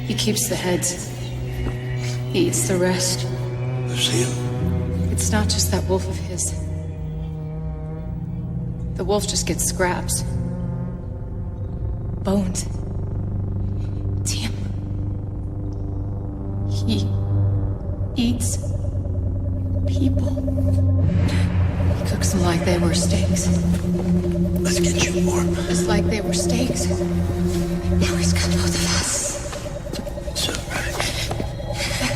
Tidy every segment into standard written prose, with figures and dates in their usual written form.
He keeps the heads. He eats the rest. The seal? It's not just that wolf of his. The wolf just gets scraps. Bones. Damn. He eats people. He cooks them like they were steaks. Let's get you more. Just like they were steaks. Now he's got both of us. It's all right.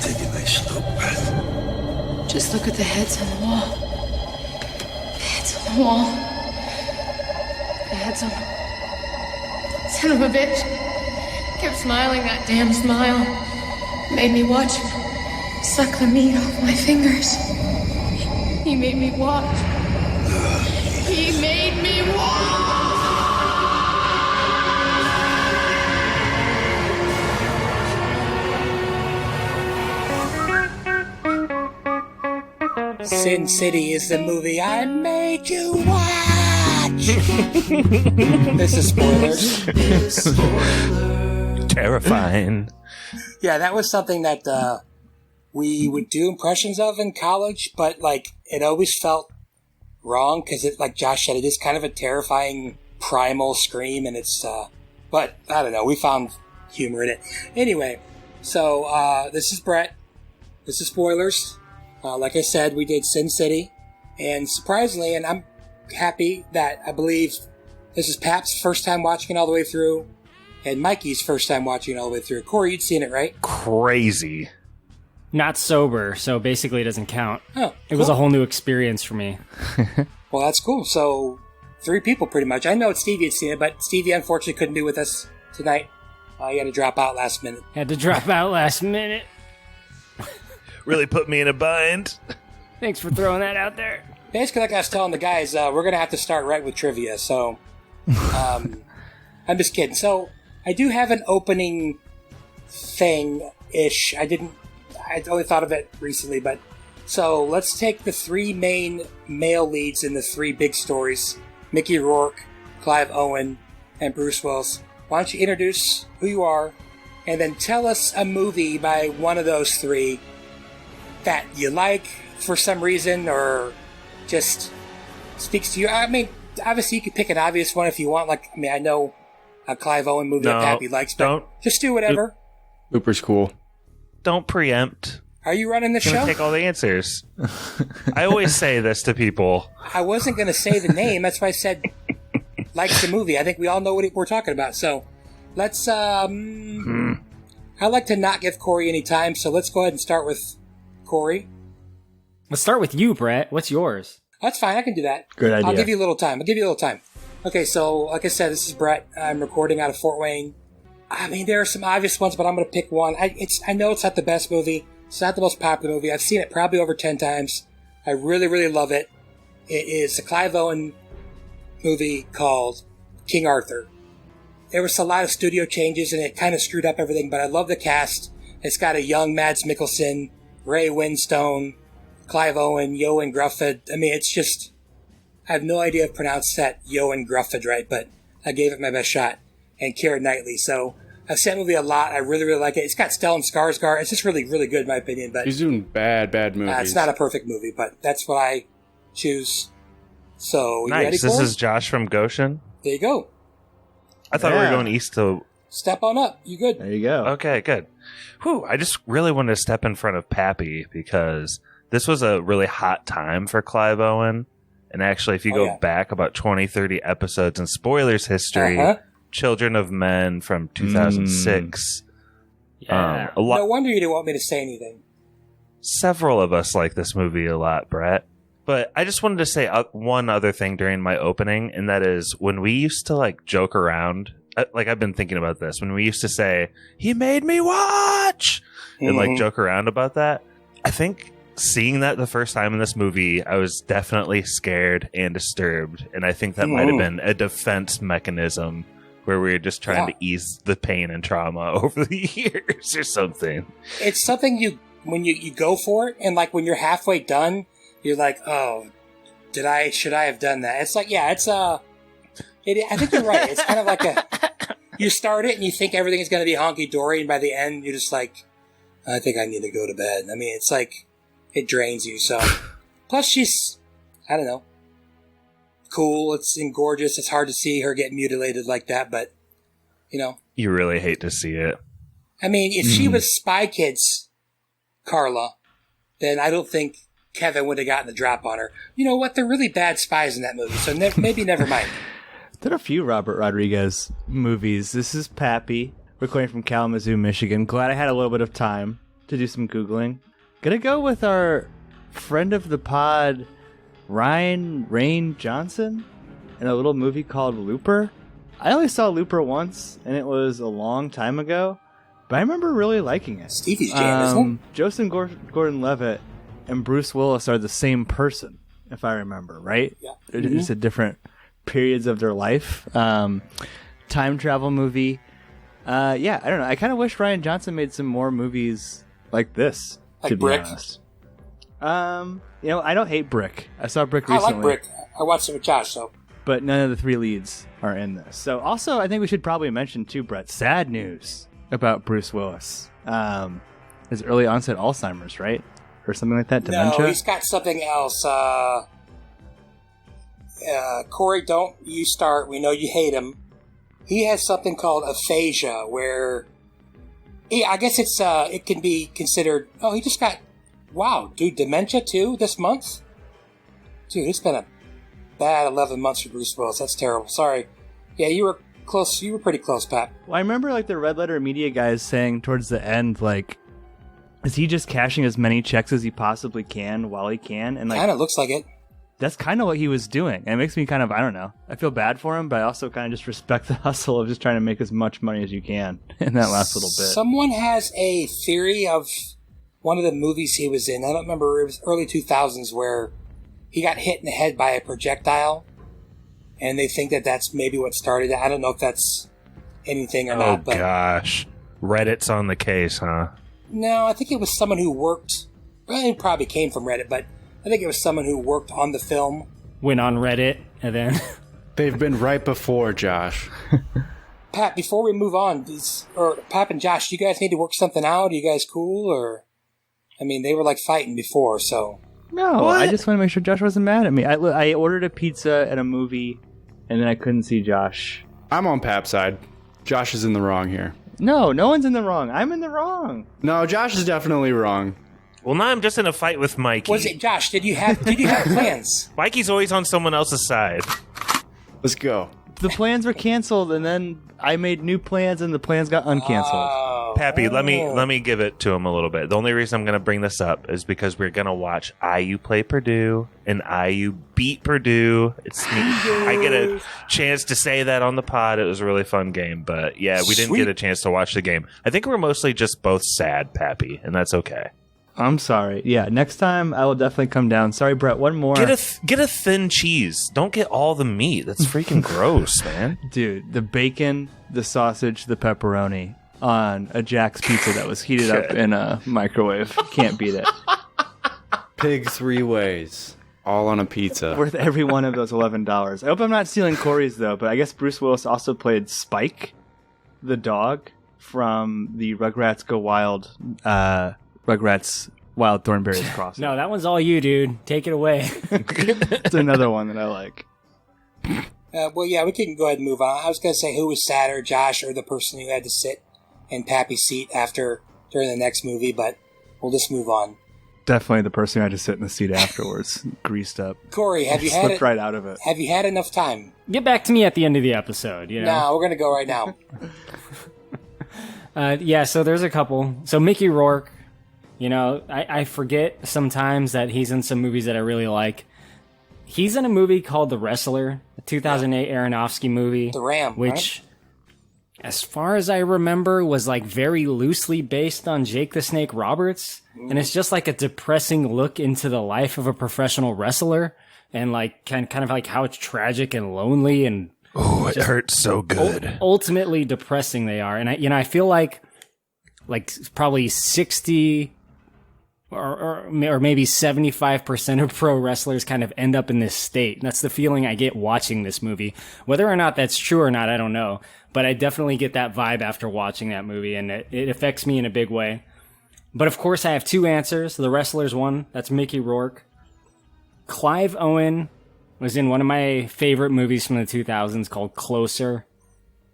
Take a nice slow breath. Just look at the heads on the wall. The heads on the wall. The heads on the... Son of a bitch. Kept smiling that damn smile. Made me watch him suck the meat off my fingers. He made me watch. He made me watch! Sin City is the movie I made you watch! This is spoilers. Terrifying. Yeah, that was something that we would do impressions of in college, but like it always felt wrong because it, like Josh said, it is kind of a terrifying primal scream, and it's but I don't know, we found humor in it. Anyway, so this is Brett. This is spoilers. Like I said, we did Sin City, and surprisingly, and I'm happy that I believe this is Pap's first time watching it all the way through, and Mikey's first time watching it all the way through. Korey, you'd seen it, right? Crazy. Not sober, so basically it doesn't count. Oh, cool. It was a whole new experience for me. Well, that's cool. So, 3 people pretty much. I know Stevie had seen it, but Stevie unfortunately couldn't be with us tonight. He had to drop out last minute. Had to drop out last minute. Really put me in a bind. Thanks for throwing that out there. Basically, like I was telling the guys, we're going to have to start right with trivia, so I'm just kidding. So, I do have an opening thing-ish. I only thought of it recently, but so let's take the 3 main male leads in the 3 big stories, Mickey Rourke, Clive Owen, and Bruce Willis. Why don't you introduce who you are, and then tell us a movie by one of those 3 that you like for some reason, or just speaks to you. I mean, obviously you could pick an obvious one if you want. Like, I mean, I know a Clive Owen movie that Pappy likes, but just do whatever. Looper's cool. Don't preempt. Are you running the I'm gonna show? take all the answers. I always say this to people. I wasn't going to say the name. That's why I said likes the movie. I think we all know what we're talking about. So let's. I like to not give Korey any time, so let's go ahead and start with Korey. Let's start with you, Brett. What's yours? That's fine. I can do that. Good idea. I'll give you a little time. Okay, so like I said, this is Brett. I'm recording out of Fort Wayne. I mean, there are some obvious ones, but I'm going to pick one. I know it's not the best movie. It's not the most popular movie. I've seen it probably over 10 times. I really, really love it. It is a Clive Owen movie called King Arthur. There was a lot of studio changes, and it kind of screwed up everything, but I love the cast. It's got a young Mads Mikkelsen, Ray Winstone, Clive Owen, Johan Gruffud. I mean, it's just... I have no idea if I pronounced that Johan Gruffud right, but I gave it my best shot. And Keira Knightley. So I've seen that movie a lot. I really, really like it. It's got Stellan Skarsgård. It's just really, really good in my opinion. But He's doing bad movies. it's not a perfect movie, but that's what I choose. So, you ready Nice. for This it? is Josh from Goshen. There you go. I thought we were going east to... Step on up. You good? There you go. Okay, good. Whew, I just really wanted to step in front of Pappy because this was a really hot time for Clive Owen. And actually, if you go back about 20, 30 episodes in spoilers history, Children of Men from 2006. Yeah. No wonder you didn't want me to say anything. Several of us like this movie a lot, Brett. But I just wanted to say one other thing during my opening, and that is when we used to like joke around. Like I've been thinking about this. When we used to say, "He made me watch," and like joke around about that. I think seeing that the first time in this movie, I was definitely scared and disturbed, and I think that might have been a defense mechanism where we were just trying to ease the pain and trauma over the years or something. It's something when you go for it, and like when you're halfway done, you're like, oh, should I have done that? It's like, I think you're right. It's kind of like You start it and you think everything is going to be honky-dory, and by the end, you're just like, I think I need to go to bed. I mean, it's like, it drains you, so. Plus, she's, I don't know, cool, and gorgeous. It's hard to see her get mutilated like that, but, you know. You really hate to see it. I mean, if she was Spy Kids Carla, then I don't think Kevin would have gotten the drop on her. You know what? They're really bad spies in that movie, so maybe never mind. There are a few Robert Rodriguez movies. This is Pappy, recording from Kalamazoo, Michigan. Glad I had a little bit of time to do some Googling. Gonna go with our friend of the pod, Ryan Rain Johnson, in a little movie called Looper. I only saw Looper once, and it was a long time ago, but I remember really liking it. Stevie's jam, isn't it? Joseph Gordon-Levitt and Bruce Willis are the same person, if I remember, right? Yeah. They're just at different periods of their life. Time travel movie. Yeah, I don't know. I kind of wish Ryan Johnson made some more movies like this, Like to be Brick? honest. You know, I don't hate Brick. I saw Brick recently. I like Brick. I watched it with Josh, so. But none of the three leads are in this. So also, I think we should probably mention too, Brett, sad news about Bruce Willis. His early onset Alzheimer's, right? Or something like that, dementia? No, he's got something else. Korey, don't you start. We know you hate him. He has something called aphasia, where I guess it can be considered. Oh, he just got. Wow, dude, dementia too this month. Dude, it's been a bad 11 months for Bruce Willis. That's terrible. Sorry. Yeah, you were close. You were pretty close, Pat. Well, I remember like the Red Letter Media guys saying towards the end, like, is he just cashing as many checks as he possibly can while he can? And like, Kind of looks like it. that's kind of what he was doing. And it makes me kind of, I don't know. I feel bad for him, but I also kind of just respect the hustle of just trying to make as much money as you can in that last little bit. Someone has a theory of one of the movies he was in. I don't remember. It was early 2000s where he got hit in the head by a projectile, and they think that that's maybe what started it. I don't know if that's anything or not. But Gosh. Reddit's on the case, huh? no, I think it was someone who worked. Well, it probably came from Reddit, but I think it was someone who worked on the film. Went on Reddit, and then... They've been right before, Josh. Pat, before we move on, Pap and Josh, do you guys need to work something out? Are you guys cool? Or, I mean, they were like fighting before, so. No, I just want to make sure Josh wasn't mad at me. I ordered a pizza at a movie, and then I couldn't see Josh. I'm on Pap's side. Josh is in the wrong here. No one's in the wrong. I'm in the wrong. No, Josh is definitely wrong. Well, now I'm just in a fight with Mikey. Was it Josh? Did you have plans? Mikey's always on someone else's side. Let's go. The plans were canceled, and then I made new plans, and the plans got uncanceled. Pappy, let me give it to him a little bit. The only reason I'm going to bring this up is because we're going to watch IU play Purdue and IU beat Purdue. It's neat. I get a chance to say that on the pod. It was a really fun game, but yeah, we didn't get a chance to watch the game. I think we're mostly just both sad, Pappy, and that's okay. I'm sorry. Yeah, next time I will definitely come down. Sorry, Brett. One more. Get a thin cheese. Don't get all the meat. That's freaking gross, man. Dude, the bacon, the sausage, the pepperoni on a Jack's pizza that was heated up in a microwave. Can't beat it. Pig 3 ways. All on a pizza. Worth every one of those $11. I hope I'm not stealing Korey's, though, but I guess Bruce Willis also played Spike, the dog, from the Rugrats Go Wild, Rugrats Wild Thornberry's Crossing. No, that one's all you, dude. Take it away. It's another one that I like. Well, yeah, we can go ahead and move on. I was going to say who was sadder, Josh or the person who had to sit in Pappy's seat during the next movie, but we'll just move on. Definitely the person who had to sit in the seat afterwards, greased up. Korey, have you had Slipped right out of it. Have you had enough time? Get back to me at the end of the episode, you know? No, we're going to go right now. Yeah, so there's a couple. So Mickey Rourke, you know, I forget sometimes that he's in some movies that I really like. He's in a movie called The Wrestler, a 2008 Aronofsky movie. The Ram, which, as far as I remember, was like very loosely based on Jake the Snake Roberts. And it's just like a depressing look into the life of a professional wrestler and like kind of like how it's tragic and lonely and Oh, it hurts so good. ultimately depressing they are. And I feel like probably 60 or maybe 75% of pro wrestlers kind of end up in this state. That's the feeling I get watching this movie. Whether or not that's true or not, I don't know. But I definitely get that vibe after watching that movie, and it affects me in a big way. But of course, I have two answers. The wrestlers one, that's Mickey Rourke. Clive Owen was in one of my favorite movies from the 2000s called Closer.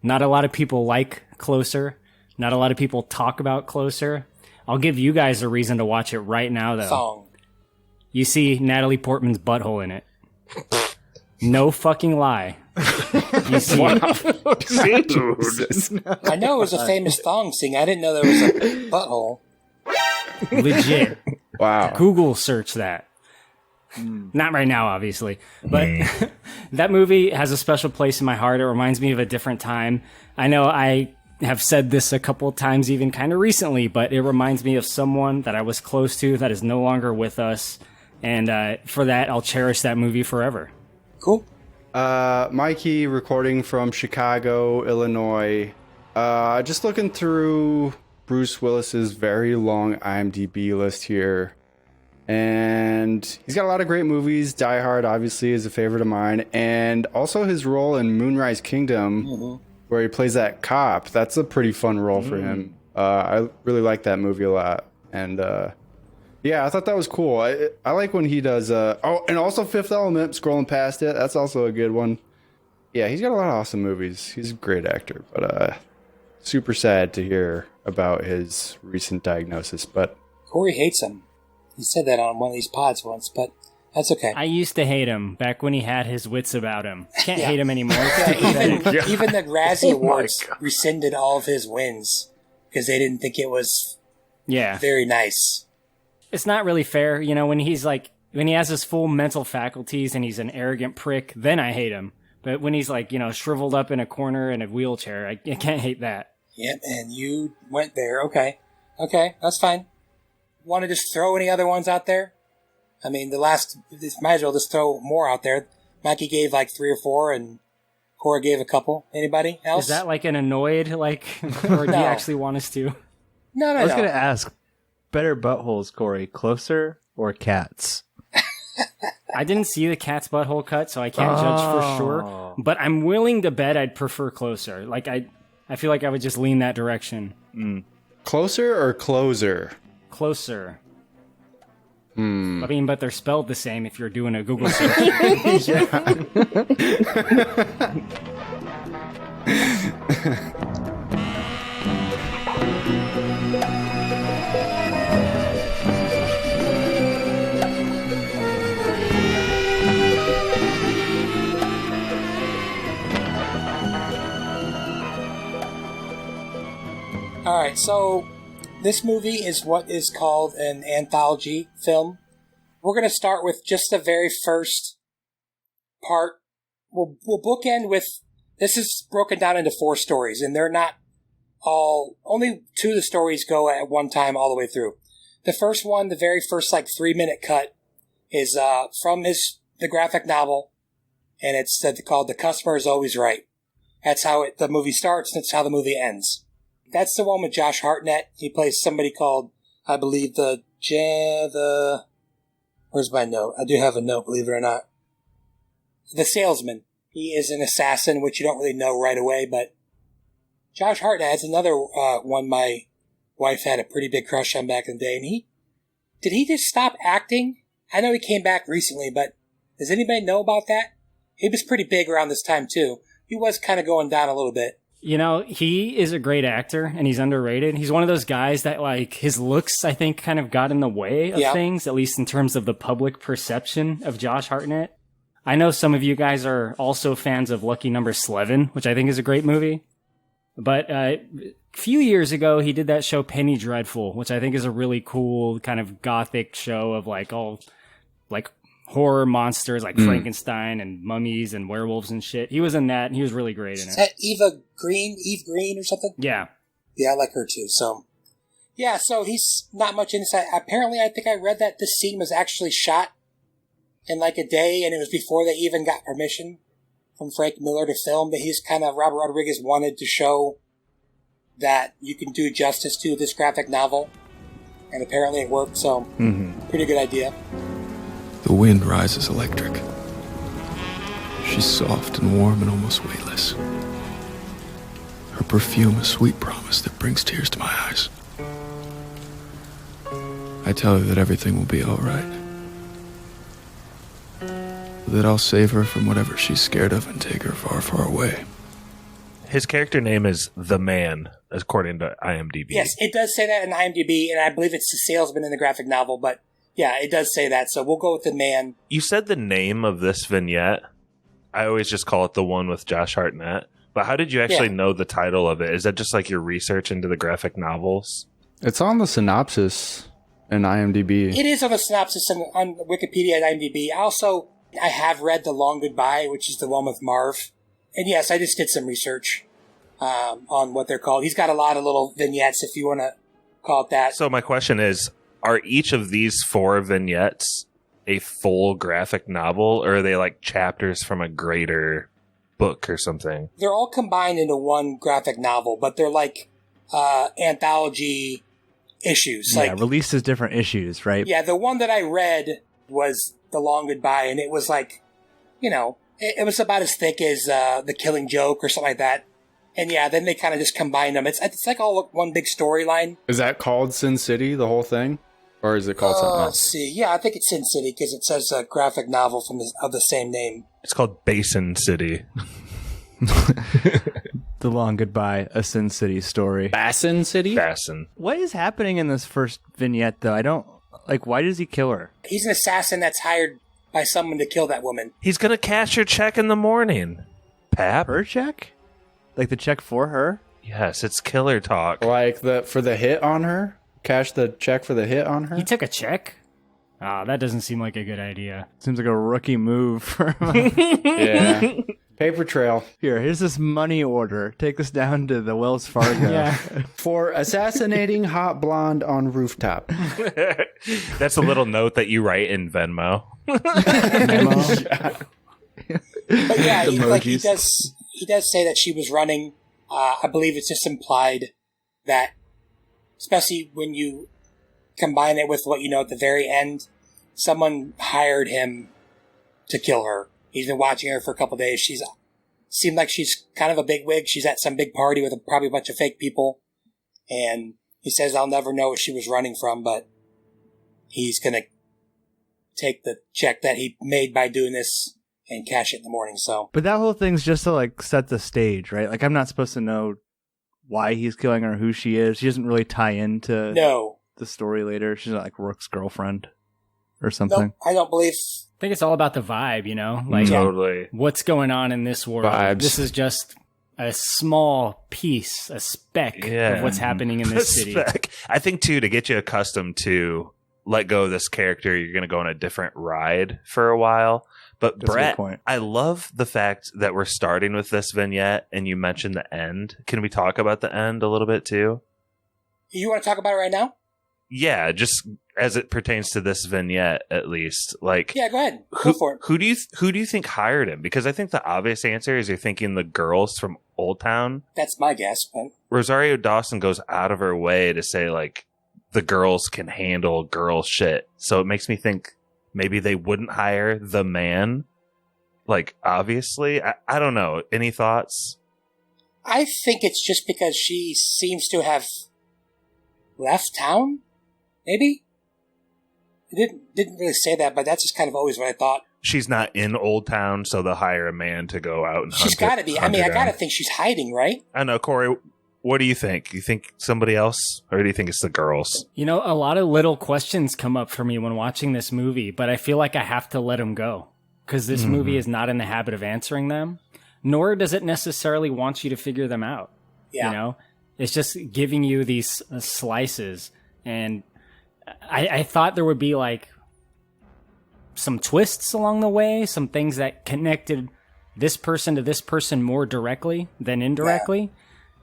Not a lot of people like Closer. Not a lot of people talk about Closer. I'll give you guys a reason to watch it right now, though. Song. You see Natalie Portman's butthole in it. No fucking lie. You see it. I know it was a famous thong scene. I didn't know there was a butthole. Legit. Wow. Google search that. Not right now, obviously. But that movie has a special place in my heart. It reminds me of a different time. I know I have said this a couple of times, even kind of recently, but it reminds me of someone that I was close to that is no longer with us. And for that, I'll cherish that movie forever. Cool. Mikey, recording from Chicago, Illinois. Just looking through Bruce Willis's very long IMDb list here. And he's got a lot of great movies. Die Hard, obviously, is a favorite of mine. And also his role in Moonrise Kingdom, where he plays that cop. That's a pretty fun role for him. I really like that movie a lot. And yeah, I thought that was cool. I like when he does... and also Fifth Element, scrolling past it. That's also a good one. Yeah, he's got a lot of awesome movies. He's a great actor. But super sad to hear about his recent diagnosis. But Korey hates him. He said that on one of these pods once, but that's okay. I used to hate him back when he had his wits about him. Can't hate him anymore. Even the Razzie Awards rescinded all of his wins because they didn't think it was very nice. It's not really fair, you know, when he has his full mental faculties and he's an arrogant prick, then I hate him. But when he's like, you know, shriveled up in a corner in a wheelchair, I can't hate that. Yep, and you went there. Okay, that's fine. Want to just throw any other ones out there? I mean, might as well just throw more out there. Mikey gave like 3 or 4, and Korey gave a couple. Anybody else? Is that like an annoyed, like, or do you actually want us to? No. I was going to ask, better buttholes, Korey, Closer or Cats? I didn't see the cat's butthole cut, so I can't judge for sure. But I'm willing to bet I'd prefer Closer. Like, I feel like I would just lean that direction. Closer or Closer? Closer. I mean, but they're spelled the same if you're doing a Google search. All right, so this movie is what is called an anthology film. We're going to start with just the very first part. We'll bookend with, this is broken down into 4 stories, and they're not only 2 of the stories go at one time all the way through. The first one, the very first 3-minute cut, is from the graphic novel, and it's called The Customer Is Always Right. That's how the movie starts, and that's how the movie ends. That's the one with Josh Hartnett. He plays somebody called, I believe, where's my note? I do have a note, believe it or not. The salesman. He is an assassin, which you don't really know right away, but Josh Hartnett is another one my wife had a pretty big crush on back in the day. And did he just stop acting? I know he came back recently, but does anybody know about that? He was pretty big around this time, too. He was kind of going down a little bit. You know, he is a great actor, and he's underrated. He's one of those guys that, his looks, I think, kind of got in the way of things, at least in terms of the public perception of Josh Hartnett. I know some of you guys are also fans of Lucky Number 11, which I think is a great movie. But a few years ago, he did that show Penny Dreadful, which I think is a really cool kind of gothic show of, all horror monsters like Frankenstein and mummies and werewolves and shit. He was in that, and he was really great in it. Is that Eve Green or something? Yeah. Yeah, I like her too. So he's not much inside. Apparently, I think I read that this scene was actually shot in a day, and it was before they even got permission from Frank Miller to film. But Robert Rodriguez wanted to show that you can do justice to this graphic novel. and apparently it worked, so pretty good idea. The wind rises electric. She's soft and warm and almost weightless. Her perfume a sweet promise that brings tears to my eyes. I tell her that everything will be all right. That I'll save her from whatever she's scared of and take her far, far away. His character name is The Man, according to IMDb. Yes, it does say that in IMDb, and I believe it's the salesman in the graphic novel, but yeah, it does say that, so we'll go with The Man. You said the name of this vignette. I always just call it the one with Josh Hartnett. But how did you actually know the title of it? Is that just like your research into the graphic novels? It's on the synopsis in IMDb. It is on the synopsis on Wikipedia and IMDb. I have read The Long Goodbye, which is the one with Marv. And yes, I just did some research on what they're called. He's got a lot of little vignettes, if you want to call it that. So my question is, are each of these 4 vignettes a full graphic novel, or are they like chapters from a greater book or something? They're all combined into one graphic novel, but they're like anthology issues. Yeah, released as different issues, right? Yeah, the one that I read was The Long Goodbye, and it was like, it was about as thick as The Killing Joke or something like that. And yeah, then they kind of just combined them. It's like all one big storyline. Is that called Sin City, the whole thing? Or is it called something else? Let's see. Yeah, I think it's Sin City because it says a graphic novel of the same name. It's called BaSIN City. The Long Goodbye, a Sin City story. BaSIN City? BaSIN. What is happening in this first vignette, though? I don't... Like, why does he kill her? He's an assassin that's hired by someone to kill that woman. He's going to cash her check in the morning. Pap? Her check? Like the check for her? Yes, it's killer talk. Like for the hit on her? Cash the check for the hit on her? He took a check? That doesn't seem like a good idea. Seems like a rookie move for Yeah. Paper trail. Here's this money order. Take this down to the Wells Fargo. Yeah. For assassinating hot blonde on rooftop. That's a little note that you write in Venmo. But yeah, he Emojis. does say that she was running. I believe it's just implied that, especially when you combine it with what you know at the very end, someone hired him to kill her. He's been watching her for a couple of days. Seemed like she's kind of a bigwig. She's at some big party with probably a bunch of fake people. And he says, I'll never know what she was running from, but he's going to take the check that he made by doing this and cash it in the morning. So, But that whole thing's just to like set the stage, right? Like I'm not supposed to know why he's killing her, who she is. She doesn't really tie into the story later. She's not like Rourke's girlfriend or something. Nope, I don't believe. I think it's all about the vibe, Like, Totally. what's going on in this world? Vibes. This is just a small piece, a speck of what's happening in this city. I think, too, to get you accustomed to let go of this character, you're going to go on a different ride for a while. But That's a good Brett, point. I love the fact that we're starting with this vignette and you mentioned the end. Can we talk about the end a little bit, too? You want to talk about it right now? Yeah, just as it pertains to this vignette, at least. Like, Yeah, go ahead. Go for it. Who do you think hired him? Because I think the obvious answer is you're thinking the girls from Old Town. That's my guess. But Rosario Dawson goes out of her way to say, like, the girls can handle girl shit. So it makes me think maybe they wouldn't hire the man. Like, obviously. I don't know. Any thoughts? I think it's just because she seems to have left town, maybe? It didn't really say that, but that's just kind of always what I thought. She's not in Old Town, so they'll hire a man to go out and She's got to be. I mean, I got to think she's hiding, right? I know, Korey. What do you think? You think somebody else, or do you think it's the girls? A lot of little questions come up for me when watching this movie, but I feel like I have to let them go because this movie is not in the habit of answering them, nor does it necessarily want you to figure them out. Yeah. It's just giving you these slices, and I thought there would be like some twists along the way, some things that connected this person to this person more directly than indirectly. Yeah.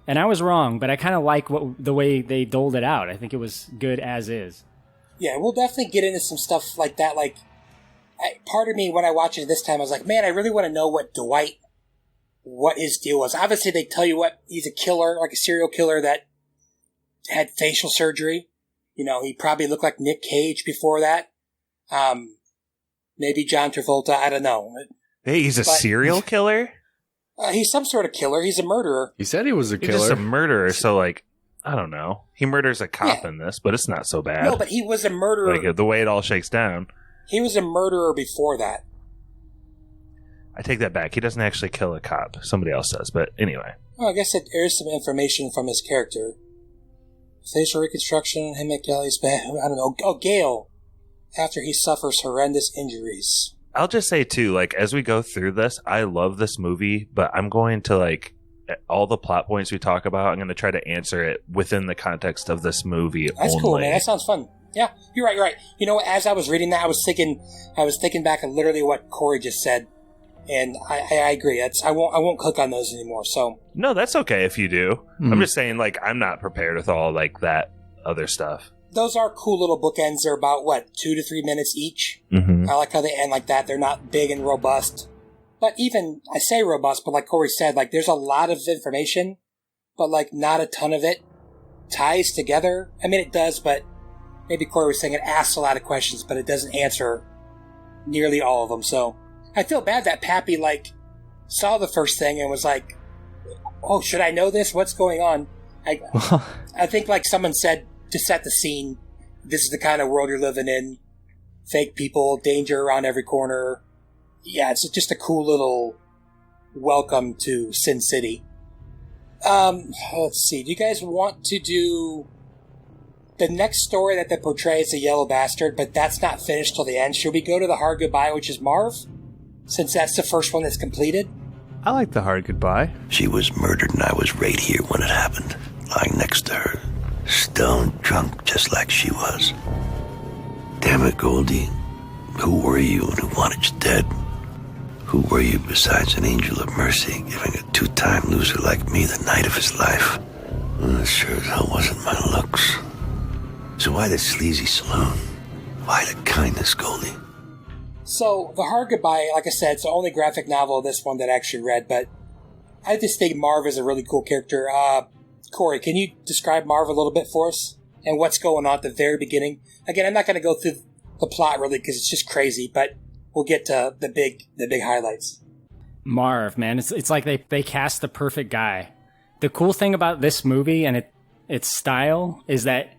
And I was wrong, but I kind of like the way they doled it out. I think it was good as is. Yeah, we'll definitely get into some stuff like that. Like, part of me, when I watched it this time, I was like, man, I really want to know what his deal was. Obviously, they tell you he's a killer, like a serial killer that had facial surgery. You know, he probably looked like Nick Cage before that. Maybe John Travolta, I don't know. Hey, he's a serial killer? He's some sort of killer. He's a murderer. He said he was a He's killer. just a murderer, so like, I don't know. He murders a cop in this, but it's not so bad. No, but he was a murderer. Like, the way it all shakes down. He was a murderer before that. I take that back. He doesn't actually kill a cop. Somebody else does, but anyway. Well, I guess there's some information from his character. Facial reconstruction, him at Kelly's back. I don't know. Oh, Gale. After he suffers horrendous injuries. I'll just say, too, like, as we go through this, I love this movie, but I'm going to, like, all the plot points we talk about, I'm going to try to answer it within the context of this movie. That's cool, man. That sounds fun. Yeah, you're right. You know, as I was reading that, I was thinking back on literally what Korey just said, and I agree. I won't click on those anymore. So no, that's okay if you do. I'm just saying, like, I'm not prepared with all like that other stuff. Those are cool little bookends. They're about, 2 to 3 minutes each. Mm-hmm. I like how they end like that. They're not big and robust. But even, I say robust, but like Korey said, like, there's a lot of information, but, like, not a ton of it ties together. I mean, it does, but maybe Korey was saying it asks a lot of questions, but it doesn't answer nearly all of them. So I feel bad that Pappy, like, saw the first thing and was like, oh, should I know this? What's going on? I think, like someone said, to set the scene, this is the kind of world you're living in. Fake people, danger around every corner. Yeah, it's just a cool little welcome to Sin City. Let's see. Do you guys want to do the next story that they portray is a yellow bastard, but that's not finished till the end? Should we go to the hard goodbye, which is Marv? Since that's the first one that's completed? I like the hard goodbye. She was murdered and I was right here when it happened, lying next to her. Stone drunk just like she was. Damn it, Goldie. Who were you and who wanted you dead? Who were you besides an angel of mercy, giving a two-time loser like me the night of his life? Well, it sure as hell wasn't my looks. So why the sleazy saloon? Why the kindness, Goldie? So, The Hard Goodbye, like I said, it's the only graphic novel of this one that I actually read, but I just think Marv is a really cool character. Korey, can you describe Marv a little bit for us? And what's going on at the very beginning? Again, I'm not going to go through the plot really because it's just crazy, but we'll get to the big highlights. Marv, man, it's like they cast the perfect guy. The cool thing about this movie and its style is that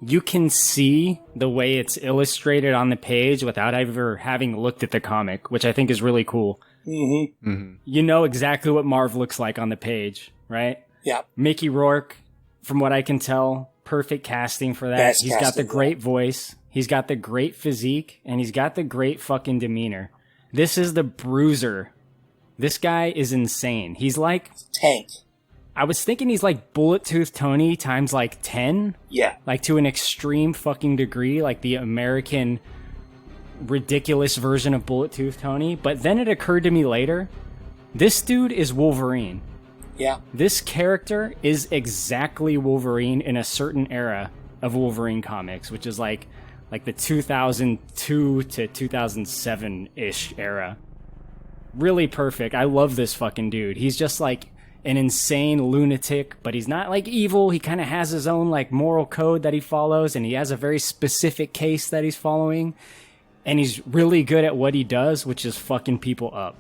you can see the way it's illustrated on the page without ever having looked at the comic, which I think is really cool. Mm-hmm. Mm-hmm. You know exactly what Marv looks like on the page, right? Yeah. Mickey Rourke, from what I can tell, perfect casting for that. Best He's casting, got the great voice. He's got the great physique, and he's got the great fucking demeanor. This is the Bruiser. This guy is insane. He's like... Tank. I was thinking he's like Bullet Tooth Tony times like 10. Yeah. Like to an extreme fucking degree, like the American ridiculous version of Bullet Tooth Tony. But then it occurred to me later, this dude is Wolverine. Yeah. This character is exactly Wolverine in a certain era of Wolverine comics, which is like the 2002 to 2007-ish era. Really perfect. I love this fucking dude. He's just like an insane lunatic, but he's not like evil. He kind of has his own like moral code that he follows, and he has a very specific case that he's following, and he's really good at what he does, which is fucking people up.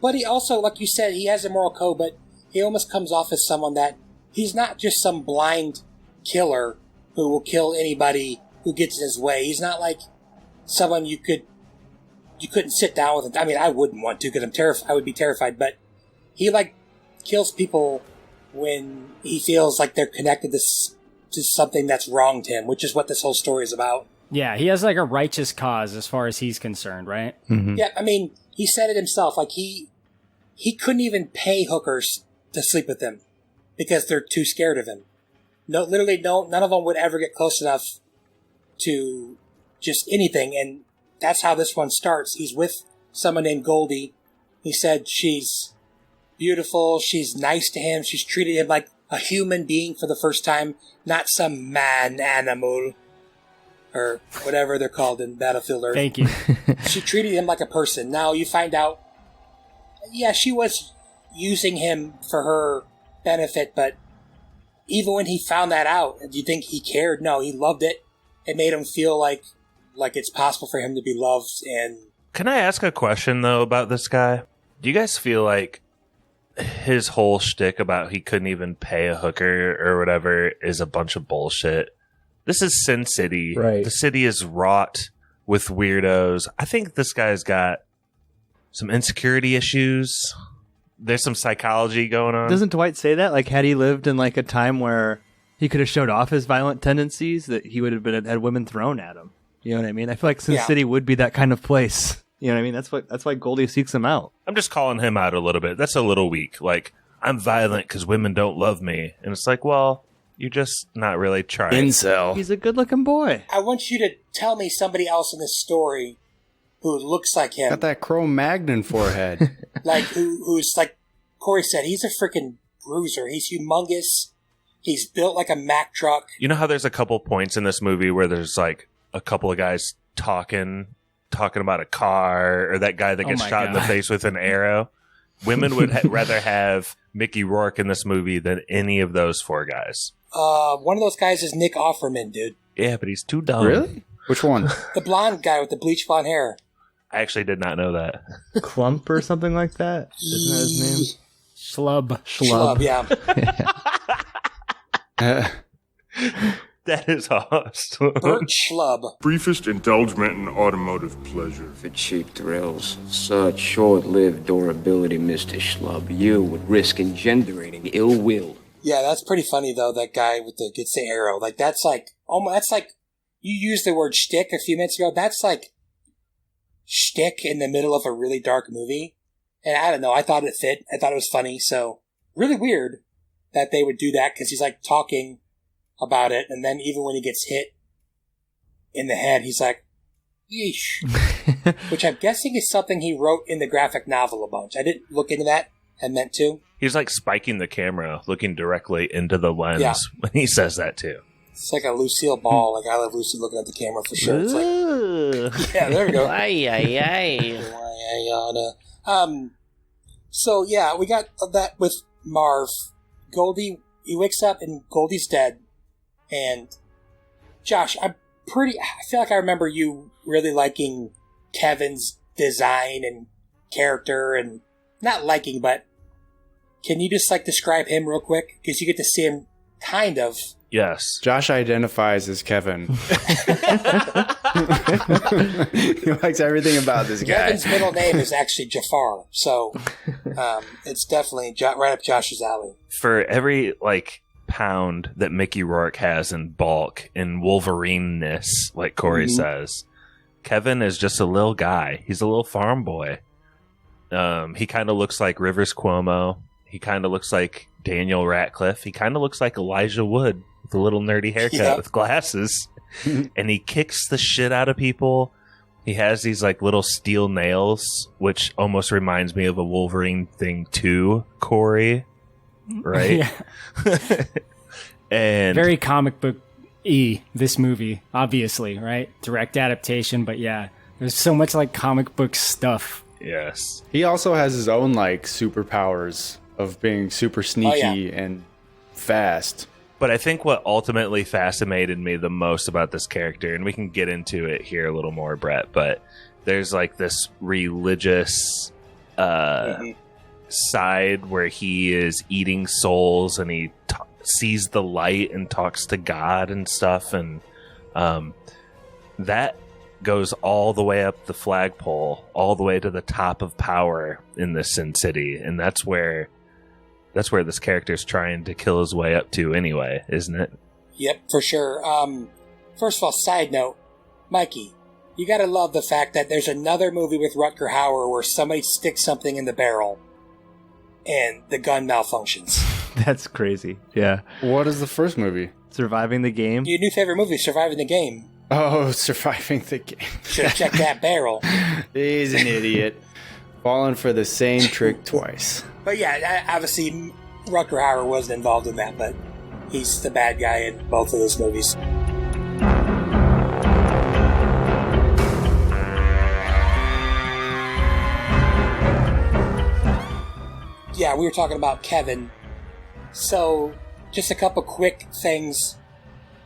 But he also, like you said, he has a moral code, but he almost comes off as someone that he's not just some blind killer who will kill anybody who gets in his way. He's not like someone you couldn't sit down with. I mean, I wouldn't want to because I would be terrified, but he like kills people when he feels like they're connected to something that's wronged him, which is what this whole story is about. Yeah, he has like a righteous cause as far as he's concerned, right? Mm-hmm. Yeah, I mean, he said it himself. Like he couldn't even pay hookers to sleep with him because they're too scared of him. No, literally, none of them would ever get close enough to just anything. And that's how this one starts. He's with someone named Goldie. He said she's beautiful. She's nice to him. She's treated him like a human being for the first time, not some man animal or whatever they're called in Battlefield Earth. Thank you. She treated him like a person. Now you find out, yeah, she was using him for her benefit, but even when he found that out, do you think he cared? No, he loved it. it made him feel like it's possible for him to be loved. And Can I ask a question, though, about this guy? Do you guys feel like his whole shtick about he couldn't even pay a hooker or whatever is a bunch of bullshit? This is Sin City. Right. The city is wrought with weirdos. I think this guy's got some insecurity issues. There's some psychology going on. Doesn't Dwight say that? Like, had he lived in like a time where he could have showed off his violent tendencies, that he would have had women thrown at him. You know what I mean? I feel like Sin City would be that kind of place. You know what I mean? That's why Goldie seeks him out. I'm just calling him out a little bit. That's a little weak. Like, I'm violent because women don't love me. And it's like, well, you're just not really trying. Incel. He's a good-looking boy. I want you to tell me somebody else in this story who looks like him. Got that Cro-Magnon forehead. Like, who's like Korey said, he's a freaking bruiser. He's humongous. He's built like a Mack truck. You know how there's a couple points in this movie where there's like a couple of guys talking about a car, or that guy that gets shot in the face with an arrow? Women would rather have Mickey Rourke in this movie than any of those four guys. One of those guys is Nick Offerman, dude. Yeah, but he's too dumb. Really? Which one? The blonde guy with the bleach blonde hair. I actually did not know that. Clump or something like that? Isn't that his name? Schlub, yeah. That is awesome. Bert Schlub. Briefest indulgement in automotive pleasure. For cheap thrills, such short-lived durability, Mr. Schlub. You would risk engendering ill will. Yeah, that's pretty funny though. That guy with gets the arrow. Like that's like you used the word shtick a few minutes ago. That's like shtick in the middle of a really dark movie. And I don't know. I thought it fit. I thought it was funny. So really weird that they would do that, because he's like talking about it, and then even when he gets hit in the head, he's like, yeesh. Which I'm guessing is something he wrote in the graphic novel a bunch. I didn't look into that. I meant to. He's like spiking the camera, looking directly into the lens when he says that too. It's like a Lucille Ball. Like I Love Lucy looking at the camera for sure. It's like, yeah, there we go. So yeah, we got that with Marv. Goldie, he wakes up and Goldie's dead. And Josh, I feel like I remember you really liking Kevin's design and character, and not liking, but can you just like describe him real quick? Because you get to see him kind of. Yes. Josh identifies as Kevin. He likes everything about this guy. Kevin's middle name is actually Jafar, so it's definitely right up Josh's alley. For every like pound that Mickey Rourke has in bulk, in Wolverine-ness, like Korey says, Kevin is just a little guy. He's a little farm boy. He kind of looks like Rivers Cuomo. He kind of looks like Daniel Radcliffe. He kind of looks like Elijah Wood with a little nerdy haircut with glasses. And he kicks the shit out of people. He has these like little steel nails, which almost reminds me of a Wolverine thing too, Korey. Right? Yeah. And very comic book this movie, obviously, right? Direct adaptation, but yeah, there's so much like comic book stuff. Yes. He also has his own like superpowers of being super sneaky and fast. But I think what ultimately fascinated me the most about this character, and we can get into it here a little more, Brett, but there's like this religious side where he is eating souls, and he sees the light and talks to God and stuff, and that goes all the way up the flagpole, all the way to the top of power in this Sin City, and that's where this character's trying to kill his way up to anyway, isn't it? Yep, for sure. First of all, side note, Mikey, you gotta love the fact that there's another movie with Rutger Hauer where somebody sticks something in the barrel and the gun malfunctions. That's crazy. Yeah. What is the first movie? Surviving the Game. Your new favorite movie, Surviving the Game. Oh, Surviving the Game. Should have checked that barrel. He's an idiot. Falling for the same trick twice. But yeah, obviously Rutger Hauer wasn't involved in that, but he's the bad guy in both of those movies. Yeah, we were talking about Kevin. So, just a couple quick things.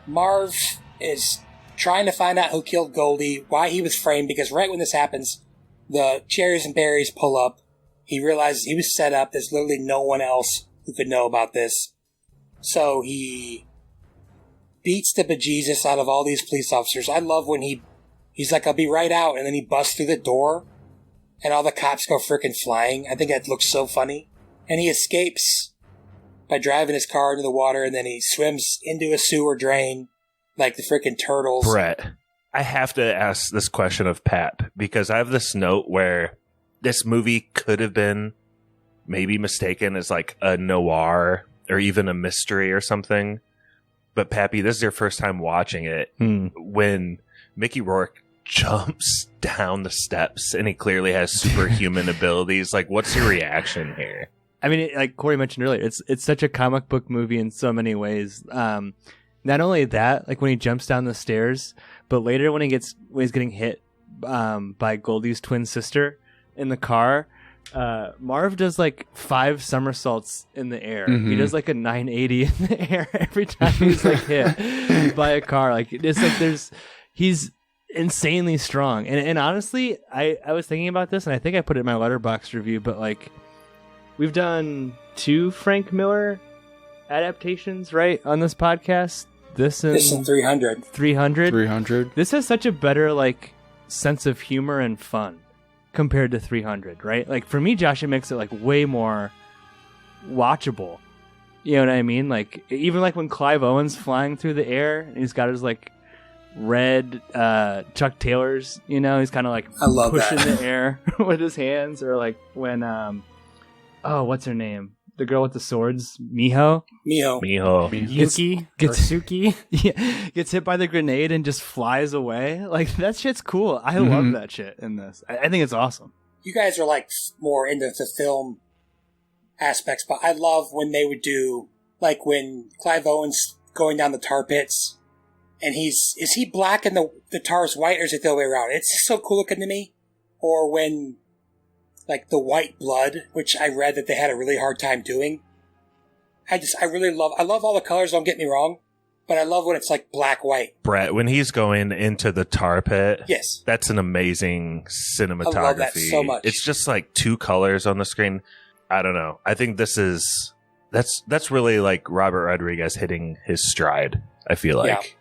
Marv is trying to find out who killed Goldie, why he was framed, because right when this happens, the cherries and berries pull up. He realizes he was set up. There's literally no one else who could know about this. So he beats the bejesus out of all these police officers. I love when he's like, I'll be right out, and then he busts through the door, and all the cops go frickin' flying. I think that looks so funny. And he escapes by driving his car into the water, and then he swims into a sewer drain like the frickin' turtles. Brett, I have to ask this question of Pap, because I have this note where this movie could have been maybe mistaken as like a noir or even a mystery or something. But Pappy, this is your first time watching it. When Mickey Rourke jumps down the steps and he clearly has superhuman abilities, like, what's your reaction here? I mean, like Korey mentioned earlier, it's such a comic book movie in so many ways. Not only that, like when he jumps down the stairs, but later when he's getting hit by Goldie's twin sister in the car, Marv does like 5 somersaults in the air. He does like a 980 in the air every time he's like hit by a car. Like it's like he's insanely strong. And honestly, I was thinking about this, and I think I put it in my letterbox review, but like we've done 2 Frank Miller adaptations, right, on this podcast. This and 300. 300. This has such a better like sense of humor and fun compared to 300, right? Like for me, Josh, it makes it like way more watchable. You know what I mean? Like even like when Clive Owen's flying through the air and he's got his like red Chuck Taylors, you know, he's kind of like pushing the air with his hands, or like when what's her name? The girl with the swords, Miho. Yuki, Suki. Yeah, gets hit by the grenade and just flies away. Like, that shit's cool. I love that shit in this. I think it's awesome. You guys are like more into the film aspects, but I love when they would do, like when Clive Owen's going down the tar pits, and is he black and the tar's white, or is it the other way around? It's just so cool looking to me. Or when, like, the white blood, which I read that they had a really hard time doing. I love all the colors, don't get me wrong, but I love when it's like black-white. Brett, when he's going into the tar pit, yes, that's an amazing cinematography. I love that so much. It's just like 2 colors on the screen. I don't know. I think that's really like Robert Rodriguez hitting his stride, I feel like.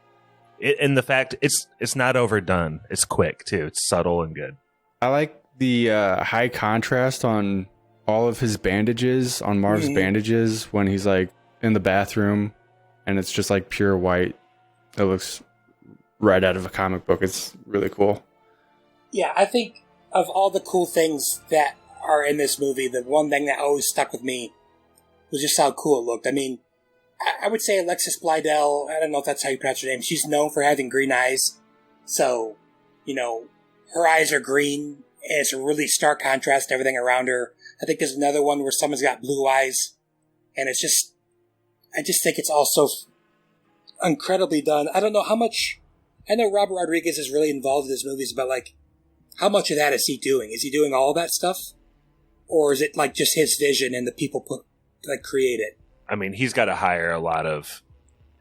Yeah. And the fact it's not overdone. It's quick, too. It's subtle and good. I like the high contrast on all of his bandages, on Marv's bandages, when he's like in the bathroom and it's just like pure white. It looks right out of a comic book. It's really cool. Yeah, I think of all the cool things that are in this movie, the one thing that always stuck with me was just how cool it looked. I mean, I would say Alexis Bledel, I don't know if that's how you pronounce her name, she's known for having green eyes. So, you know, her eyes are green, and it's a really stark contrast to everything around her. I think there's another one where someone's got blue eyes, and it's just, I just think it's all so incredibly done. I don't know how much, I know Robert Rodriguez is really involved in his movies, but like, how much of that is he doing? Is he doing all that stuff? Or is it like just his vision and the people create it? I mean, he's got to hire a lot of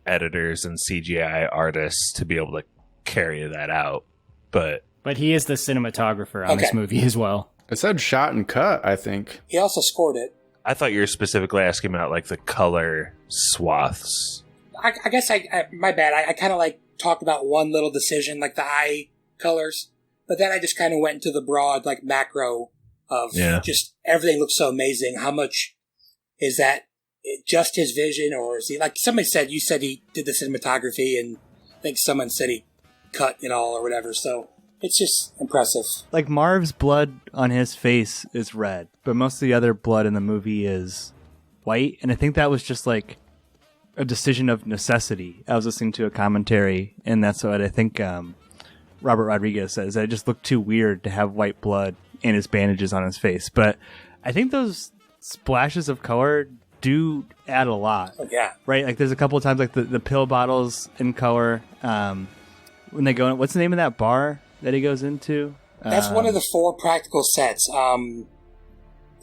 editors and CGI artists to be able to carry that out. But he is the cinematographer on this movie as well. It said shot and cut, I think. He also scored it. I thought you were specifically asking about like the color swaths. I guess my bad. I kind of like talked about one little decision, like the eye colors. But then I just kind of went into the broad, like macro of just everything looks so amazing. How much is that just his vision, or is he, like somebody said, you said he did the cinematography, and I think someone said he cut it all or whatever. So it's just impressive. Like Marv's blood on his face is red, but most of the other blood in the movie is white. And I think that was just like a decision of necessity. I was listening to a commentary, and that's what I think Robert Rodriguez says. That it just looked too weird to have white blood and his bandages on his face. But I think those splashes of color do add a lot. Oh, yeah. Right? Like there's a couple of times like the pill bottles in color. When they go in, what's the name of that bar that he goes into? That's one of the 4 practical sets. The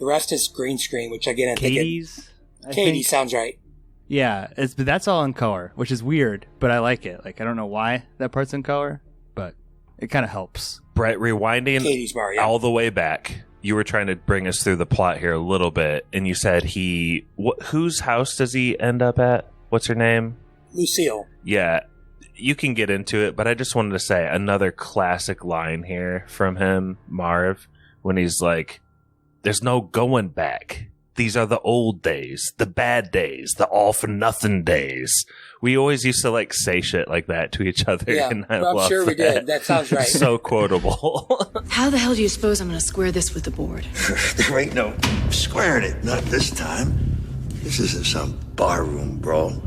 rest is green screen, which again, I think Katie's? Katie sounds right. Yeah, but that's all in color, which is weird, but I like it. Like, I don't know why that part's in color, but it kind of helps. Brett, rewinding Katie's bar, yeah. all the way back, you were trying to bring us through the plot here a little bit, and you said whose house does he end up at? What's her name? Lucille. Yeah, you can get into it, but I just wanted to say another classic line here from him, Marv, when he's like, there's no going back. These are the old days, the bad days, the all for nothing days. We always used to like say shit like that to each other. Yeah, and I I'm love sure we that. did. That sounds right. So quotable. How the hell do you suppose I'm going to square this with the board? There ain't no squaring it, not this time. This isn't some barroom brawl.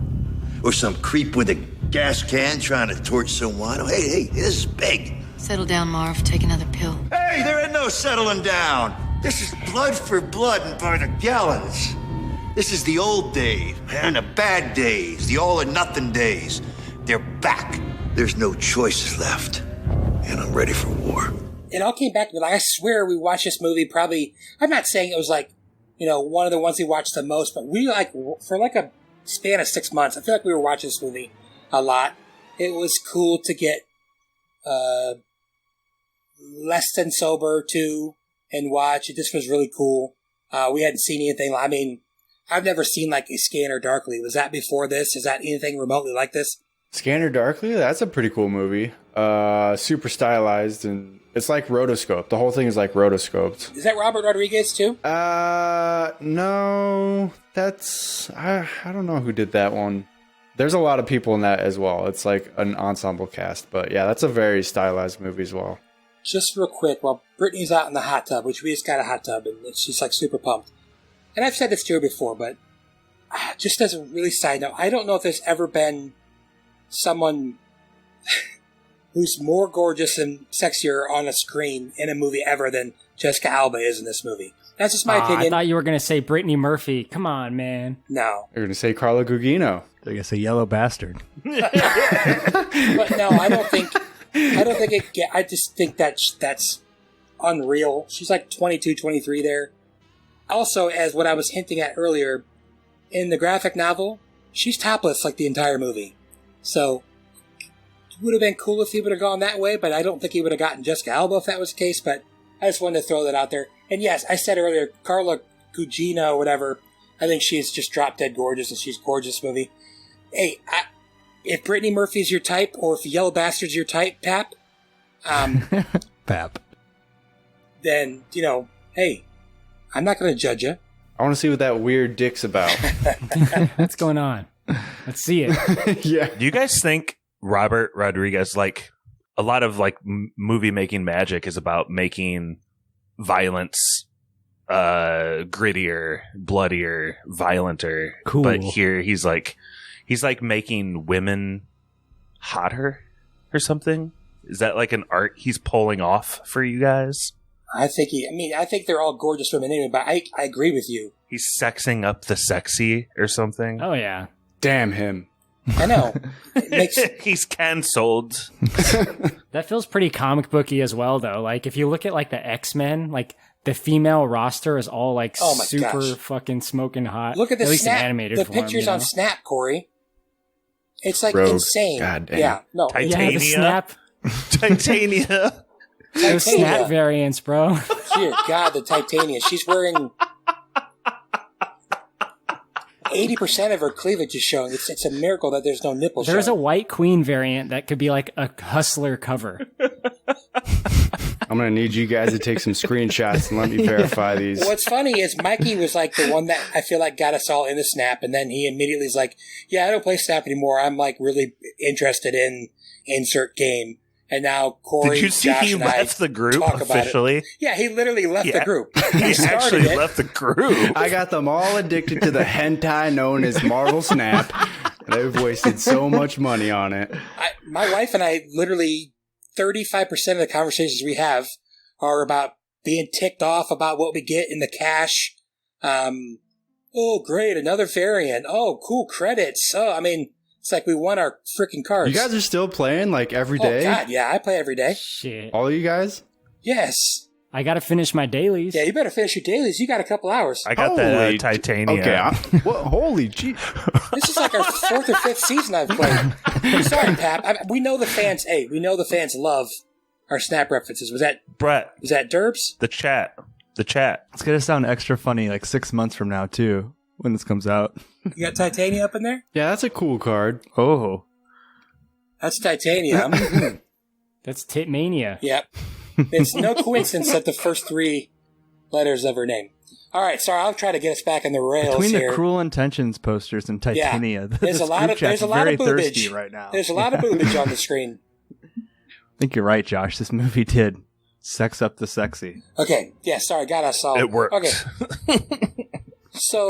Or some creep with a gas can trying to torch some wine. Oh, hey, this is big. Settle down, Marv. Take another pill. Hey, there ain't no settling down. This is blood for blood and by the gallons. This is the old days, and the bad days, the all or nothing days. They're back. There's no choices left. And I'm ready for war. It all came back to me. Like, I swear we watched this movie probably, I'm not saying it was like, one of the ones we watched the most, but we for like a span of 6 months, I feel like we were watching this movie a lot. It was cool to get less than sober too and watch. This was really cool. We hadn't seen anything. I mean, I've never seen like a Scanner Darkly. Was that before this? Is that anything remotely like this? Scanner Darkly? That's a pretty cool movie. Super stylized, and it's like rotoscoped. The whole thing is like rotoscoped. Is that Robert Rodriguez too? No. That's... I don't know who did that one. There's a lot of people in that as well. It's like an ensemble cast. But yeah, that's a very stylized movie as well. Just real quick, while Brittany's out in the hot tub, which we just got a hot tub, and she's like super pumped. And I've said this to her before, but just as a really side note, I don't know if there's ever been someone who's more gorgeous and sexier on a screen in a movie ever than Jessica Alba is in this movie. That's just my opinion. I thought you were going to say Brittany Murphy. Come on, man. No. You're going to say Carla Gugino. I guess a yellow bastard. But no, I don't think I just think that's unreal. She's like 22, 23 there. Also, as what I was hinting at earlier, in the graphic novel, she's topless like the entire movie. So, it would have been cool if he would have gone that way, but I don't think he would have gotten Jessica Alba if that was the case, but I just wanted to throw that out there. And yes, I said earlier, Carla Gugino or whatever, I think she's just drop dead gorgeous, and she's gorgeous movie. Hey, if Brittany Murphy's your type, or if Yellow Bastard's your type, Pap, Pap, then, hey, I'm not going to judge you. I want to see what that weird dick's about. What's going on? Let's see it. Yeah. Do you guys think Robert Rodriguez, like, a lot of, like, movie making magic is about making violence grittier, bloodier, violenter? Cool. But here he's like making women hotter or something? Is that like an art he's pulling off for you guys? I think they're all gorgeous women anyway, but I agree with you. He's sexing up the sexy or something? Oh, yeah. Damn him. I know. He's cancelled. That feels pretty comic booky as well, though. Like, if you look at, like, the X-Men, like, the female roster is all, like, super fucking smoking hot. Look at the at least Snap, in animated the form, pictures on Snap, Korey. It's, like, Rogue. insane. God damn. Yeah, no. Titania. Yeah, the Snap. Titania. Those Snap variants, bro. Dear God, the Titania. She's wearing 80% of her cleavage is showing. It's a miracle that there's no nipples There's showing. a White Queen variant that could be like a Hustler cover. I'm going to need you guys to take some screenshots and let me verify these. What's funny is Mikey was like the one that I feel like got us all into Snap, and then he immediately is like, yeah, I don't play Snap anymore. I'm like really interested in insert game. And now Korey, Did you see Josh, he and left the group talk about officially? It. Yeah, he literally left the group. He started actually it. left the group. I got them all addicted to the hentai known as Marvel Snap. And they've wasted so much money on it. My wife and I, literally 35% of the conversations we have are about being ticked off about what we get in the cash. Oh, great, another variant. Oh, cool, credits. Oh, I mean, it's like we won our freaking cards. You guys are still playing like every day? Oh, God, yeah, I play every day. Shit. All of you guys? Yes. I got to finish my dailies. Yeah, you better finish your dailies. You got a couple hours. I got the Titania. Okay, holy gee. This is like our 4th or 5th season I've played. I'm sorry, Pap. We know the fans. Hey, we know the fans love our snap references. Was that Brett? Was that Derbs? The chat. It's gonna sound extra funny like 6 months from now too, when this comes out. You got Titania up in there? Yeah, that's a cool card. Oh, That's Titania. That's Titmania. Yep. It's no coincidence that the first 3 letters of her name. All right, sorry, I'll try to get us back on the rails between here. the Cruel Intentions posters and Titania, there's a lot of very boobage thirsty right now. There's a lot of boobage on the screen. I think you're right, Josh. This movie did sex up the sexy. Okay, yeah, sorry, got us all. It worked. Okay. So,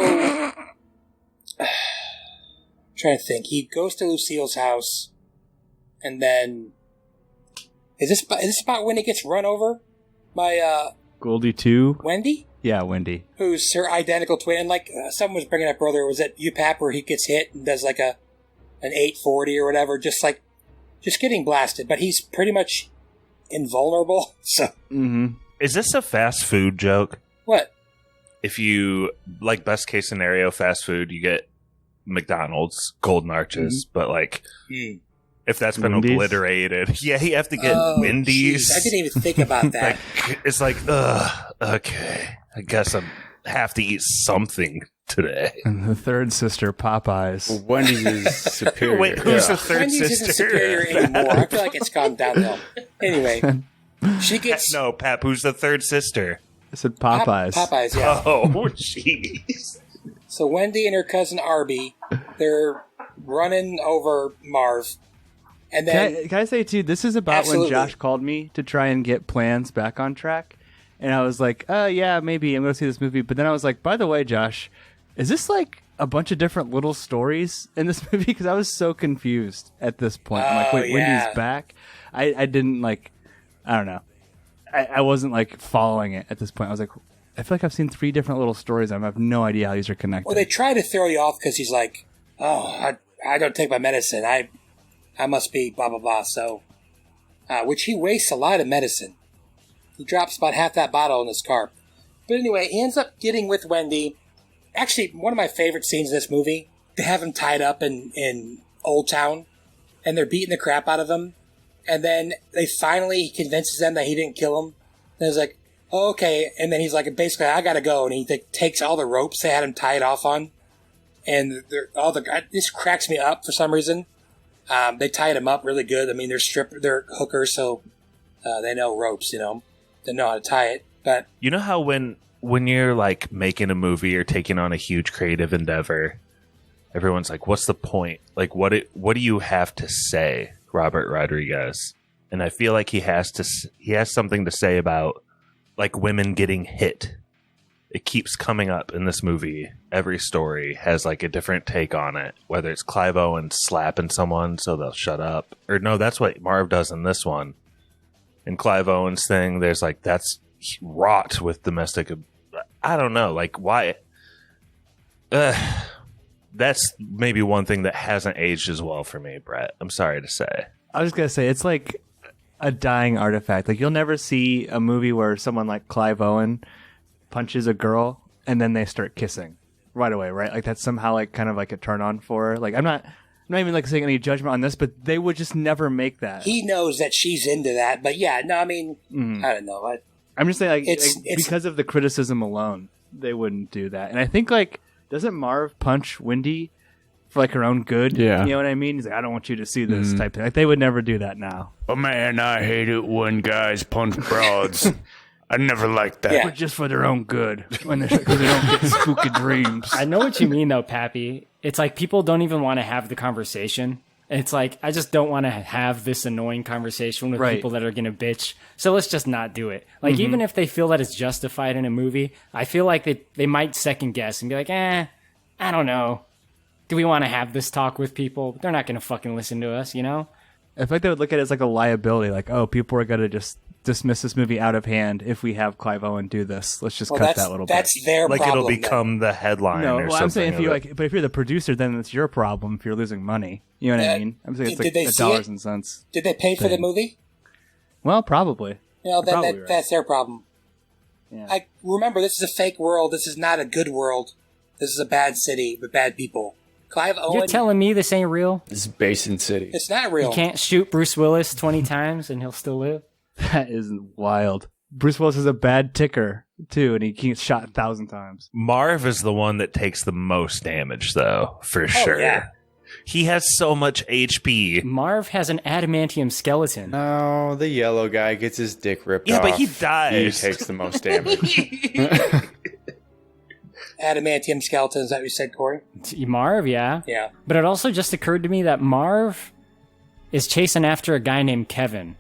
trying to think. He goes to Lucille's house, and then is this about when he gets run over by Goldie 2? Wendy? Yeah, Wendy. Who's her identical twin? And like someone was bringing up earlier, was it UPAP where he gets hit and does like an 840 or whatever, just getting blasted, but he's pretty much invulnerable. So, Is this a fast food joke? What? If you, like, best case scenario, fast food, you get McDonald's, Golden Arches, but, like, if that's been Wendy's? obliterated, yeah, you have to get Wendy's. Geez, I didn't even think about that. It's like, okay, I guess I have to eat something today. And the third sister, Popeyes. Wendy's is superior. Wait, who's the third Wendy's sister? isn't superior anymore. I feel like it's gone downhill. Anyway, she gets No, Pap, who's the third sister? I said Popeyes. Popeyes, yeah. Oh, jeez. So Wendy and her cousin Arby, they're running over Marv. And then Can I say, too, this is about Absolutely. when Josh called me to try and get plans back on track. And I was like, yeah, maybe I'm going to see this movie. But then I was like, by the way, Josh, is this like a bunch of different little stories in this movie? Because I was so confused at this point. I'm like, wait, yeah. Wendy's back? I didn't like, I don't know. I wasn't like following it at this point. I was like, I feel like I've seen 3 different little stories. I have no idea how these are connected. well, they try to throw you off because he's like, oh, I don't take my medicine. I must be blah, blah, blah. So, which he wastes a lot of medicine. He drops about half that bottle in his car. But anyway, he ends up getting with Wendy. Actually, one of my favorite scenes in this movie, they have him tied up in Old Town, and they're beating the crap out of him. And then he convinces them that he didn't kill him. And it's like, oh, okay. And then he's like, basically, I gotta go. And he takes all the ropes they had him tied off on. And this cracks me up for some reason. They tied him up really good. I mean, they're hookers, so they know ropes, They know how to tie it. But You know how when you're like making a movie or taking on a huge creative endeavor, everyone's like, what's the point? Like, what do you have to say, Robert Rodriguez? And I feel like he has something to say about like women getting hit. It keeps coming up in this movie. Every story has like a different take on it, whether it's Clive Owen slapping someone so they'll shut up, or no, that's what Marv does in this one. In Clive Owen's thing, there's like, that's wrought with domestic. I don't know, like why. That's maybe one thing that hasn't aged as well for me, Brett. I'm sorry to say. I was going to say, it's like a dying artifact. Like, you'll never see a movie where someone like Clive Owen punches a girl and then they start kissing right away, right? Like, that's somehow like kind of like a turn on for her. Like, I'm not even like saying any judgment on this, but they would just never make that. he knows that she's into that. But yeah, no, I mean, I don't know. I'm just saying, like, It's- because of the criticism alone, they wouldn't do that. And I think, like, doesn't Marv punch Wendy for like her own good? Yeah. You know what I mean? He's like, I don't want you to see this type thing. Like, they would never do that now. Oh man, I hate it when guys punch broads. I never liked that. Yeah. But just for their own good, when they don't get spooky dreams. I know what you mean, though, Pappy. It's like people don't even want to have the conversation. It's like, I just don't want to have this annoying conversation with Right. people that are going to bitch. So let's just not do it. Like, even if they feel that it's justified in a movie, I feel like they might second guess and be like, I don't know. Do we want to have this talk with people? They're not going to fucking listen to us, I feel like they would look at it as like a liability. Like, oh, people are going to just dismiss this movie out of hand if we have Clive Owen do this. Let's just cut that little bit. That's their Like problem. it'll become the headline. No, or well, something I'm saying if of you it. like, but if you're the producer, then it's your problem if you're losing money. You know what I mean? I'm saying it's did they like see dollars it? and cents. Did they pay for the movie? Well, probably. Then Probably right. that's their problem. I remember this is a fake world. This is not a good world. This is a bad city with bad people. Clive Owen. You're telling me this ain't real? This is BaSIN City. It's not real. You can't shoot Bruce Willis 20 times and he'll still live? That is wild. Bruce Willis is a bad ticker, too, and he gets shot 1,000 times. Marv is the one that takes the most damage, though, for sure. Yeah. He has so much HP. Marv has an adamantium skeleton. No, the yellow guy gets his dick ripped off. Yeah, but he dies. He takes the most damage. Adamantium skeleton, is that what you said, Korey? Marv, yeah. Yeah. But it also just occurred to me that Marv is chasing after a guy named Kevin.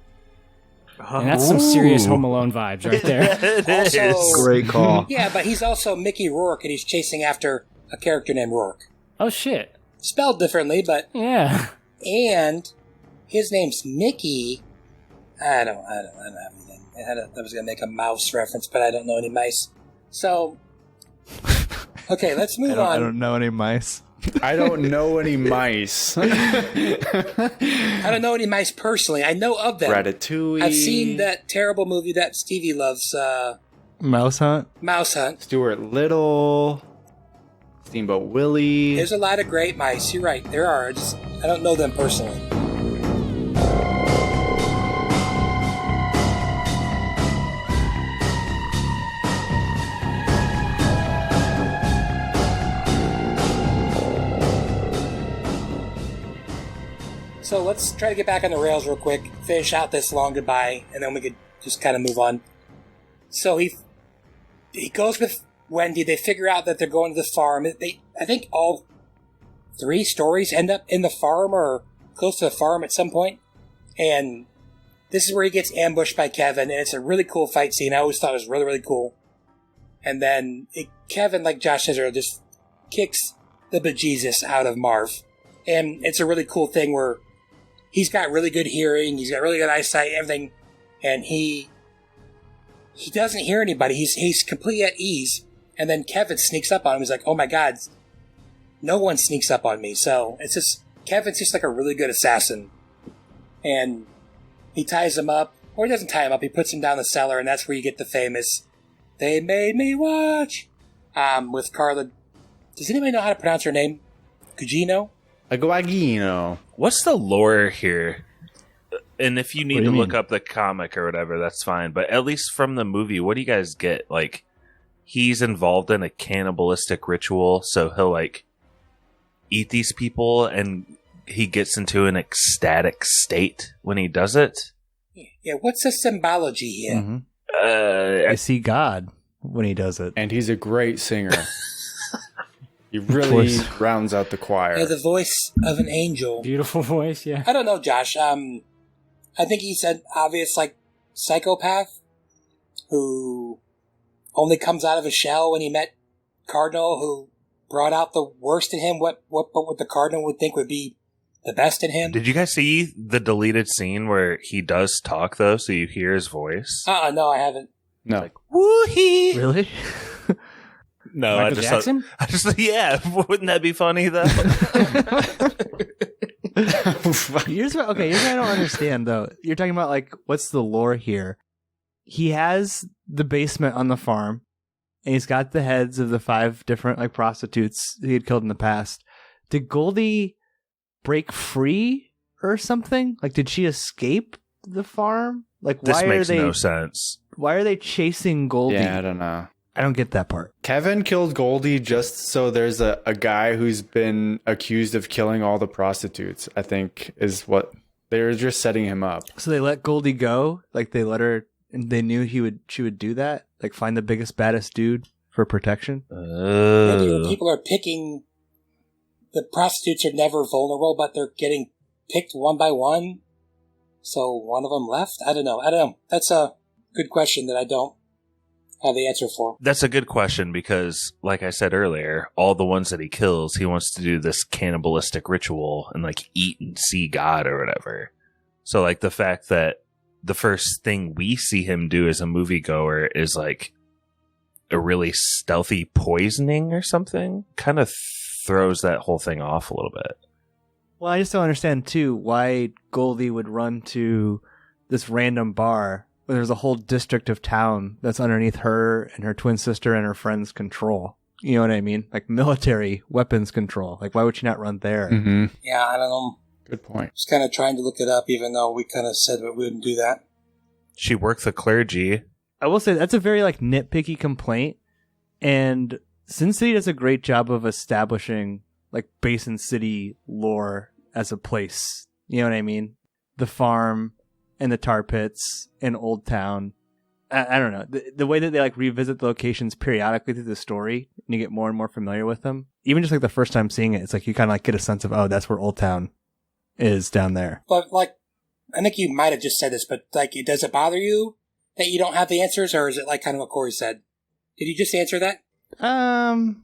And that's some serious Home Alone vibes right there. Also, Great call. Yeah, but he's also Mickey Rourke, and he's chasing after a character named Rourke. Oh, shit. Spelled differently, but... Yeah. And his name's Mickey. I don't have anything. I was going to make a mouse reference, but I don't know any mice. So... Okay, let's move on. I don't know any mice. I don't know any mice. I don't know any mice personally. I know of them. Ratatouille. I've seen that terrible movie that Stevie loves, Mouse Hunt? Mouse Hunt. Stuart Little. Steamboat Willie. There's a lot of great mice. You're right. There are. I don't know them personally. So let's try to get back on the rails real quick, finish out this long goodbye, and then we could just kind of move on. So he goes with Wendy. They figure out that they're going to the farm. I think all 3 stories end up in the farm or close to the farm at some point. And this is where he gets ambushed by Kevin, and it's a really cool fight scene. I always thought it was really, really cool. And then Kevin, like Josh says earlier, just kicks the bejesus out of Marv. And it's a really cool thing where he's got really good hearing, he's got really good eyesight, everything, and he doesn't hear anybody. He's completely at ease. And then Kevin sneaks up on him. He's like, "Oh my God, no one sneaks up on me." So it's just Kevin's just like a really good assassin, and he ties him up, or he doesn't tie him up. He puts him down the cellar, and that's where you get the famous "They made me watch" with Carla. Does anybody know how to pronounce her name? Gugino? Aguagino. What's the lore here? And if you need to mean? look up the comic or whatever, that's fine. But at least from the movie, what do you guys get? Like, he's involved in a cannibalistic ritual, so he'll, like, eat these people, and he gets into an ecstatic state when he does it? Yeah, what's the symbology here? Mm-hmm. I see God when he does it. And he's a great singer. He really rounds out the choir. Yeah, the voice of an angel. Beautiful voice, yeah. I don't know, Josh. I think he's an obvious, like, psychopath who only comes out of a shell when he met Cardinal, who brought out the worst in him, what the Cardinal would think would be the best in him. Did you guys see the deleted scene where he does talk, though, so you hear his voice? No, I haven't. No. Like, woo-hee! Really? No, Michael Jackson? Yeah, wouldn't that be funny, though? Here's what I don't understand, though. You're talking about, like, what's the lore here? He has the basement on the farm, and he's got the heads of the 5 different, like, prostitutes he had killed in the past. Did Goldie break free or something? Like, did she escape the farm? Like, This why makes are they no sense. Why are they chasing Goldie? Yeah, I don't know. I don't get that part. Kevin killed Goldie just so there's a guy who's been accused of killing all the prostitutes, I think, is what they're just setting him up. So they let Goldie go? Like, they let her, and they knew she would do that? Like, find the biggest, baddest dude for protection? Maybe when people are picking, the prostitutes are never vulnerable, but they're getting picked one by one. So one of them left? I don't know. That's a good question that I don't have the answer for. That's a good question because, like I said earlier, all the ones that he kills, he wants to do this cannibalistic ritual and, like, eat and see God or whatever. So, like, the fact that the first thing we see him do as a moviegoer is, like, a really stealthy poisoning or something kind of throws that whole thing off a little bit. Well, I just don't understand, too, why Goldie would run to this random bar there's a whole district of town that's underneath her and her twin sister and her friend's control. You know what I mean? Like military weapons control. Like, why would she not run there? Mm-hmm. Yeah, I don't know. Good point. Just kind of trying to look it up, even though we kind of said we wouldn't do that. She worked the clergy. I will say that's a very like nitpicky complaint, and Sin City does a great job of establishing like BaSIN City lore as a place. You know what I mean? The farm and the tar pits and Old Town. I don't know. The way that they like revisit the locations periodically through the story, and you get more and more familiar with them. Even just like the first time seeing it, it's like you kind of like get a sense of, oh, that's where Old Town is down there. But like, I think you might have just said this, but like, does it bother you that you don't have the answers, or is it like kind of what Korey said? Did you just answer that? I don't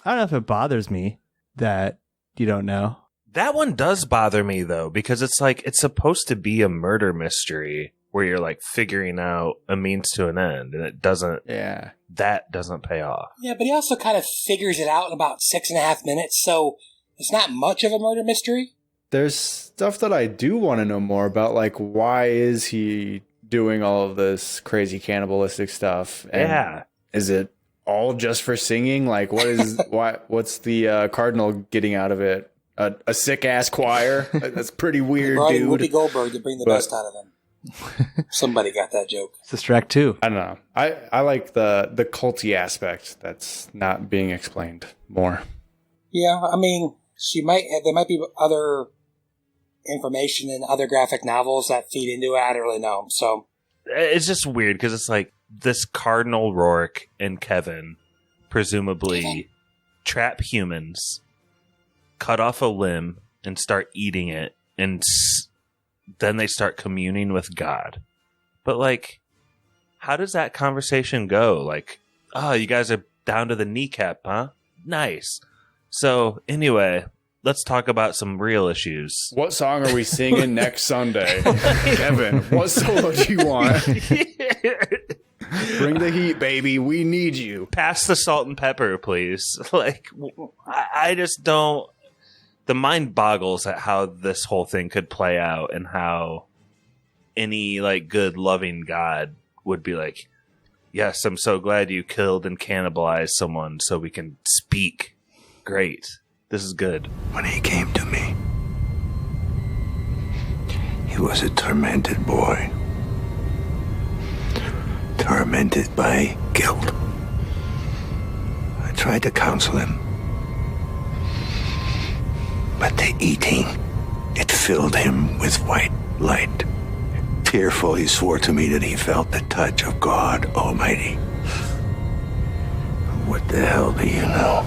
know if it bothers me that you don't know. That one does bother me though, because it's like it's supposed to be a murder mystery where you're like figuring out a means to an end, and it doesn't. Yeah, that doesn't pay off. Yeah, but he also kind of figures it out in about 6.5 minutes, so it's not much of a murder mystery. There's stuff that I do want to know more about, like why is he doing all of this crazy cannibalistic stuff? And yeah, is it all just for singing? Like, what is what's the cardinal getting out of it? A sick ass choir? That's pretty weird, dude. Whoopi Goldberg to bring the best out of them. Somebody got that joke. It's this track too. I don't know. I like the culty aspect that's not being explained more. Yeah, I mean, there might be other information in other graphic novels that feed into it. I don't really know. So it's just weird because it's like this Cardinal Rourke and Kevin presumably trap humans, cut off a limb, and start eating it, and then they start communing with God. But like, how does that conversation go? Like, oh, you guys are down to the kneecap, huh? Nice. So anyway, let's talk about some real issues. What song are we singing next Sunday? Kevin, what solo do you want? Bring the heat, baby. We need you. Pass the salt and pepper, please. Like, I just don't. The mind boggles at how this whole thing could play out, and how any like good loving God would be like, yes, I'm so glad you killed and cannibalized someone so we can speak. Great. This is good. When he came to me, he was a tormented boy. Tormented by guilt. I tried to counsel him. But the eating, it filled him with white light. Tearful, he swore to me that he felt the touch of God Almighty. What the hell do you know?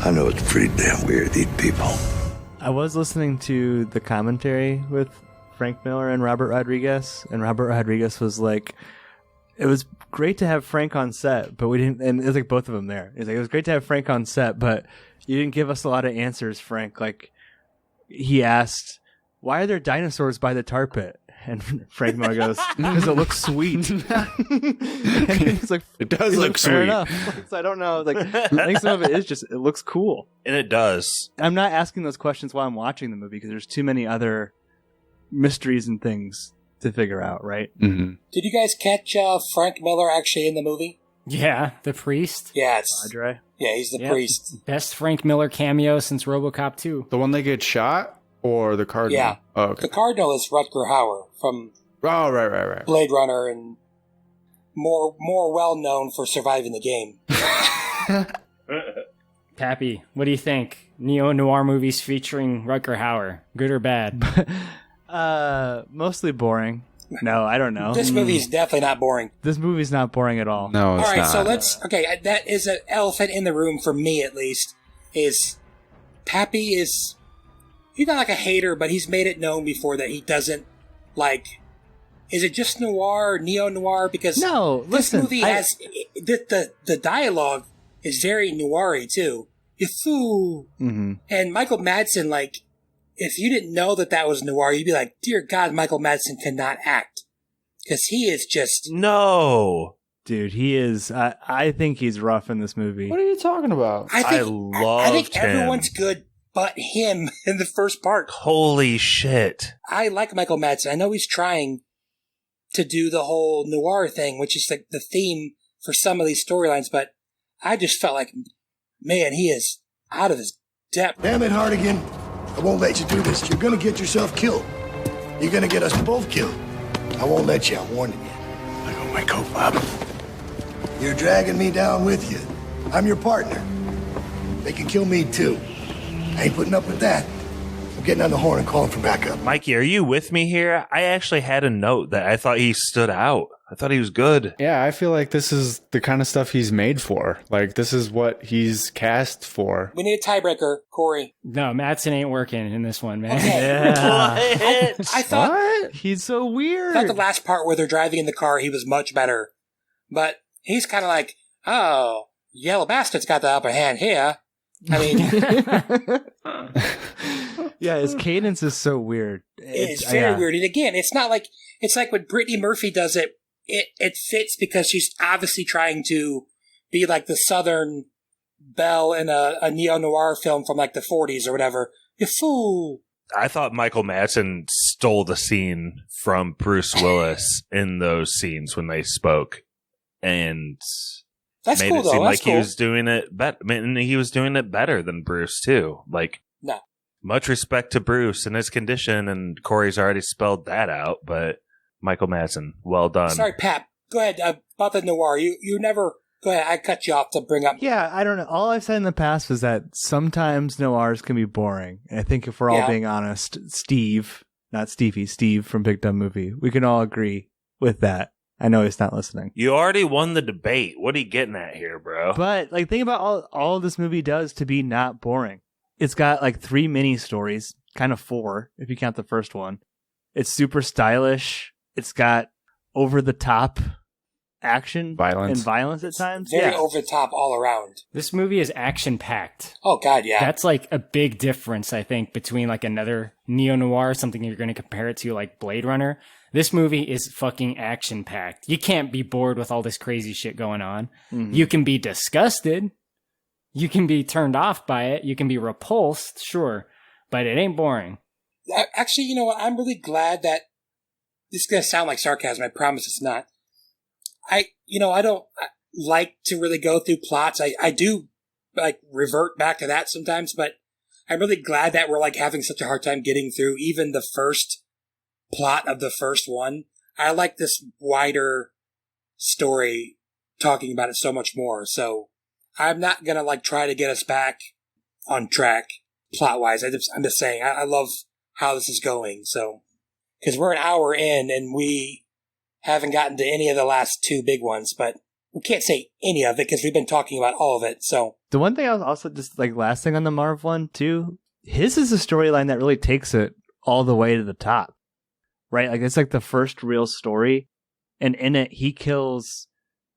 I know it's pretty damn weird, these people. I was listening to the commentary with Frank Miller and Robert Rodriguez, and Robert Rodriguez was like, it was great to have Frank on set, but we didn't, and it was like both of them there. It was great to have Frank on set, but you didn't give us a lot of answers, Frank. Like, he asked, why are there dinosaurs by the tar pit? And Frank Miller goes, because it looks sweet. And he's like, it does look sweet. Fair enough. So I don't know. Like, I think some of it is just, it looks cool. And it does. I'm not asking those questions while I'm watching the movie because there's too many other mysteries and things to figure out, right? Mm-hmm. Did you guys catch Frank Miller actually in the movie? Yeah, the priest. Yeah, it's Padre. Yeah, he's the priest. Best Frank Miller cameo since RoboCop 2. The one that gets shot, or the Cardinal? Yeah. Oh, okay. The Cardinal is Rutger Hauer from right. Blade Runner, and more well known for surviving the game. Pappy, what do you think? Neo-noir movies featuring Rutger Hauer, good or bad? Mostly boring. No, I don't know. This movie is definitely not boring. This movie's not boring at all. No, it's all right, not. so that is an elephant in the room for me, at least, is Pappy is, he's not like a hater, but he's made it known before that he doesn't, like, is it just noir or neo-noir? Because this movie has, the dialogue is very noir-y, too. You fool. Mm-hmm. And Michael Madsen, like, if you didn't know that was noir, you'd be like, dear God, Michael Madsen cannot act. Because he is just... No. Dude, he is... I think he's rough in this movie. What are you talking about? I think everyone's good but him in the first part. Holy shit. I like Michael Madsen. I know he's trying, to do the whole noir thing, which is like the theme for some of these storylines, but I just felt like, man, he is out of his depth. Damn it, Hartigan. I won't let you do this. You're gonna get yourself killed. You're gonna get us both killed. I won't let you. I'm warning you. I got my coat, Bob. You're dragging me down with you. I'm your partner. They can kill me, too. I ain't putting up with that. I'm getting on the horn and calling for backup. Mikey, are you with me here? I actually had a note that I thought he stood out. I thought he was good. Yeah, I feel like this is the kind of stuff he's made for. Like, this is what he's cast for. We need a tiebreaker, Korey. No, Madsen ain't working in this one, man. Okay. Yeah. I thought What? He's so weird. I thought the last part where they're driving in the car, he was much better. But he's kind of like, oh, yellow bastard's got the upper hand here. I mean, Yeah, his cadence is so weird. it's very weird. And again, it's not like, it's like when Brittany Murphy does it, it fits because she's obviously trying to be like the Southern Belle in a neo-noir film from like the 40s or whatever. You fool. I thought Michael Madsen stole the scene from Bruce Willis in those scenes when they spoke, and That's made cool, it though. seem That's like cool. he was doing it better. I mean, he was doing it better than Bruce too. Like, No. much respect to Bruce and his condition, and Corey's already spelled that out. But Michael Madsen, well done. Sorry, Pap. Go ahead. About the noir. You never... Go ahead. I cut you off to bring up... Yeah, I don't know. All I've said in the past was that sometimes noirs can be boring. And I think if we're all being honest, Steve, not Stevie, Steve from Big Dumb Movie, we can all agree with that. I know he's not listening. You already won the debate. What are you getting at here, bro? But like, think about all this movie does to be not boring. It's got like 3 mini stories, kind of 4 if you count the first one. It's super stylish. It's got over the top action and violence at times. Very over the top all around. This movie is action packed. Oh God, yeah. That's like a big difference, I think, between like another neo-noir, something you're going to compare it to like Blade Runner. This movie is fucking action packed. You can't be bored with all this crazy shit going on. Mm-hmm. You can be disgusted. You can be turned off by it. You can be repulsed, sure, but it ain't boring. Actually, you know what? I'm really glad that this is going to sound like sarcasm. I promise it's not. I don't like to really go through plots. I do like revert back to that sometimes, but I'm really glad that we're like having such a hard time getting through even the first plot of the first one. I like this wider story talking about it so much more. So I'm not going to like try to get us back on track plot wise. I'm just saying I love how this is going. So, cause we're an hour in and we haven't gotten to any of the last 2 big ones, but we can't say any of it because we've been talking about all of it. So the one thing I was also just like last thing on the Marv one too, his is a storyline that really takes it all the way to the top, right? Like it's like the first real story, and in it he kills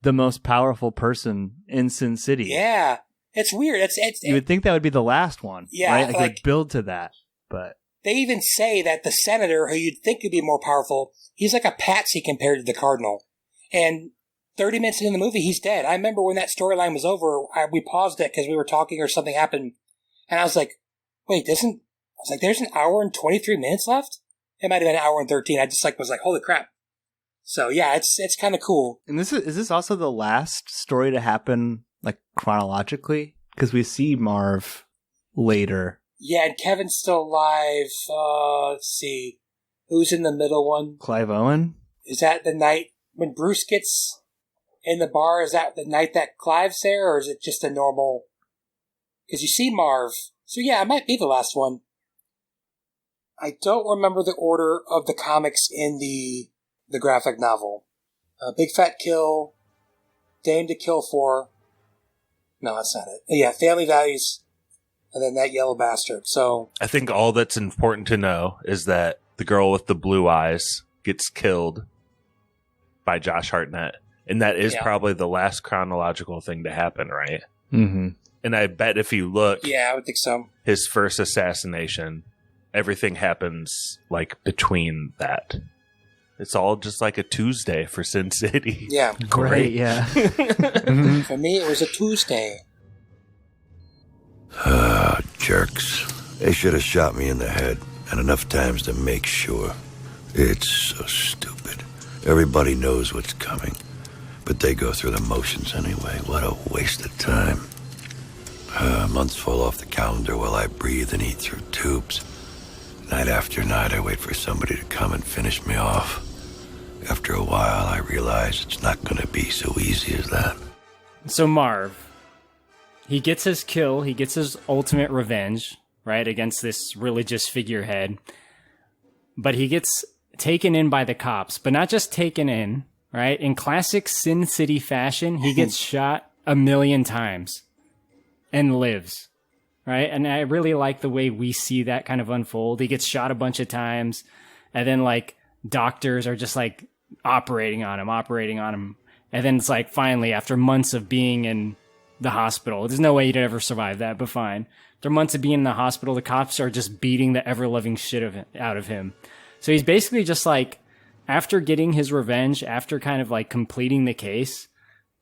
the most powerful person in Sin City. yeah, it's weird. You would think that would be the last one, Yeah, right? Like, like- they build to that, but They even say that the senator, who you'd think would be more powerful, he's like a patsy compared to the cardinal. And 30 minutes into the movie, he's dead. I remember when that storyline was over, we paused it because we were talking or something happened. And I was like, wait, there's an hour and 23 minutes left? It might have been an hour and 13. I just was like, holy crap. So yeah, it's kind of cool. and is this also the last story to happen like chronologically? Because we see Marv later. Yeah, and Kevin's still alive. Let's see. Who's in the middle one? Clive Owen? Is that the night when Bruce gets in the bar? Is that the night that Clive's there, or is it just a normal? Because you see Marv. So yeah, it might be the last one. I don't remember the order of the comics in the graphic novel. Big Fat Kill, Dame to Kill For. No, that's not it. Yeah, Family Values, and then That Yellow Bastard. So I think all that's important to know is that the girl with the blue eyes gets killed by Josh Hartnett. And that is probably the last chronological thing to happen, right? Mm-hmm. And I bet if you look, yeah, I would think so. his first assassination, everything happens like between that. It's all just like a Tuesday for Sin City. Yeah. Great, yeah. For me, it was a Tuesday. Jerks. They should have shot me in the head, and enough times to make sure. It's so stupid. Everybody knows what's coming, but they go through the motions anyway. What a waste of time. Months fall off the calendar while I breathe and eat through tubes. Night after night, I wait for somebody to come and finish me off. After a while, I realize it's not going to be so easy as that. So Marv, he gets his kill, he gets his ultimate revenge, right, against this religious figurehead. But he gets taken in by the cops, but not just taken in, right? In classic Sin City fashion, he gets shot 1,000,000 times and lives, right? And I really like the way we see that kind of unfold. He gets shot a bunch of times, and then like doctors are just like operating on him. And then it's like, finally, after months of being in the hospital, there's no way he'd ever survive that, but fine. After months of being in the hospital, the cops are just beating the ever-loving shit out of him. So he's basically just like, after getting his revenge, after kind of like completing the case,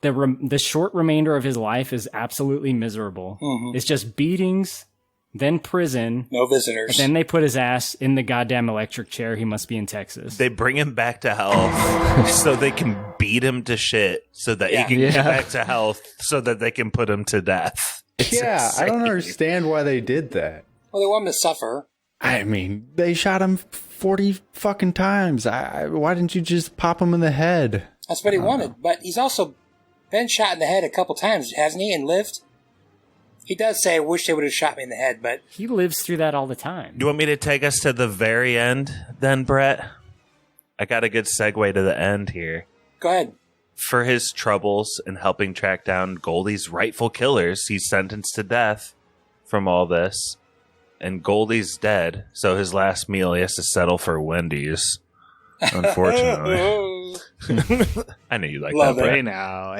the short remainder of his life is absolutely miserable. Mm-hmm. It's just beatings, then prison. No visitors. And then they put his ass in the goddamn electric chair. He must be in Texas. They bring him back to health so they can beat him to shit so that he can get back to health so that they can put him to death. It's insane. I don't understand why they did that. Well, they want him to suffer. I mean, they shot him 40 fucking times. Why didn't you just pop him in the head? That's what he wanted. But he's also been shot in the head a couple times, hasn't he, and lived? He does say, I wish they would have shot me in the head, but... He lives through that all the time. Do you want me to take us to the very end then, Brett? I got a good segue to the end here. Go ahead. For his troubles in helping track down Goldie's rightful killers, he's sentenced to death from all this. And Goldie's dead, so his last meal he has to settle for Wendy's. Unfortunately. I know you like Love that, Brett. Hey now.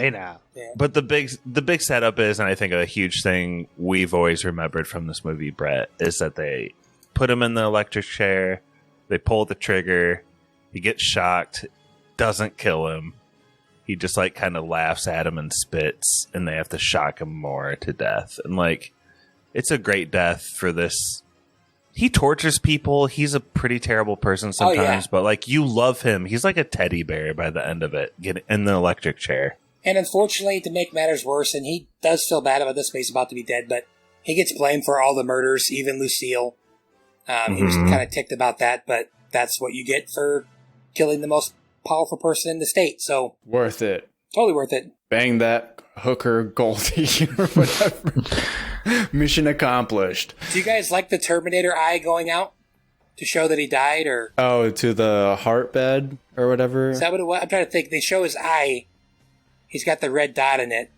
Yeah. But the big setup is, and I think a huge thing we've always remembered from this movie, Brett, is that they put him in the electric chair, they pull the trigger, he gets shocked, doesn't kill him. He just like kind of laughs at him and spits, and they have to shock him more to death. And like, it's a great death for this. He tortures people. He's a pretty terrible person sometimes, but like, you love him. He's like a teddy bear by the end of it, get in the electric chair. And unfortunately, to make matters worse, and he does feel bad about this, but he's about to be dead, but he gets blamed for all the murders, even Lucille. He was kind of ticked about that, but that's what you get for killing the most powerful person in the state, so... Worth it. Totally worth it. Bang that hooker Goldie or whatever. Mission accomplished. Do you guys like the Terminator eye going out to show that he died, or... Oh, to the heart bed or whatever? Is that what it was? I'm trying to think. They show his eye. He's got the red dot in it.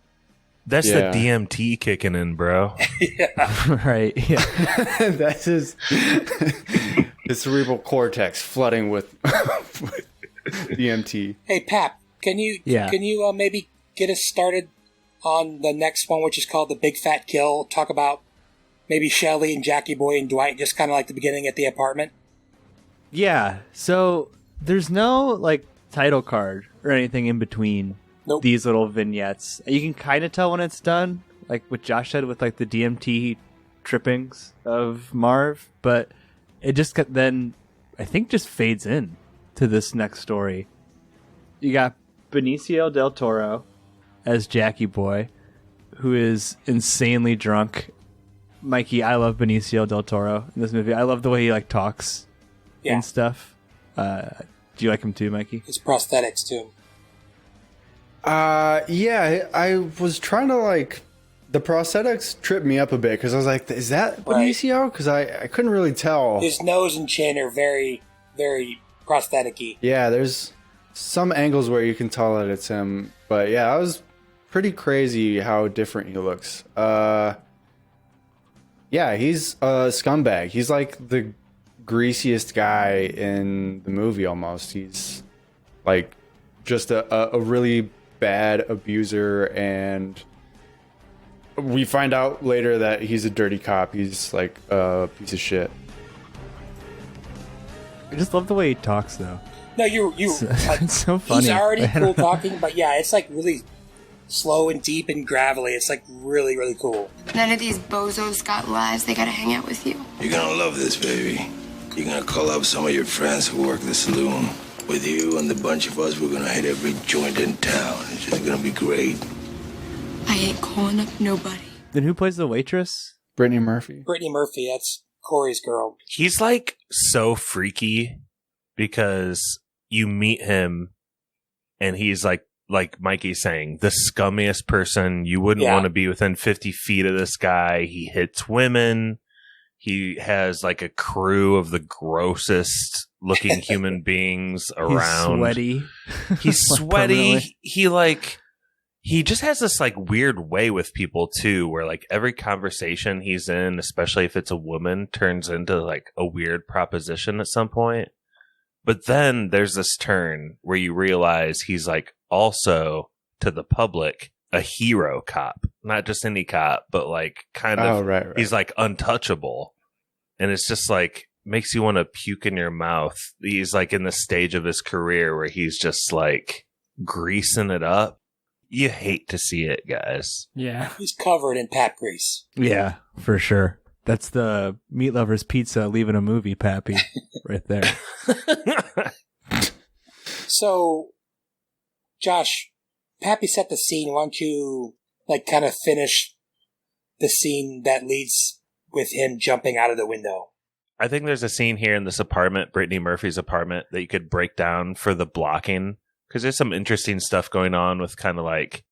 That's the DMT kicking in, bro. Right, yeah. That's his cerebral cortex flooding with DMT. Hey, Pap, can you maybe get us started on the next one, which is called The Big Fat Kill? Talk about maybe Shelley and Jackie Boy and Dwight, just kind of like the beginning at the apartment. Yeah, so there's no like title card or anything in between these little vignettes. You can kind of tell when it's done, like what Josh said with like the DMT trippings of Marv, but it just then I think just fades in to this next story. You got Benicio del Toro as Jackie Boy, who is insanely drunk. Mikey, I love Benicio del Toro in this movie. I love the way he like talks and stuff. Do you like him too, Mikey? His prosthetics too. Yeah, I was trying to like... The prosthetics tripped me up a bit because I was like, is that Benicio? Because I couldn't really tell. His nose and chin are very, very prosthetic-y. Yeah, there's some angles where you can tell that it's him. But yeah, that was pretty crazy how different he looks. Yeah, he's a scumbag. He's like the greasiest guy in the movie almost. He's like just a really bad abuser, and we find out later that he's a dirty cop. He's like a piece of shit. I just love the way he talks, though. No, you. It's so funny. He's already cool talking, but yeah, it's like really slow and deep and gravelly. It's like really, really cool. None of these bozos got lives. They gotta hang out with you. You're gonna love this, baby. You're gonna call up some of your friends who work the saloon. With you and the bunch of us, we're gonna hit every joint in town. It's just gonna be great. I ain't calling up nobody. Then who plays the waitress? Brittany Murphy. Brittany Murphy, that's Korey's girl. He's like so freaky because you meet him and he's like Mikey's saying, the scummiest person. You wouldn't want to be within 50 feet of this guy. He hits women. He has like a crew of the grossest looking human beings around. He's sweaty. He just has this like weird way with people too, where like every conversation he's in, especially if it's a woman, turns into like a weird proposition at some point. But then there's this turn where you realize he's like also to the public a hero cop, not just any cop, but like kind of he's like untouchable. And it's just like makes you want to puke in your mouth. He's like in the stage of his career where he's just like greasing it up. You hate to see it, guys. Yeah. He's covered in pap grease. Yeah, for sure. That's the Meat Lovers Pizza leaving a movie, Pappy, right there. So, Josh, Pappy set the scene. Why don't you, like, kind of finish the scene that leads with him jumping out of the window? I think there's a scene here in this apartment, Brittany Murphy's apartment, that you could break down for the blocking. Because there's some interesting stuff going on with kind of like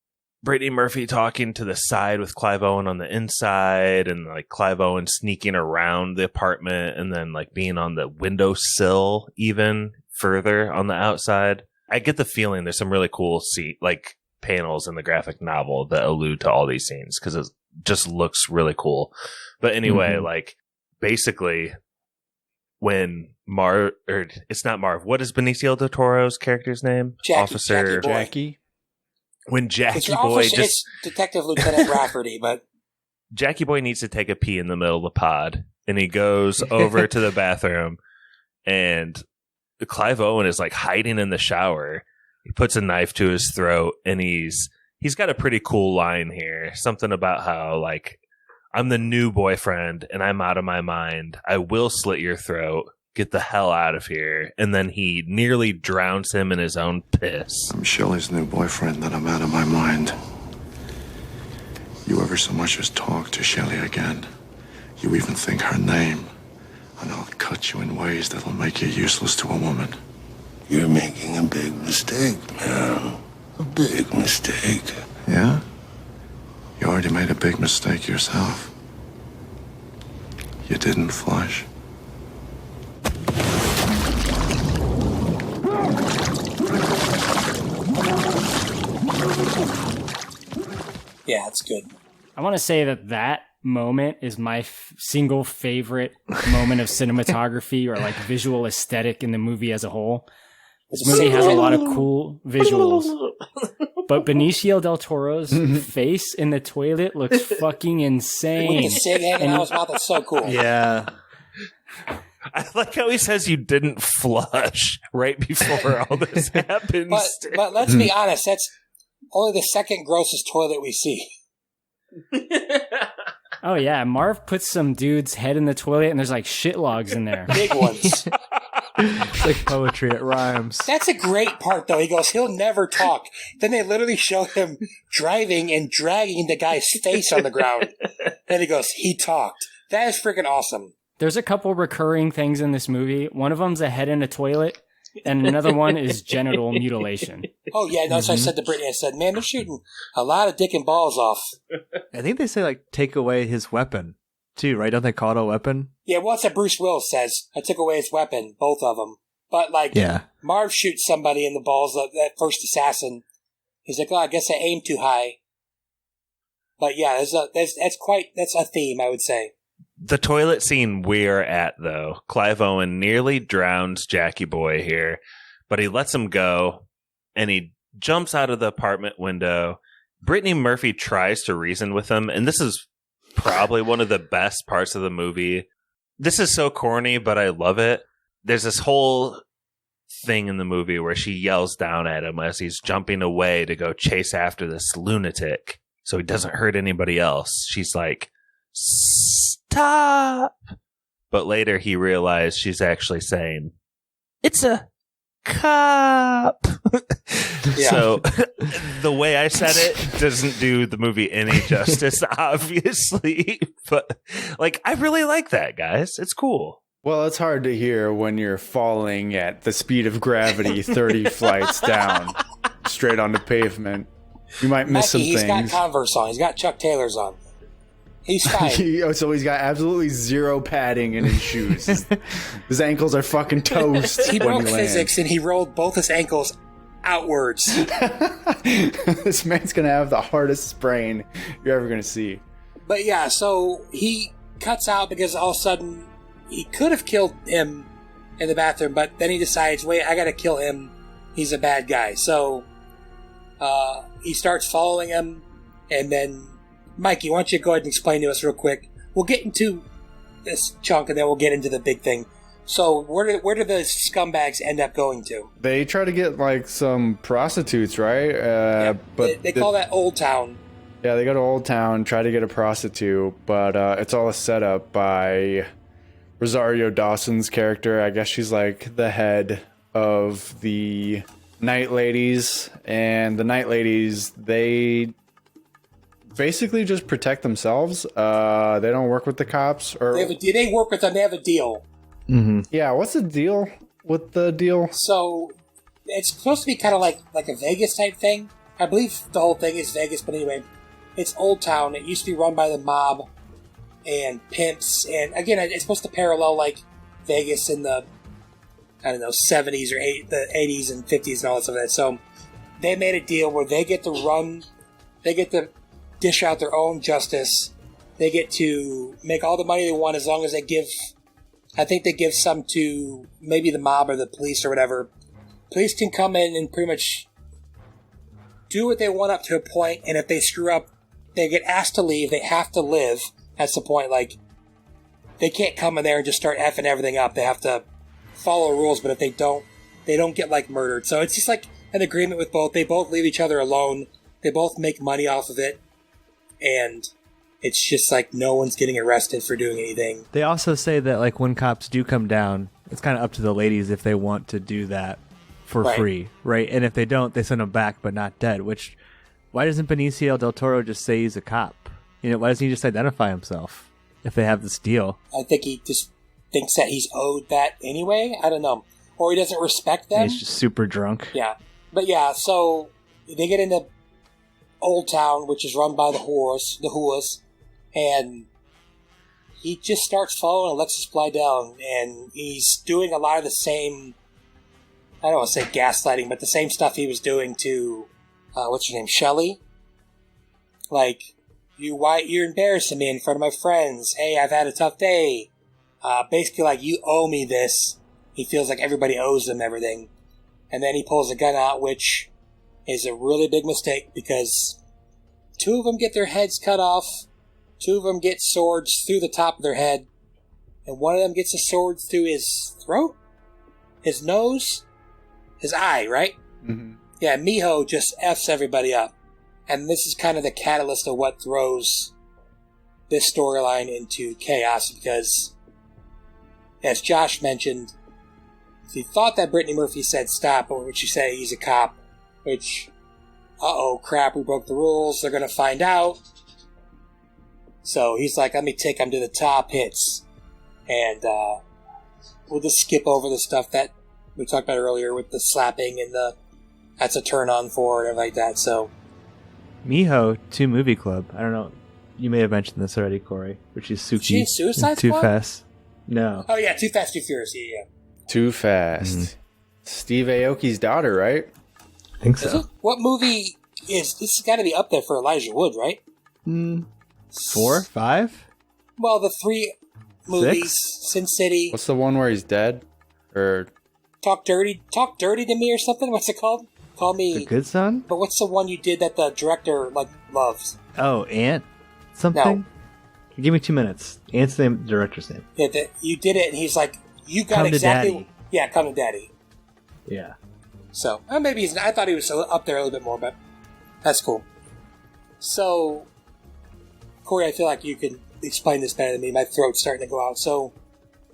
Brittany Murphy talking to the side with Clive Owen on the inside, and like Clive Owen sneaking around the apartment and then like being on the windowsill even further on the outside. I get the feeling there's some really cool like panels in the graphic novel that allude to all these scenes because it just looks really cool. But anyway, like basically when it's not Marv. What is Benicio del Toro's character's name? Jackie. When Jackie Boy it's Detective Lieutenant Rafferty, but Jackie Boy needs to take a pee in the middle of the pod, and he goes over to the bathroom, and Clive Owen is like hiding in the shower. He puts a knife to his throat, and he's got a pretty cool line here. Something about how like, I'm the new boyfriend and I'm out of my mind. I will slit your throat. Get the hell out of here. And then he nearly drowns him in his own piss. I'm Shelley's new boyfriend and I'm out of my mind. You ever so much as talk to Shelley again, you even think her name, and I'll cut you in ways that'll make you useless to a woman. You're making a big mistake, man. A big mistake. Yeah? You already made a big mistake yourself. You didn't flush. yeah, it's good. I want to say that moment is my single favorite moment of cinematography or like visual aesthetic in the movie as a whole. This movie has a lot of cool visuals, but Benicio del Toro's face in the toilet looks fucking insane. With the cig hanging out of his mouth, that's so cool. Yeah. I like how he says you didn't flush right before all this happens. But let's be honest, that's only the second grossest toilet we see. Oh yeah, Marv puts some dude's head in the toilet and there's like shit logs in there. Big ones. It's like poetry, it rhymes. That's a great part though. He goes, he'll never talk. Then they literally show him driving and dragging the guy's face on the ground. Then he goes, he talked. That is freaking awesome. There's a couple recurring things in this movie. One of them's a head in a toilet, and another one is genital mutilation. Oh, yeah, that's what I said to Brittany. I said, man, they're shooting a lot of dick and balls off. I think they say, like, take away his weapon, too, right? Don't they call it a weapon? Yeah, well, that's what Bruce Willis says. I took away his weapon, both of them. But, like, Marv shoots somebody in the balls, that first assassin. He's like, oh, I guess I aimed too high. But, yeah, that's a theme, I would say. The toilet scene we're at, though, Clive Owen nearly drowns Jackie Boy here, but he lets him go, and he jumps out of the apartment window. Brittany Murphy tries to reason with him, and this is probably one of the best parts of the movie. This is so corny, but I love it. There's this whole thing in the movie where she yells down at him as he's jumping away to go chase after this lunatic so he doesn't hurt anybody else. She's like, stop! But later he realized she's actually saying, it's a cop. So the way I said it doesn't do the movie any justice, obviously. But like, I really like that, guys. It's cool. Well, it's hard to hear when you're falling at the speed of gravity 30 flights down straight on the pavement. You might miss Mikey, some things. He's got Converse on. He's got Chuck Taylor's on. He's fine. So he's got absolutely zero padding in his shoes. His ankles are fucking toast. He when broke physics and he rolled both his ankles outwards. This man's gonna have the hardest sprain you're ever gonna see. But yeah, so he cuts out because all of a sudden he could have killed him in the bathroom, but then he decides, wait, I gotta kill him. He's a bad guy. So he starts following him, and then Mikey, why don't you go ahead and explain to us real quick? We'll get into this chunk, and then we'll get into the big thing. So where do the scumbags end up going to? They try to get like some prostitutes, right? But they call that Old Town. Yeah, they go to Old Town, try to get a prostitute, but it's all a setup by Rosario Dawson's character. I guess she's like the head of the night ladies, and the night ladies, they basically just protect themselves. They don't work with the cops. Or they work with them. They have a deal. Mm-hmm. Yeah, what's the deal with the deal? So it's supposed to be kind of like a Vegas type thing. I believe the whole thing is Vegas, but anyway, it's Old Town. It used to be run by the mob and pimps, and again, it's supposed to parallel like Vegas in the 70s or the 80s and 50s and all that stuff. So they made a deal where they get to run, they get to dish out their own justice. They get to make all the money they want as long as they give. I think they give some to maybe the mob or the police or whatever. Police can come in and pretty much do what they want up to a point, and if they screw up, they get asked to leave. They have to live. That's the point. Like, they can't come in there and just start effing everything up. They have to follow rules, but if they don't get like murdered. So it's just like an agreement with both. They both leave each other alone. They both make money off of it, and it's just like no one's getting arrested for doing anything. They also say that like when cops do come down, it's kind of up to the ladies if they want to do that for free, right? And if they don't, they send them back, but not dead. Which, why doesn't Benicio del Toro just say he's a cop? You know, why doesn't he just identify himself if they have this deal? I think he just thinks that he's owed that anyway. I don't know, or he doesn't respect them. He's just super drunk. Yeah, but yeah, so they get into Old Town, which is run by the Hooas, and he just starts following Alexis Bledel, and he's doing a lot of the same, I don't want to say gaslighting, but the same stuff he was doing to, what's her name, Shelley? Like, you're embarrassing me in front of my friends. Hey, I've had a tough day. Basically, like, you owe me this. He feels like everybody owes him everything. And then he pulls a gun out, which is a really big mistake, because 2 of them get their heads cut off. 2 of them get swords through the top of their head, and 1 of them gets a sword through his throat, his nose, his eye, right? Mm-hmm. Yeah, Miho just F's everybody up. And this is kind of the catalyst of what throws this storyline into chaos, because, as Josh mentioned, he thought that Brittany Murphy said stop, but would she say he's a cop? Which, crap, we broke the rules, they're going to find out. So he's like, let me take him to the top hits. And we'll just skip over the stuff that we talked about earlier with the slapping and that's a turn on for and everything like that. So Miho, 2 Movie Club. I don't know. You may have mentioned this already, Korey, which is Suki. She in Suicide Too Squad? Fast. No. Oh yeah, Too Fast, Too Furious. Yeah. Too Fast. Mm-hmm. Steve Aoki's daughter, right? I think Is it? What movie is this? Has got to be up there for Elijah Wood, right? 4, 5? Well, the 3 movies, Sin City, What's the one where he's dead? Or Talk Dirty to Me or something. What's it called? Call Me The Good Son? But what's the one you did that the director loves? Oh, Ant? Something? Give me 2 minutes. Ant's the director's name. Yeah, you did it, and he's like, "You got Come to exactly." Daddy. Yeah, Come to Daddy. Yeah. So maybe I thought he was up there a little bit more, but that's cool. So, Korey, I feel like you can explain this better than me. My throat's starting to go out. So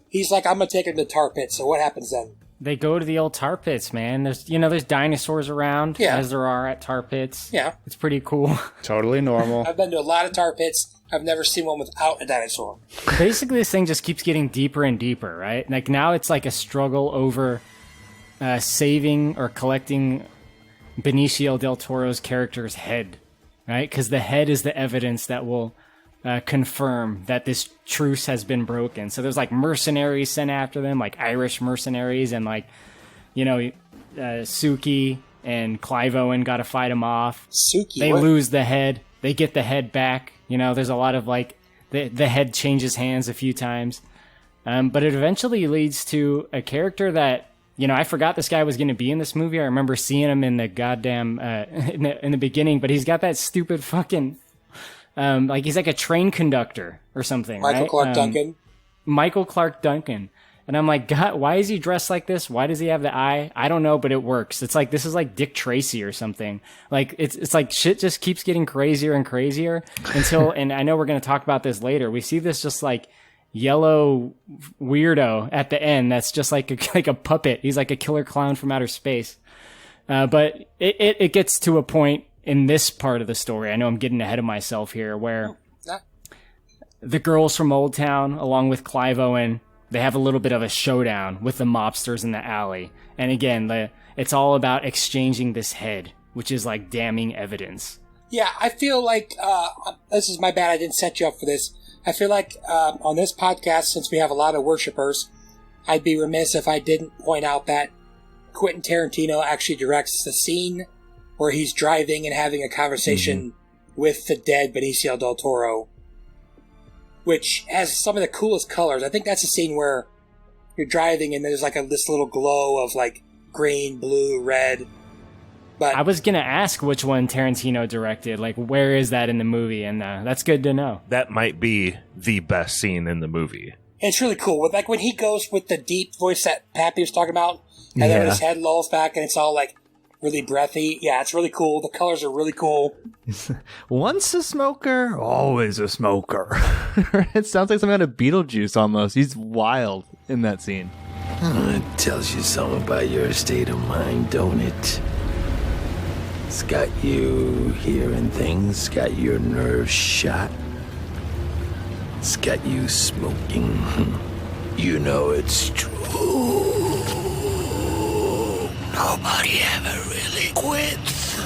he's like, "I'm gonna take him to the tar pit." So what happens then? They go to the old tar pits, man. There's dinosaurs around, as there are at tar pits. Yeah. It's pretty cool. Totally normal. I've been to a lot of tar pits. I've never seen one without a dinosaur. Basically, this thing just keeps getting deeper and deeper, right? Like, now it's like a struggle over saving or collecting Benicio del Toro's character's head, right? Because the head is the evidence that will confirm that this truce has been broken. So there's like mercenaries sent after them, like Irish mercenaries, and like, Suki and Clive Owen got to fight him off. They lose the head. They get the head back. There's a lot of like the head changes hands a few times. But it eventually leads to a character that, I forgot this guy was going to be in this movie. I remember seeing him in the goddamn, in the beginning, but he's got that stupid fucking, like he's like a train conductor or something. Michael Clark Duncan. Michael Clark Duncan. And I'm like, God, why is he dressed like this? Why does he have the eye? I don't know, but it works. It's like, this is like Dick Tracy or something. Like, it's like shit just keeps getting crazier and crazier until, and I know we're going to talk about this later. We see this just like yellow weirdo at the end. That's just like a puppet. He's like a killer clown from outer space. But it gets to a point in this part of the story. I know I'm getting ahead of myself here, where the girls from Old Town, along with Clive Owen, they have a little bit of a showdown with the mobsters in the alley. And again, it's all about exchanging this head, which is like damning evidence. Yeah, I feel like, this is my bad, I didn't set you up for this. I feel like on this podcast, since we have a lot of worshipers, I'd be remiss if I didn't point out that Quentin Tarantino actually directs the scene where he's driving and having a conversation with the dead Benicio del Toro, which has some of the coolest colors. I think that's a scene where you're driving and there's like this little glow of like green, blue, red. But I was going to ask which one Tarantino directed. Like, where is that in the movie? And that's good to know. That might be the best scene in the movie. It's really cool. With like when he goes with the deep voice that Pappy was talking about, and then his head lolls back and it's all like really breathy. Yeah, it's really cool. The colors are really cool. Once a smoker, always a smoker. It sounds like some kind of Beetlejuice almost. He's wild in that scene. It tells you something about your state of mind, don't it? It's got you hearing things, got your nerves shot. It's got you smoking. You know it's true. Nobody ever really quits.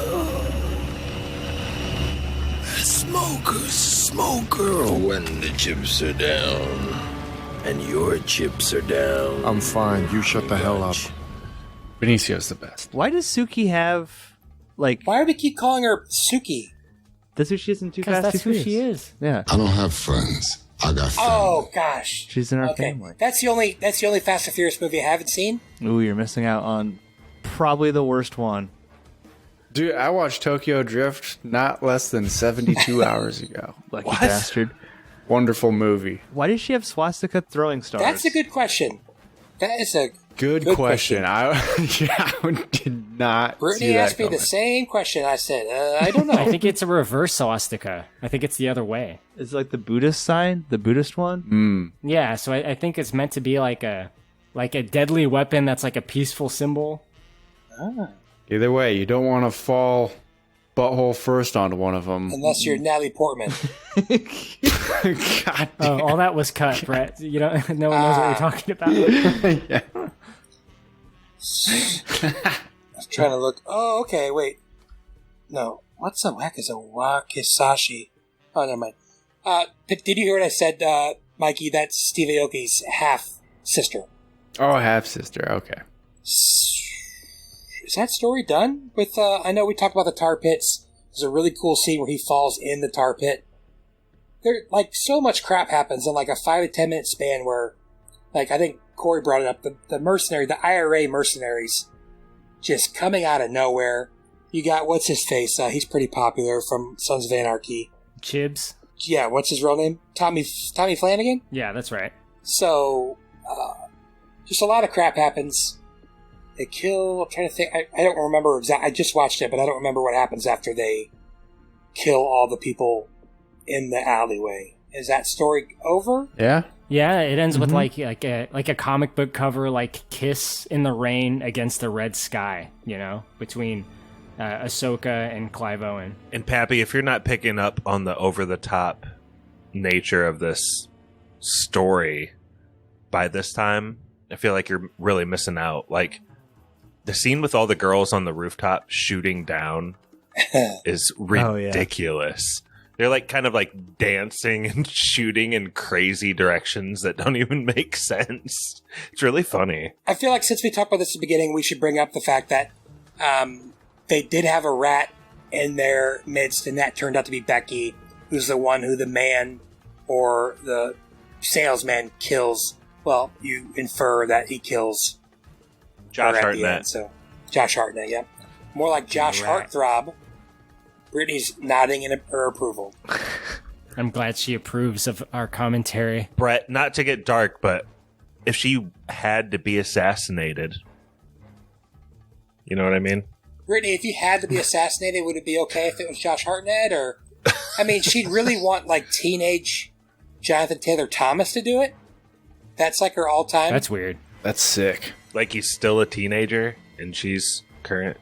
A smoker's a smoker when the chips are down. And your chips are down. I'm fine. You shut the hell up. Benicio's the best. Why does Suki have, like... Why do we keep calling her Suki? That's who she is in Too Because Fast, that's Too who Furious. she is. Yeah. I don't have friends. I got family. Oh gosh, She's in our family. That's the only Fast and Furious movie I haven't seen. Ooh, you're missing out on probably the worst one. Dude, I watched Tokyo Drift not less than 72 hours ago. Lucky bastard. Wonderful movie. Why does she have swastika throwing stars? That's a good question. That is a Good question. I did not Brittany see that asked me the same question. I said, I don't know. I think it's a reverse swastika. I think it's the other way. It's like the Buddhist sign, the Buddhist one. Yeah, so I think it's meant to be like a deadly weapon that's like a peaceful symbol. Either way, you don't want to fall butthole first onto one of them. Unless you're Natalie Portman. God damn. All that was cut, Brett. You don't. No one knows what you're talking about. Yeah. I was trying to look. Oh, okay, wait. No. What's a whack is a wakizashi? Oh, never mind. Did you hear what I said, Mikey? That's Steve Aoki's half-sister. Oh, half-sister. Okay. Is that story done? With I know we talked about the tar pits. There's a really cool scene where he falls in the tar pit. There, like, so much crap happens in like a 5 to 10 minute span where, like, I think Korey brought it up. The IRA mercenaries, just coming out of nowhere. You got what's his face? He's pretty popular from Sons of Anarchy. Chibs. Yeah, what's his real name? Tommy Flanagan. Yeah, that's right. So, just a lot of crap happens. They kill. I'm trying to think. I don't remember exactly. I just watched it, but I don't remember what happens after they kill all the people in the alleyway. Is that story over? Yeah. Yeah, it ends with like a comic book cover, like kiss in the rain against the red sky, you know, between Ahsoka and Clive Owen. And Pappy, if you're not picking up on the over-the-top nature of this story by this time, I feel like you're really missing out. Like, the scene with all the girls on the rooftop shooting down is ridiculous. They're like kind of like dancing and shooting in crazy directions that don't even make sense. It's really funny. I feel like since we talked about this at the beginning, we should bring up the fact that they did have a rat in their midst, and that turned out to be Becky, who's the one who the man or the salesman kills. Well, you infer that he kills Josh her at the Hartnett. end, so Josh Hartnett, yeah. More like Josh Heartthrob. Brittany's nodding in her approval. I'm glad she approves of our commentary. Brett, not to get dark, but if she had to be assassinated, you know what I mean? Brittany, if you had to be assassinated, would it be okay if it was Josh Hartnett? Or, I mean, she'd really want like teenage Jonathan Taylor Thomas to do it? That's like her all-time? That's weird. That's sick. Like he's still a teenager and she's current.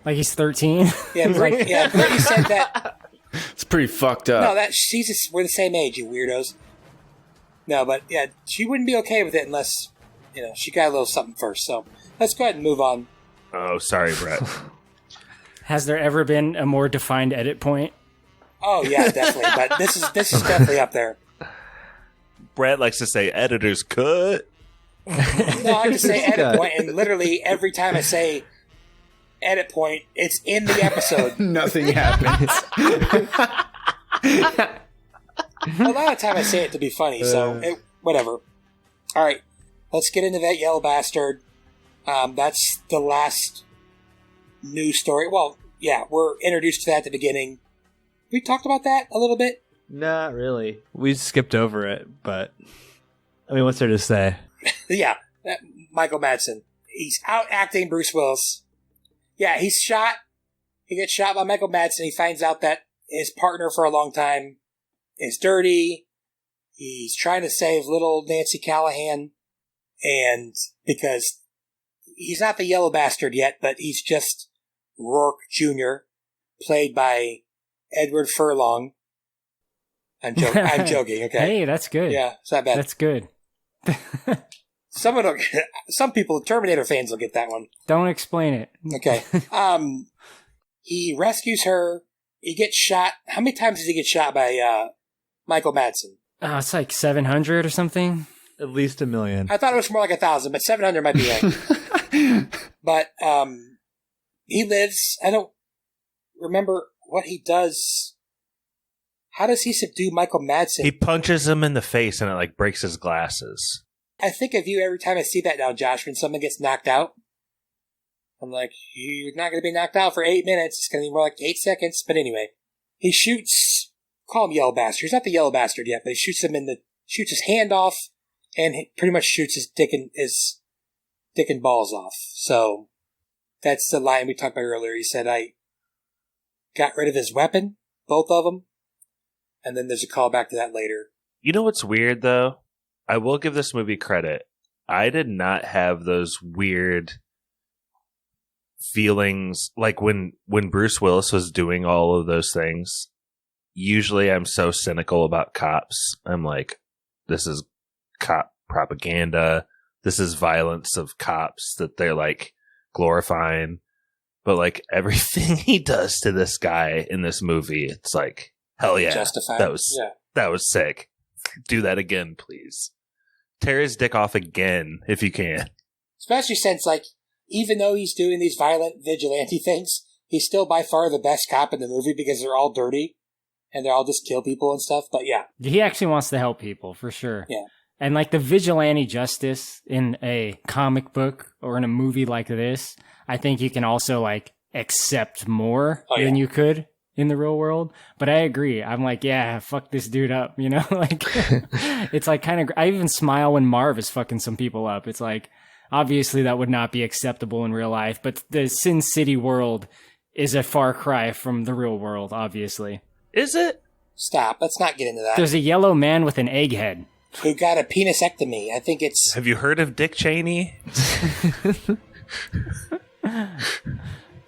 Like he's 13? Yeah, Brittany said that. It's pretty fucked up. No, we're the same age, you weirdos. No, but yeah, she wouldn't be okay with it unless, you know, she got a little something first. So let's go ahead and move on. Oh, sorry, Brett. Has there ever been a more defined edit point? Oh yeah, definitely. But this is definitely up there. Brett likes to say editor's cut. No, I just say edit point, and literally every time I say edit point, it's in the episode. Nothing happens. A lot of time I say it to be funny, so whatever. All right, let's get into that yellow bastard. That's the last news story. Well, yeah, we're introduced to that at the beginning. We talked about that a little bit. Not really. We skipped over it, but I mean, what's there to say? Yeah, Michael Madsen. He's out acting Bruce Willis. Yeah, he's shot. He gets shot by Michael Madsen. He finds out that his partner for a long time is dirty. He's trying to save little Nancy Callahan. And because he's not the yellow bastard yet, but he's just Rourke Jr., played by Edward Furlong. I'm joking, okay? Hey, that's good. Yeah, it's not bad. That's good. Some people, Terminator fans, will get that one. Don't explain it. Okay. He rescues her. He gets shot. How many times does he get shot by Michael Madsen? It's like 700 or something. At least 1 million. I thought it was more like 1,000, but 700 might be right. But he lives. I don't remember what he does. How does he subdue Michael Madsen? He punches him in the face and it like breaks his glasses. I think of you every time I see that now, Josh, when someone gets knocked out. I'm like, you're not going to be knocked out for 8 minutes. It's going to be more like 8 seconds. But anyway, he shoots, call him Yellow Bastard. He's not the Yellow Bastard yet, but he shoots his hand off and he pretty much shoots his dick and balls off. So that's the line we talked about earlier. He said, I got rid of his weapon, both of them. And then there's a callback to that later. You know what's weird, though? I will give this movie credit. I did not have those weird feelings. Like when Bruce Willis was doing all of those things, usually I'm so cynical about cops. I'm like, this is cop propaganda. This is violence of cops that they're like glorifying. But like everything he does to this guy in this movie, it's like, hell yeah. Justified. That was sick. Do that again, please. Tear his dick off again, if you can. Especially since, like, even though he's doing these violent vigilante things, he's still by far the best cop in the movie because they're all dirty and they all just kill people and stuff. But yeah. He actually wants to help people, for sure. Yeah. And like the vigilante justice in a comic book or in a movie like this, I think you can also like accept more than you could in the real world. But I agree. I'm like, yeah, fuck this dude up, you know? Like, it's like kind of, I even smile when Marv is fucking some people up. It's like, obviously that would not be acceptable in real life, but the Sin City world is a far cry from the real world, obviously. Is it? Stop. Let's not get into that. There's a yellow man with an egg head. who got a penisectomy. I think it's... Have you heard of Dick Cheney?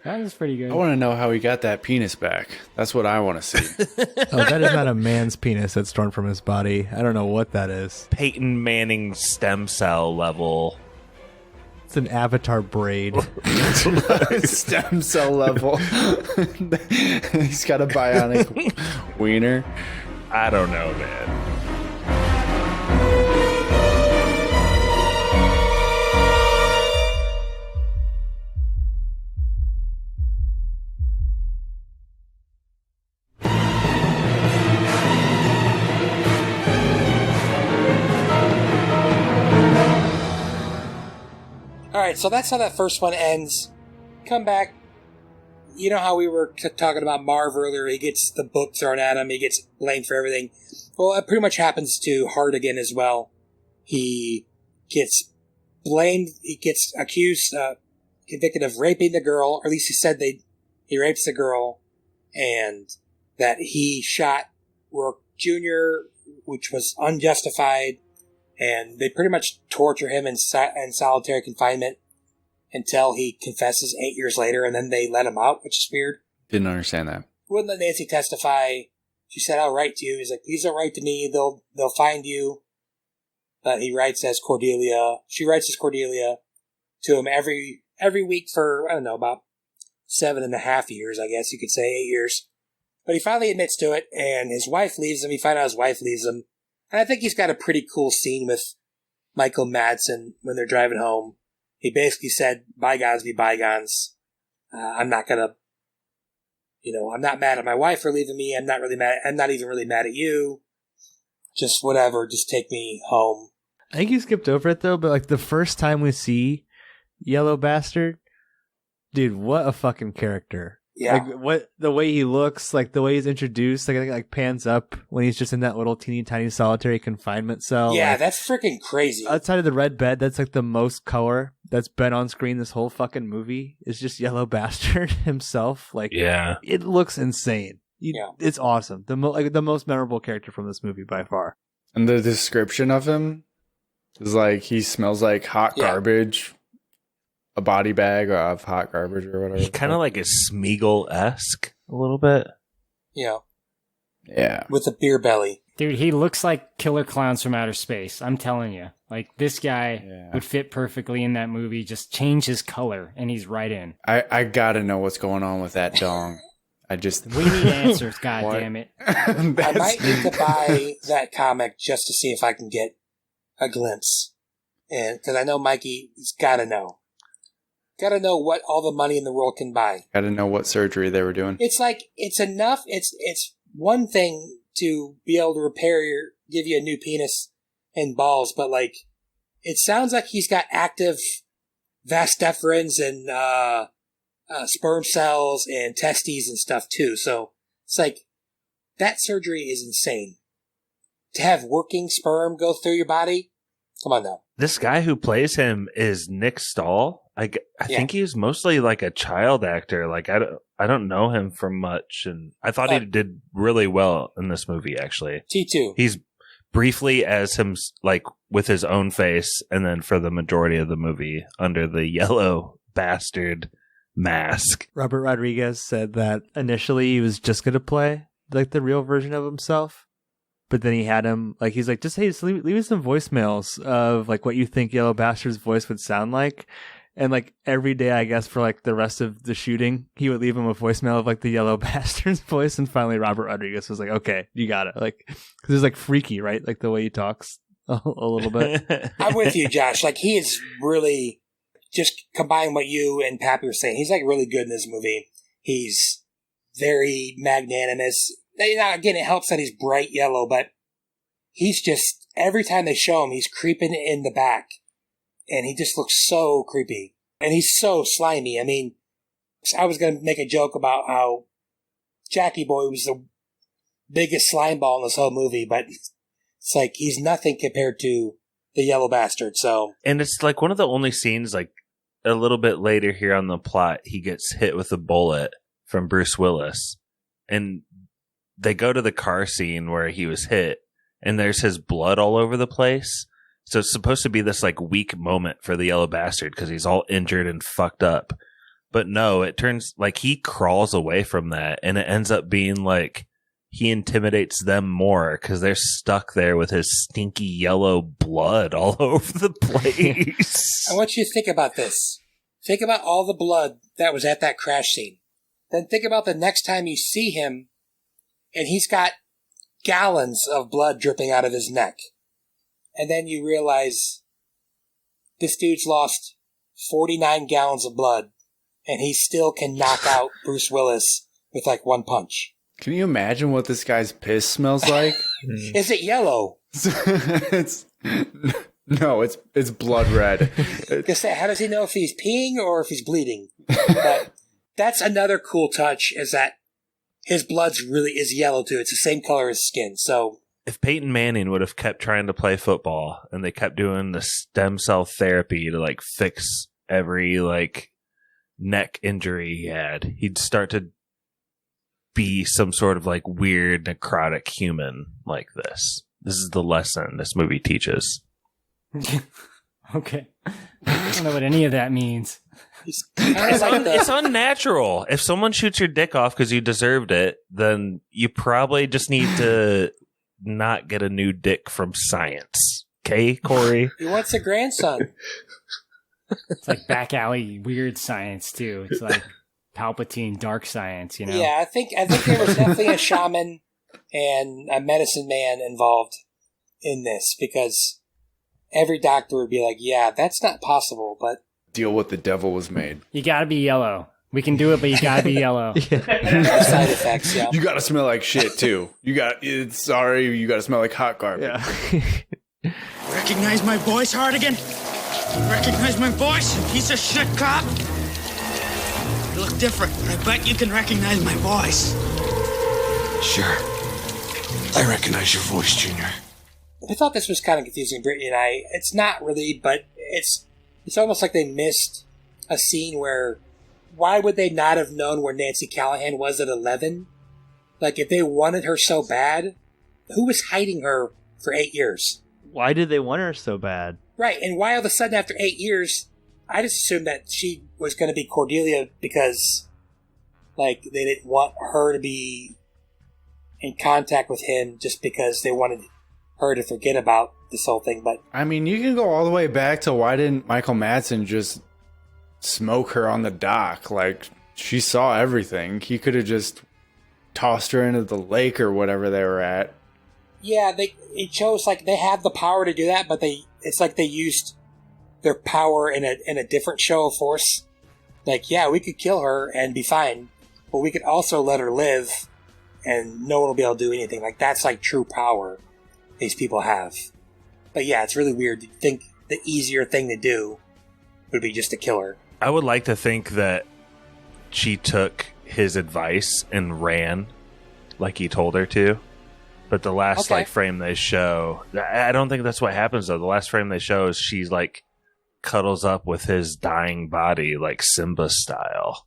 That was pretty good. I want to know how he got that penis back. That's what I want to see. Oh, that is not a man's penis that's torn from his body. I don't know what that is. Peyton Manning stem cell level. It's an avatar braid. Stem cell level. He's got a bionic wiener. I don't know, man. Alright, so that's how that first one ends. Come back. You know how we were talking about Marv earlier? He gets the book thrown at him. He gets blamed for everything. Well, it pretty much happens to Hartigan as well. He gets blamed. He gets accused, convicted of raping the girl. Or at least he said he rapes the girl. And that he shot Rourke Jr., which was unjustified. And they pretty much torture him in solitary confinement until he confesses 8 years later, and then they let him out, which is weird. Didn't understand that. Wouldn't let Nancy testify. She said, "I'll write to you." He's like, "Please don't write to me. They'll find you." But he writes as Cordelia. She writes as Cordelia to him every week for, I don't know, about 7.5 years, I guess you could say, 8 years. But he finally admits to it, and his wife leaves him. He finds out his wife leaves him. And I think he's got a pretty cool scene with Michael Madsen when they're driving home. He basically said, "Bygones be bygones. I'm not gonna, I'm not mad at my wife for leaving me. I'm not even really mad at you. Just whatever. Just take me home." I think you skipped over it though, but like the first time we see Yellow Bastard, dude, what a fucking character. Yeah. Like the way he looks, like the way he's introduced, like pans up when he's just in that little teeny tiny solitary confinement cell. Yeah, like, that's freaking crazy. Outside of the red bed, that's like the most color that's been on screen this whole fucking movie is just Yellow Bastard himself. Like, yeah, it looks insane. It's awesome. The most memorable character from this movie by far. And the description of him is like he smells like hot garbage. A body bag of hot garbage or whatever. He kind of like a Smeagol-esque a little bit. Yeah. Yeah. With a beer belly. Dude, he looks like Killer Clowns from Outer Space. I'm telling you. Like, this guy would fit perfectly in that movie. Just change his color, and he's right in. I gotta know what's going on with that dong. We need answers, goddammit. I might need to buy that comic just to see if I can get a glimpse. And because I know Mikey's gotta know. Gotta know what all the money in the world can buy. Gotta know what surgery they were doing. It's like, it's enough. It's one thing to be able to give you a new penis and balls, but like, it sounds like he's got active vas deferens and sperm cells and testes and stuff too. So it's like, that surgery is insane. To have working sperm go through your body? Come on now. This guy who plays him is Nick Stahl. I think he's mostly like a child actor. Like I don't know him from much, and I thought he did really well in this movie. Actually, T2. He's briefly as him, like with his own face, and then for the majority of the movie under the Yellow Bastard mask. Robert Rodriguez said that initially he was just gonna play like the real version of himself, but then he had him like he's like, just leave me some voicemails of like what you think Yellow Bastard's voice would sound like. And like every day, I guess, for like the rest of the shooting, he would leave him a voicemail of like the Yellow Bastard's voice. And finally, Robert Rodriguez was like, "Okay, you got it." Like, because it's like freaky, right? Like the way he talks a little bit. I'm with you, Josh. Like, he is really, just combine what you and Pappy were saying. He's like really good in this movie. He's very magnanimous. Again, it helps that he's bright yellow, but he's just, every time they show him, he's creeping in the back. And he just looks so creepy. And he's so slimy. I mean, I was going to make a joke about how Jackie Boy was the biggest slime ball in this whole movie, but it's like he's nothing compared to the Yellow Bastard. So, and it's like one of the only scenes, like a little bit later here on the plot, he gets hit with a bullet from Bruce Willis. And they go to the car scene where he was hit. and there's his blood all over the place. So it's supposed to be this like weak moment for the yellow bastard because he's all injured and fucked up. But no, it turns like he crawls away from that, and it ends up being like he intimidates them more because they're stuck there with his stinky yellow blood all over the place. I want you to think about this. Think about all the blood that was at that crash scene. Then think about the next time you see him, and he's got gallons of blood dripping out of his neck. And then you realize this dude's lost 49 gallons of blood, and he still can knock out Bruce Willis with like one punch. Can you imagine what this guy's piss smells like? Is it yellow? No, it's blood red. How does he know if he's peeing or if he's bleeding? But that's another cool touch, is that his blood's really is yellow too. It's the same color as skin. So if Peyton Manning would have kept trying to play football and they kept doing the stem cell therapy to like fix every like neck injury he had, he'd start to be some sort of like weird necrotic human like this. This is the lesson this movie teaches. Okay. I don't know what any of that means. It's unnatural. If someone shoots your dick off because you deserved it, then you probably just need to not get a new dick from science. Okay, Korey? He wants a grandson. It's like back alley weird science too. It's like Palpatine dark science, you know? Yeah, I think there was definitely a shaman and a medicine man involved in this, because every doctor would be like, yeah, that's not possible, but Deal with the devil was made. You gotta be yellow. We can do it, but you gotta be yellow. Side effects, yeah. You gotta smell like shit too. You gotta smell like hot garbage. Yeah. Recognize my voice, Hardigan? Recognize my voice, you piece of shit cop? You look different, but I bet you can recognize my voice. Sure. I recognize your voice, Junior. I thought this was kind of confusing, Brittany and I. It's not really, but it's almost like they missed a scene where, why would they not have known where Nancy Callahan was at 11? Like, if they wanted her so bad, who was hiding her for 8 years? Why did they want her so bad? Right, and why all of a sudden after 8 years, I just assumed that she was going to be Cordelia because, like, they didn't want her to be in contact with him just because they wanted her to forget about this whole thing. But I mean, you can go all the way back to why didn't Michael Madsen just smoke her on the dock? Like, she saw everything. He could have just tossed her into the lake or whatever they were at. yeah, it shows like they have the power to do that, but it's like they used their power in a different show of force. Like, yeah, we could kill her and be fine, but we could also let her live and no one will be able to do anything. Like, that's like true power these people have. But yeah, it's really weird to think the easier thing to do would be just to kill her. I would like to think that she took his advice and ran like he told her to. But the last frame they show, I don't think that's what happens though. The last frame they show is she's like cuddles up with his dying body like Simba style.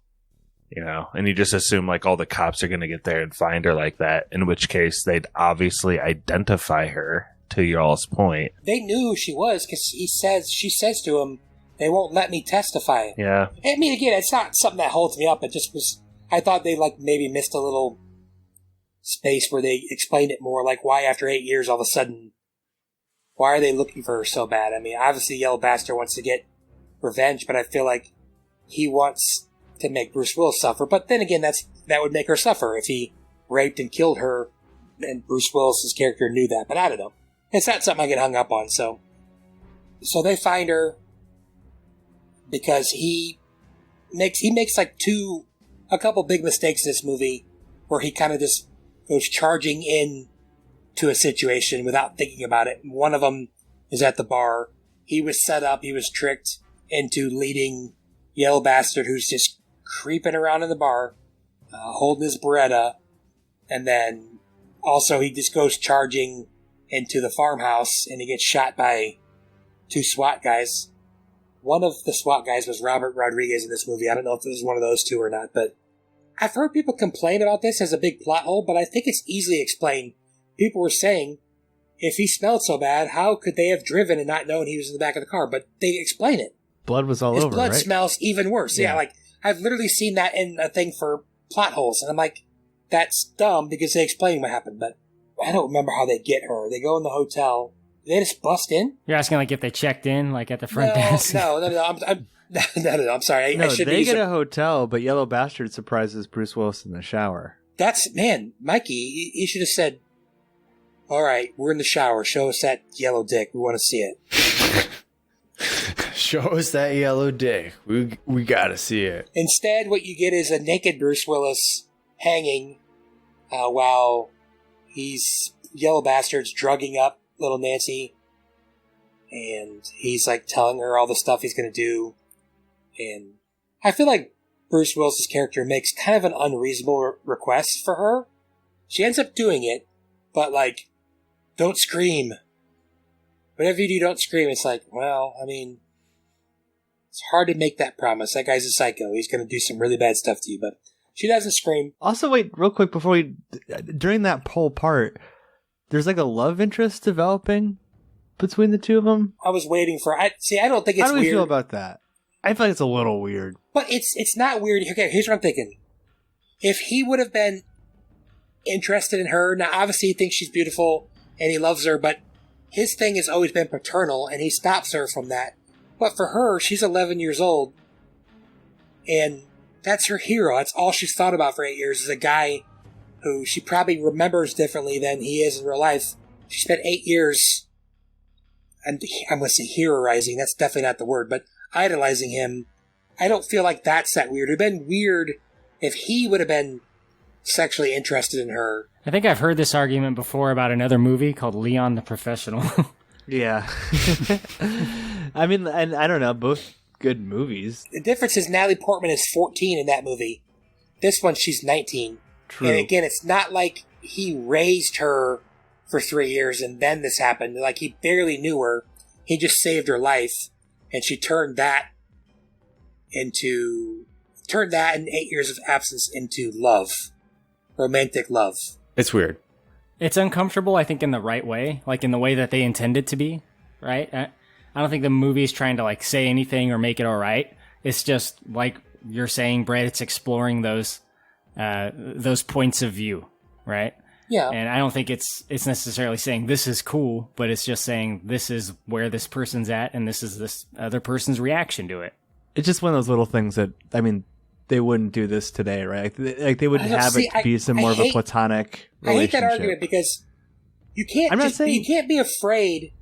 You know, and you just assume like all the cops are going to get there and find her like that, in which case they'd obviously identify her, to y'all's point. They knew who she was because she says to him, they won't let me testify. Yeah. I mean, again, it's not something that holds me up. It just was, I thought they like maybe missed a little space where they explained it more. Like, why after 8 years, all of a sudden, why are they looking for her so bad? I mean, obviously Yellow Bastard wants to get revenge, but I feel like he wants to make Bruce Willis suffer. But then again, that would make her suffer if he raped and killed her, and Bruce Willis's character knew that. But I don't know. It's not something I get hung up on. So they find her because he makes like a couple big mistakes in this movie where he kind of just goes charging in to a situation without thinking about it. One of them is at the bar. He was set up. He was tricked into leading Yellow Bastard, who's just creeping around in the bar, holding his Beretta, and then also he just goes charging into the farmhouse, and he gets shot by 2 SWAT guys. One of the SWAT guys was Robert Rodriguez in this movie. I don't know if it was one of those 2 or not, but I've heard people complain about this as a big plot hole, but I think it's easily explained. People were saying if he smelled so bad, how could they have driven and not known he was in the back of the car? But they explain it. Blood was all His over, blood right? smells even worse. Yeah, like, I've literally seen that in a thing for plot holes, and I'm like, that's dumb because they explain what happened, but I don't remember how they get her. They go in the hotel. They just bust in? You're asking like if they checked in, like at the front desk? No, I'm sorry. No, they get a hotel, but Yellow Bastard surprises Bruce Willis in the shower. Man, Mikey, you should have said, all right, we're in the shower. Show us that yellow dick. We want to see it. Show us that yellow dick. We gotta see it. Instead, what you get is a naked Bruce Willis hanging while Yellow Bastard's drugging up little Nancy, and he's like telling her all the stuff he's going to do. And I feel like Bruce Willis's character makes kind of an unreasonable request for her. She ends up doing it, but like, don't scream. Whatever you do, don't scream. It's like, well, I mean, it's hard to make that promise. That guy's a psycho. He's going to do some really bad stuff to you, but she doesn't scream. Also, wait, real quick before during that whole part, there's like a love interest developing between the two of them. I was waiting for. I don't think it's weird. How do we feel about that? I feel like it's a little weird. But it's not weird. Okay, here's what I'm thinking. If he would have been interested in her, now obviously he thinks she's beautiful and he loves her, but his thing has always been paternal, and he stops her from that. But for her, she's 11 years old, and that's her hero. That's all she's thought about for 8 years, is a guy who she probably remembers differently than he is in real life. She spent 8 years, and I'm going to say heroizing, that's definitely not the word, but idolizing him. I don't feel like that's that weird. It would have been weird if he would have been sexually interested in her. I think I've heard this argument before about another movie called Leon the Professional. Yeah. I mean, and I don't know, both good movies. The difference is Natalie Portman is 14 in that movie. This one, she's 19. True. And again, it's not like he raised her for 3 years and then this happened. Like, he barely knew her. He just saved her life. And she turned that and 8 years of absence into love. Romantic love. It's weird. It's uncomfortable, I think, in the right way, like in the way that they intend it to be, right? I don't think the movie's trying to like say anything or make it all right. It's just like you're saying, Brett. It's exploring those points of view, right? Yeah. And I don't think it's necessarily saying this is cool, but it's just saying this is where this person's at, and this is this other person's reaction to it. It's just one of those little things that, I mean, they wouldn't do this today, right? Like they would have it be some more of a platonic relationship. I hate that argument because you can't be afraid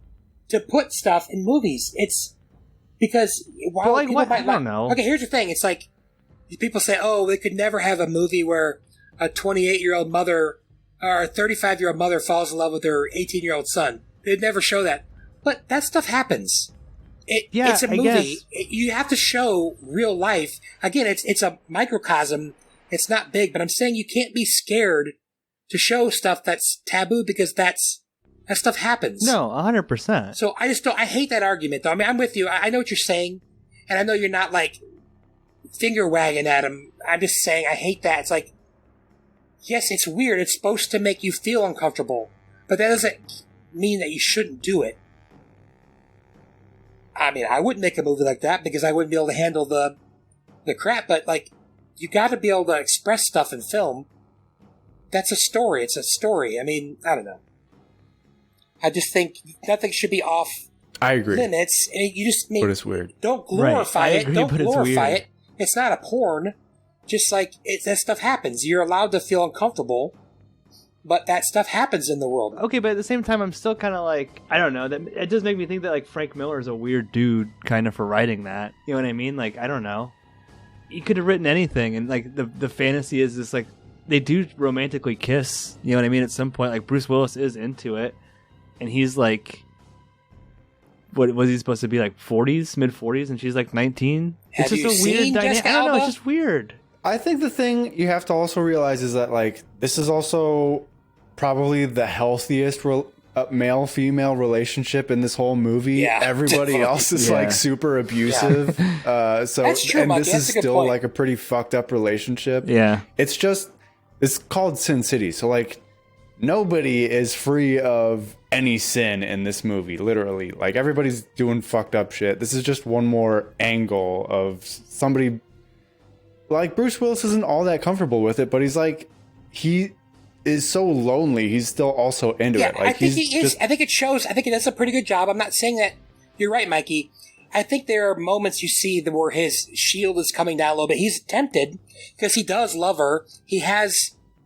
to put stuff in movies. It's because while like, people what? might I don't know. Okay, here's the thing. It's like people say, "Oh, they could never have a movie where a 28-year-old mother or a 35-year-old mother falls in love with her 18-year-old son." They'd never show that, but that stuff happens. It's a movie. You have to show real life. Again, it's a microcosm. It's not big, but I'm saying you can't be scared to show stuff that's taboo because that stuff happens. No, 100%. So I hate that argument, though. I mean, I'm with you. I know what you're saying, and I know you're not, like, finger wagging at him. I'm just saying I hate that. It's like, yes, it's weird. It's supposed to make you feel uncomfortable, but that doesn't mean that you shouldn't do it. I mean, I wouldn't make a movie like that because I wouldn't be able to handle the crap, but, like, you got to be able to express stuff in film. That's a story. It's a story. I mean, I don't know. I just think nothing should be off I agree. limits. And you just but it's weird. Don't glorify it. Don't glorify it's it. It's not a porn. Just like that stuff happens. You're allowed to feel uncomfortable, but that stuff happens in the world. Okay, but at the same time, I'm still kind of like, I don't know. It does make me think that like Frank Miller is a weird dude, kind of, for writing that. You know what I mean? Like, I don't know. He could have written anything, and like the fantasy is this, like, they do romantically kiss. You know what I mean? At some point, like, Bruce Willis is into it, and he's like, what was he supposed to be, like, 40s, mid 40s, and she's like 19. Have it's just a weird dynamic. I don't know. It's just weird. I think the thing you have to also realize is that, like, this is also probably the healthiest male-female relationship in this whole movie. Yeah, everybody definitely. else is like super abusive. So That's true, and Mikey. this That's is a good still point. like a pretty fucked up relationship. Yeah. It's called Sin City. So like nobody is free of any sin in this movie, literally. Like, everybody's doing fucked up shit. This is just one more angle of somebody... Like, Bruce Willis isn't all that comfortable with it, but he's like... He is so lonely, he's still also into it. Like, I think he is. I think it shows. I think it does a pretty good job. I'm not saying that... You're right, Mikey. I think there are moments you see where his shield is coming down a little bit. He's tempted, because he does love her. He has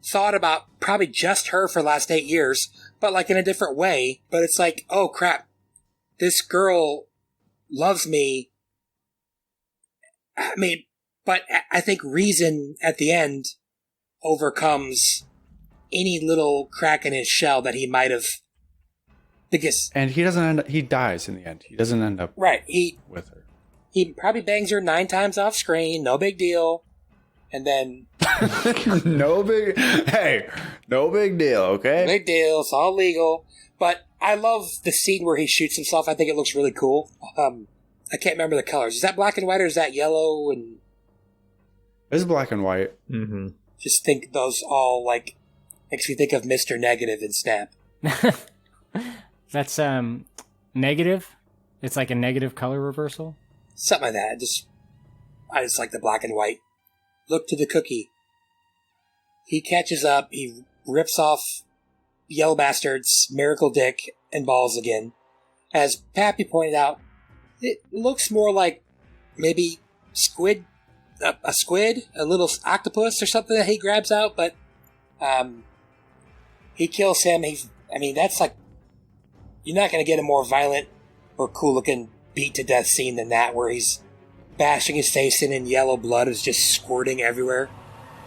thought about probably just her for the last 8 years, but like in a different way. But it's like, oh crap, this girl loves me. I mean, but I think reason at the end overcomes any little crack in his shell that he might have. Because and he doesn't end up, he dies in the end. He doesn't end up right. With her. He probably bangs her 9 times off screen, no big deal. And then no big deal, okay? Big deal, it's all legal. But I love the scene where he shoots himself. I think it looks really cool. I can't remember the colors. Is that black and white or is that yellow? And it's black and white. Mm-hmm. Just think those all like makes me think of Mr. Negative in Snap. That's negative. It's like a negative color reversal. Something like that. I just like the black and white. Look to the cookie. He catches up. He rips off Yellow Bastard's Miracle Dick and balls again. As Pappy pointed out, it looks more like maybe squid, a squid, a little octopus or something that he grabs out. But he kills him. That's like, you're not going to get a more violent or cool-looking beat-to-death scene than that, where he's bashing his face in and yellow blood is just squirting everywhere.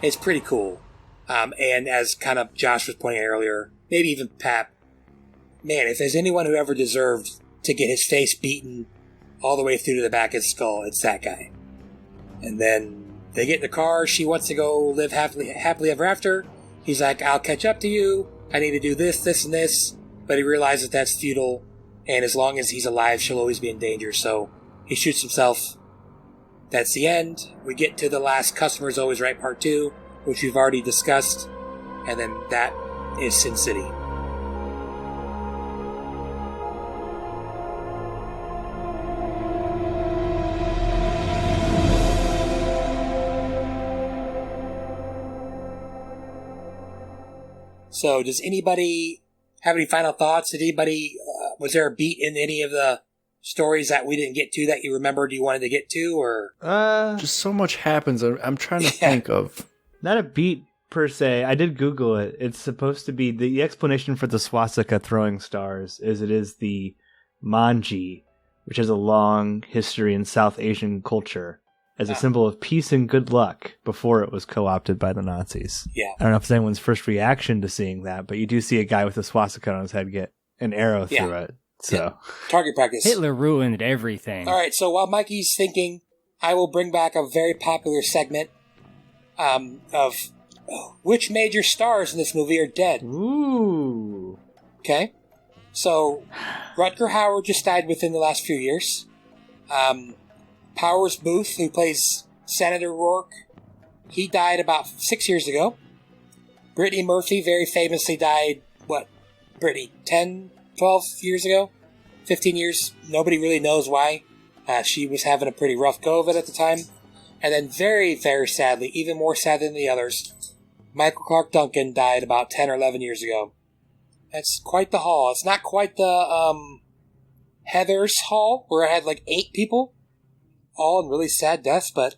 It's pretty cool. And as kind of Josh was pointing out earlier, maybe even Pap, man, if there's anyone who ever deserved to get his face beaten all the way through to the back of his skull, it's that guy. And then they get in the car. She wants to go live happily ever after. He's like, I'll catch up to you. I need to do this, this, and this. But he realizes that's futile, and as long as he's alive, she'll always be in danger, so he shoots himself. That's the end. We get to the last Customer's Always Right Part 2, which we've already discussed, and then that is Sin City. So, does anybody have any final thoughts? Did anybody, was there a beat in any of the stories that we didn't get to that you remembered you wanted to get to, or? Just so much happens. I'm trying to think of. Not a beat per se. I did Google it. It's supposed to be the explanation for the swastika throwing stars is it is the manji, which has a long history in South Asian culture as a symbol of peace and good luck before it was co-opted by the Nazis. Yeah. I don't know if it's anyone's first reaction to seeing that, but you do see a guy with a swastika on his head get an arrow through it. So Target practice. Hitler ruined everything. All right, so while Mikey's thinking, I will bring back a very popular segment of which major stars in this movie are dead. Ooh. Okay. So, Rutger Hauer just died within the last few years. Powers Booth, who plays Senator Rourke, he died about 6 years ago. Brittany Murphy very famously died, Brittany, 10, 12 years ago? 15 years? Nobody really knows why. She was having a pretty rough go of it at the time. And then very, very sadly, even more sad than the others, Michael Clark Duncan died about 10 or 11 years ago. That's quite the haul. It's not quite the Heather's haul, where I had like 8 people, all in really sad deaths, but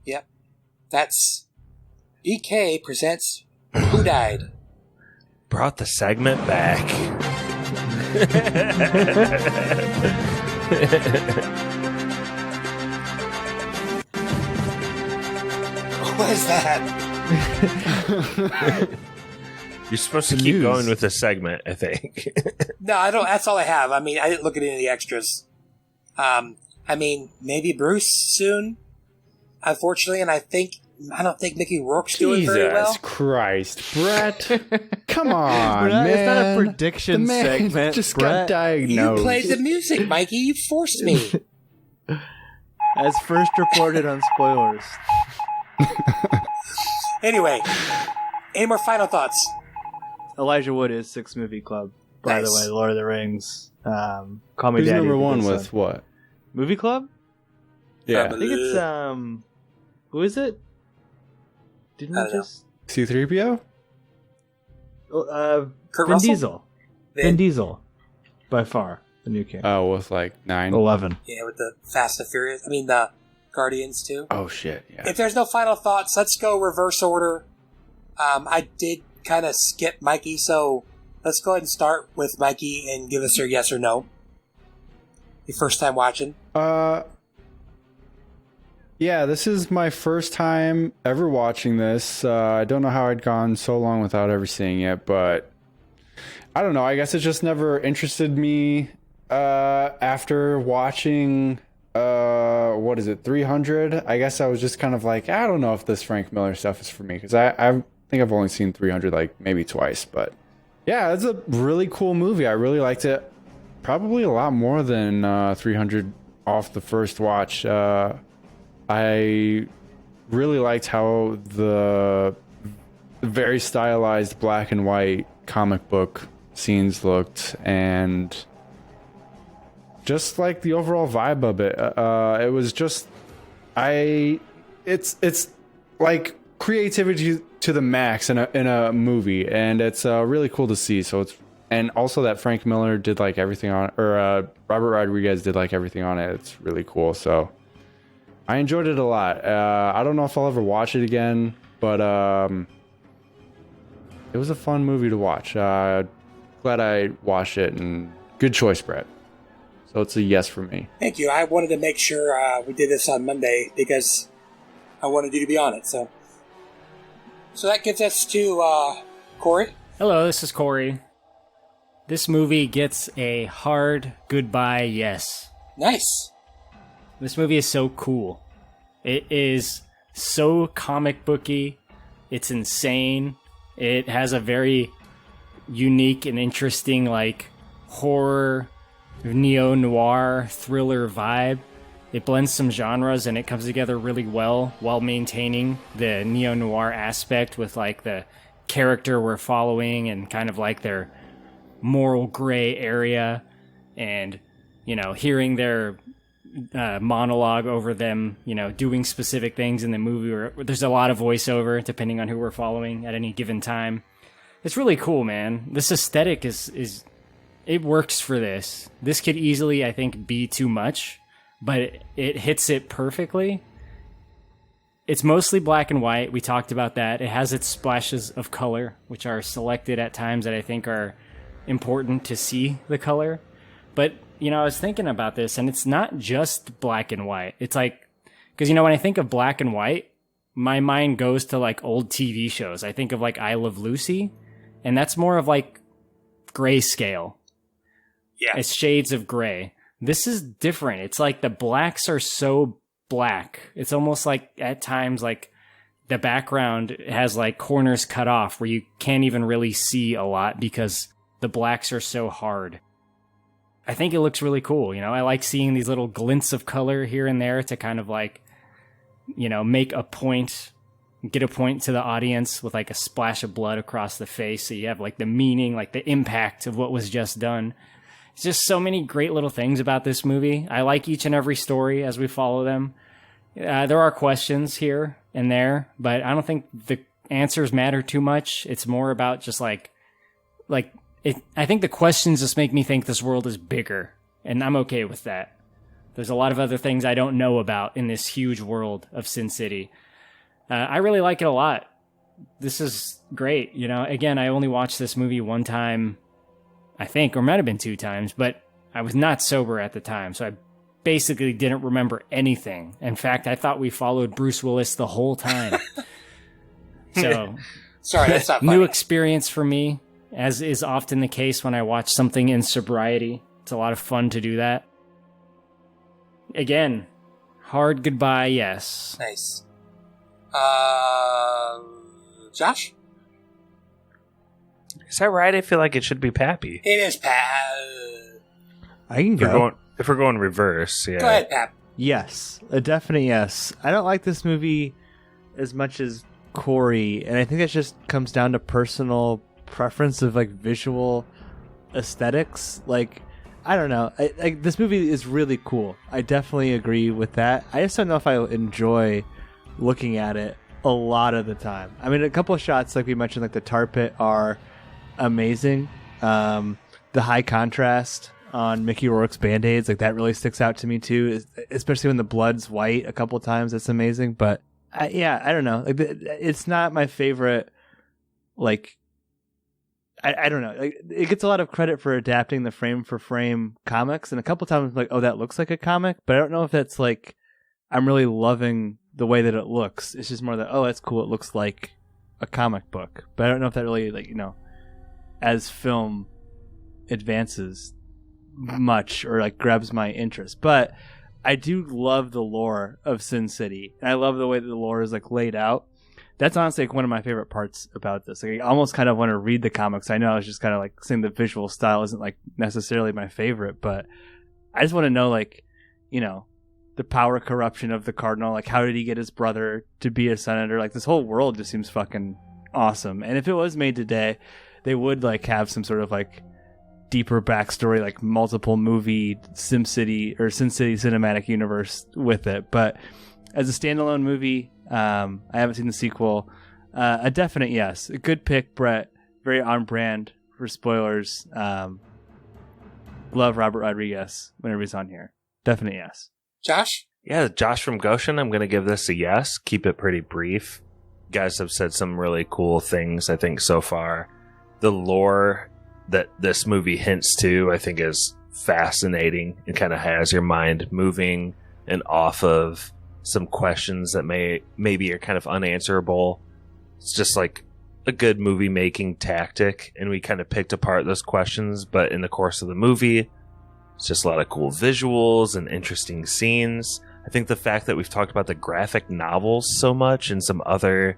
yep. That's BK presents Who Died? Brought the segment back. What is that? You're supposed to keep going with the segment, I think. No, I don't. That's all I have. I mean, I didn't look at any of the extras. Maybe Bruce soon, unfortunately, and I don't think Mickey Rourke's doing very well. Jesus Christ, Brett! Come on, man! It's not a prediction the man segment. Just Brett. got diagnosed. You played the music, Mikey. You forced me. As first reported on spoilers. Anyway, any more final thoughts? Elijah Wood is Six Movie Club, by the way. Lord of the Rings. Call Me Who's Daddy. number one with what? Movie Club? Yeah. I think it's who is it? Didn't we just C-3PO? Vin Russell? Diesel. Vin Diesel, by far the new king. Oh, with like 11. Yeah, with the Fast and Furious. I mean, the Guardians, too. Oh, shit, yeah. If there's no final thoughts, let's go reverse order. I did kind of skip Mikey, so let's go ahead and start with Mikey and give us your yes or no. Your first time watching. Yeah, this is my first time ever watching this. I don't know how I'd gone so long without ever seeing it, but I don't know. I guess it just never interested me after watching, 300? I guess I was just kind of like, I don't know if this Frank Miller stuff is for me, because I think I've only seen 300 like maybe twice, but yeah, it's a really cool movie. I really liked it. Probably a lot more than 300 off the first watch. I really liked how the very stylized black and white comic book scenes looked, and just like the overall vibe of it. It was just, it's like creativity to the max in a movie, and it's really cool to see. So and also that Frank Miller did like everything on, or Robert Rodriguez did like everything on it. It's really cool. So I enjoyed it a lot. I don't know if I'll ever watch it again, but it was a fun movie to watch. Glad I watched it, and good choice, Brett. So it's a yes for me. Thank you. I wanted to make sure we did this on Monday because I wanted you to be on it. So that gets us to Korey. Hello, this is Korey. This movie gets a hard goodbye yes. Nice. This movie is so cool. It is so comic booky. It's insane. It has a very unique and interesting, like, horror, neo-noir, thriller vibe. It blends some genres and it comes together really well while maintaining the neo-noir aspect with, like, the character we're following and kind of like their moral gray area, and, you know, hearing their monologue over them, you know, doing specific things in the movie where there's a lot of voiceover depending on who we're following at any given time. It's really cool, man. This aesthetic is it works for this. This could easily, I think, be too much, but it hits it perfectly. It's mostly black and white. We talked about that. It has its splashes of color, which are selected at times that I think are important to see the color. But, you know, I was thinking about this, and it's not just black and white. It's like, because, you know, when I think of black and white, my mind goes to, like, old TV shows. I think of, like, I Love Lucy, and that's more of, like, grayscale. Yeah. It's shades of gray. This is different. It's like the blacks are so black. It's almost like, at times, like, the background has, like, corners cut off where you can't even really see a lot because the blacks are so hard. I think it looks really cool. You know, I like seeing these little glints of color here and there to kind of like, you know, make a point, get a point to the audience with like a splash of blood across the face. So you have like the meaning, like the impact of what was just done. It's just so many great little things about this movie. I like each and every story as we follow them. There are questions here and there, but I don't think the answers matter too much. It's more about just like, I think the questions just make me think this world is bigger, and I'm okay with that. There's a lot of other things I don't know about in this huge world of Sin City. I really like it a lot. This is great. You know, again, I only watched this movie one time, I think, or might have been 2 times, but I was not sober at the time, so I basically didn't remember anything. In fact, I thought we followed Bruce Willis the whole time. So, sorry, that's not funny. New experience for me. As is often the case when I watch something in sobriety. It's a lot of fun to do that. Again, hard goodbye, yes. Nice. Josh? Is that right? I feel like it should be Pappy. It is I can go. If we're going reverse, yeah. Go ahead, Pap. Yes, a definite yes. I don't like this movie as much as Korey, and I think that just comes down to personal preference of like visual aesthetics. Like, I don't know. This movie is really cool. I definitely agree with that. I just don't know if I enjoy looking at it a lot of the time. I mean, a couple of shots, like we mentioned, like the tar pit are amazing. The high contrast on Mickey Rourke's Band-Aids, like that really sticks out to me too, especially when the blood's white a couple of times. That's amazing. But I don't know. Like, it's not my favorite. Like, I don't know. Like, it gets a lot of credit for adapting the frame for frame comics, and a couple of times I'm like, oh, that looks like a comic, but I don't know if that's like I'm really loving the way that it looks. It's just more that, oh, that's cool. It looks like a comic book, but I don't know if that really, like, as film advances much or like grabs my interest. But I do love the lore of Sin City, and I love the way that the lore is like laid out. That's honestly like one of my favorite parts about this. Like, I almost kind of want to read the comics. I know I was just kind of like saying the visual style isn't like necessarily my favorite, but I just want to know, like, the power corruption of the cardinal. Like, how did he get his brother to be a senator? Like, this whole world just seems fucking awesome. And if it was made today, they would like have some sort of like deeper backstory, like multiple movie Sin City cinematic universe with it. But as a standalone movie, I haven't seen the sequel. A definite yes. A good pick, Brett. Very on brand for spoilers. Love Robert Rodriguez whenever he's on here. Definite yes. Josh? Yeah, Josh from Goshen. I'm going to give this a yes. Keep it pretty brief. You guys have said some really cool things, I think, so far. The lore that this movie hints to, I think, is fascinating and kind of has your mind moving and off of some questions that maybe are kind of unanswerable. It's just like a good movie making tactic, and we kind of picked apart those questions, but in the course of the movie, it's just a lot of cool visuals and interesting scenes. I think the fact that we've talked about the graphic novels so much in some other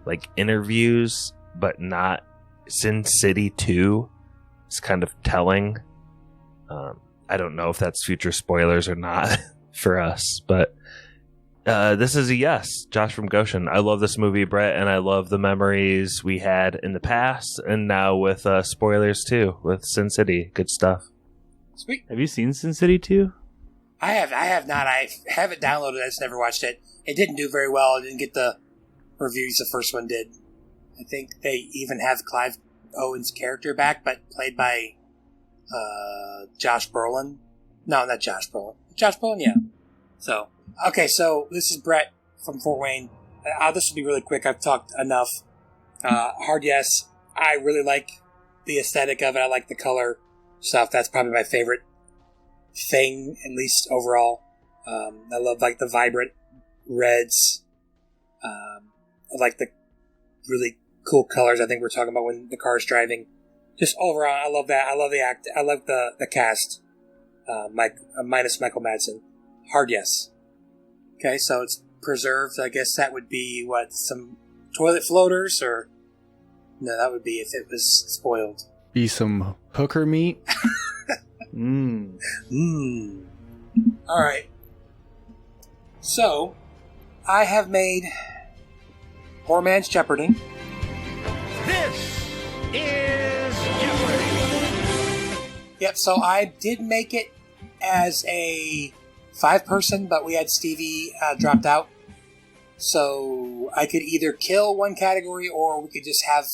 like interviews, but not Sin City 2, is kind of telling. I don't know if that's future spoilers or not for us, but this is a yes. Josh from Goshen. I love this movie, Brett, and I love the memories we had in the past, and now with spoilers too, with Sin City. Good stuff. Sweet. Have you seen Sin City 2? I have not. I have it downloaded. I just never watched it. It didn't do very well. It didn't get the reviews the first one did. I think they even have Clive Owen's character back, but played by Josh Brolin. No, not Josh Brolin. Josh Brolin, yeah. So, okay, so this is Brett from Fort Wayne. This will be really quick. I've talked enough. Hard yes. I really like the aesthetic of it. I like the color stuff. That's probably my favorite thing, at least overall. I love like the vibrant reds. I like the really cool colors I think we're talking about when the car's driving. Just overall, I love that. I love the act. I love the cast. Minus Michael Madsen. Hard yes. Okay, so it's preserved. I guess that would be what, some toilet floaters, or no? That would be if it was spoiled. Be some hooker meat. All right. So, I have made Poor Man's Jeopardy. This is Jeopardy! Yep, so I did make it as a 5-person, but we had Stevie dropped out. So I could either kill one category, or we could just have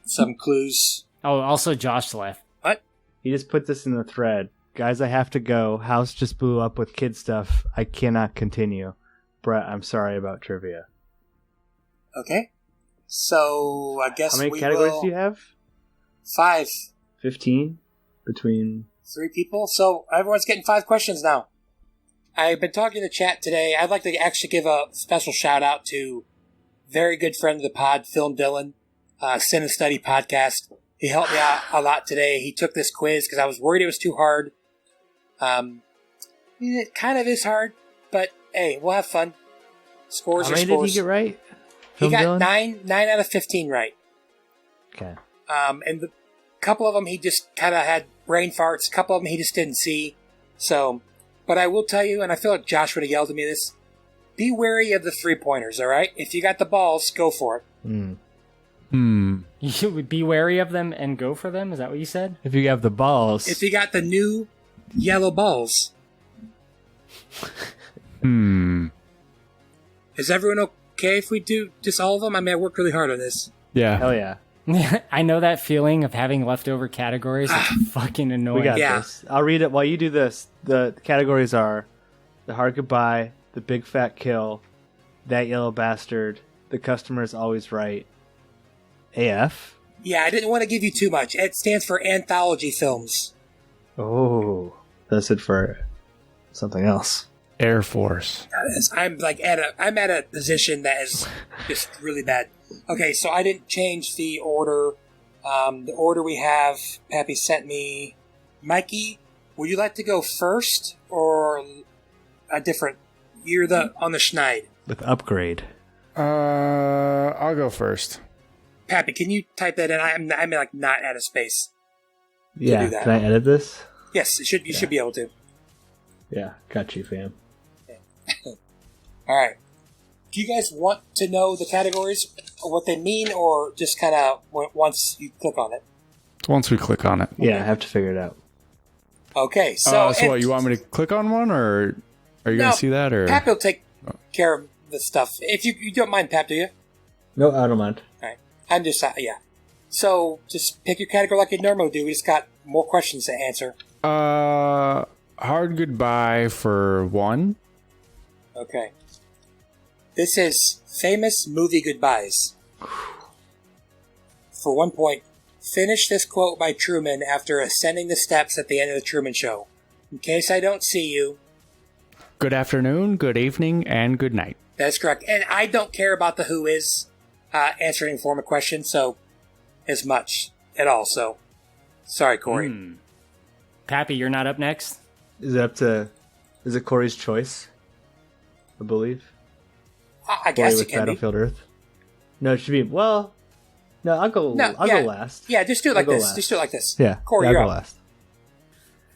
some clues. Oh, also Josh left. What? He just put this in the thread. Guys, I have to go. House just blew up with kid stuff. I cannot continue. Brett, I'm sorry about trivia. Okay. So I guess how many categories do you have? 5. 15 between 3 people. So everyone's getting 5 questions now. I've been talking to the chat today. I'd like to actually give a special shout out to very good friend of the pod, Phil Dillon, Sin and Study podcast. He helped me out a lot today. He took this quiz because I was worried it was too hard. It kind of is hard, but hey, we'll have fun. Scores how are many scores. Did he get right? He got 9 out of 15 right. Okay. And a couple of them he just kind of had brain farts. A couple of them he just didn't see. So, but I will tell you, and I feel like Josh would have yelled at me this, be wary of the 3-pointers, all right? If you got the balls, go for it. Hmm. You should be wary of them and go for them? Is that what you said? If you have the balls. If you got the new yellow balls. Is everyone okay if we do just all of them? I mean, I worked really hard on this. Yeah. Hell yeah. I know that feeling of having leftover categories. It's fucking annoying. We got this. I'll read it while you do this. The categories are The Hard Goodbye, The Big Fat Kill, That Yellow Bastard, The Customer is Always Right, AF. Yeah, I didn't want to give you too much. It stands for anthology films. Oh, that's it for something else. Air Force. I'm at a position that is just really bad. Okay, so I didn't change the order. The order we have, Pappy sent me. Mikey, would you like to go first or a different? You're on the schneid. With upgrade. I'll go first. Pappy, can you type that in? I'm like not out of space. Yeah, do that. Can I edit this? Yes, you should be able to. Yeah, got you, fam. All right. Do you guys want to know the categories, or what they mean, or just kind of once you click on it? Once we click on it. Yeah, I have to figure it out. Okay, so... so what, you want me to click on one, or are you going to see that? Or Pap will take care of the stuff. If you don't mind, Pap, do you? No, I don't mind. All right. I'm just... yeah. So, just pick your category like you normally do. We just got more questions to answer. Hard Goodbye for 1. Okay. This is famous movie goodbyes. For 1 point, finish this quote by Truman after ascending the steps at the end of the Truman Show. In case I don't see you. Good afternoon, good evening, and good night. That's correct. And I don't care about the who is answering form of question, so as much at all. So, sorry, Korey. Pappy, you're not up next? Is it Corey's choice? I believe. I guess Corey it with can Battlefield Earth. No, it should be. Well, no, I'll go. I'll go last. Yeah, just do it like this. Last. Just do it like this. Yeah, Korey, I'll you're go up. last.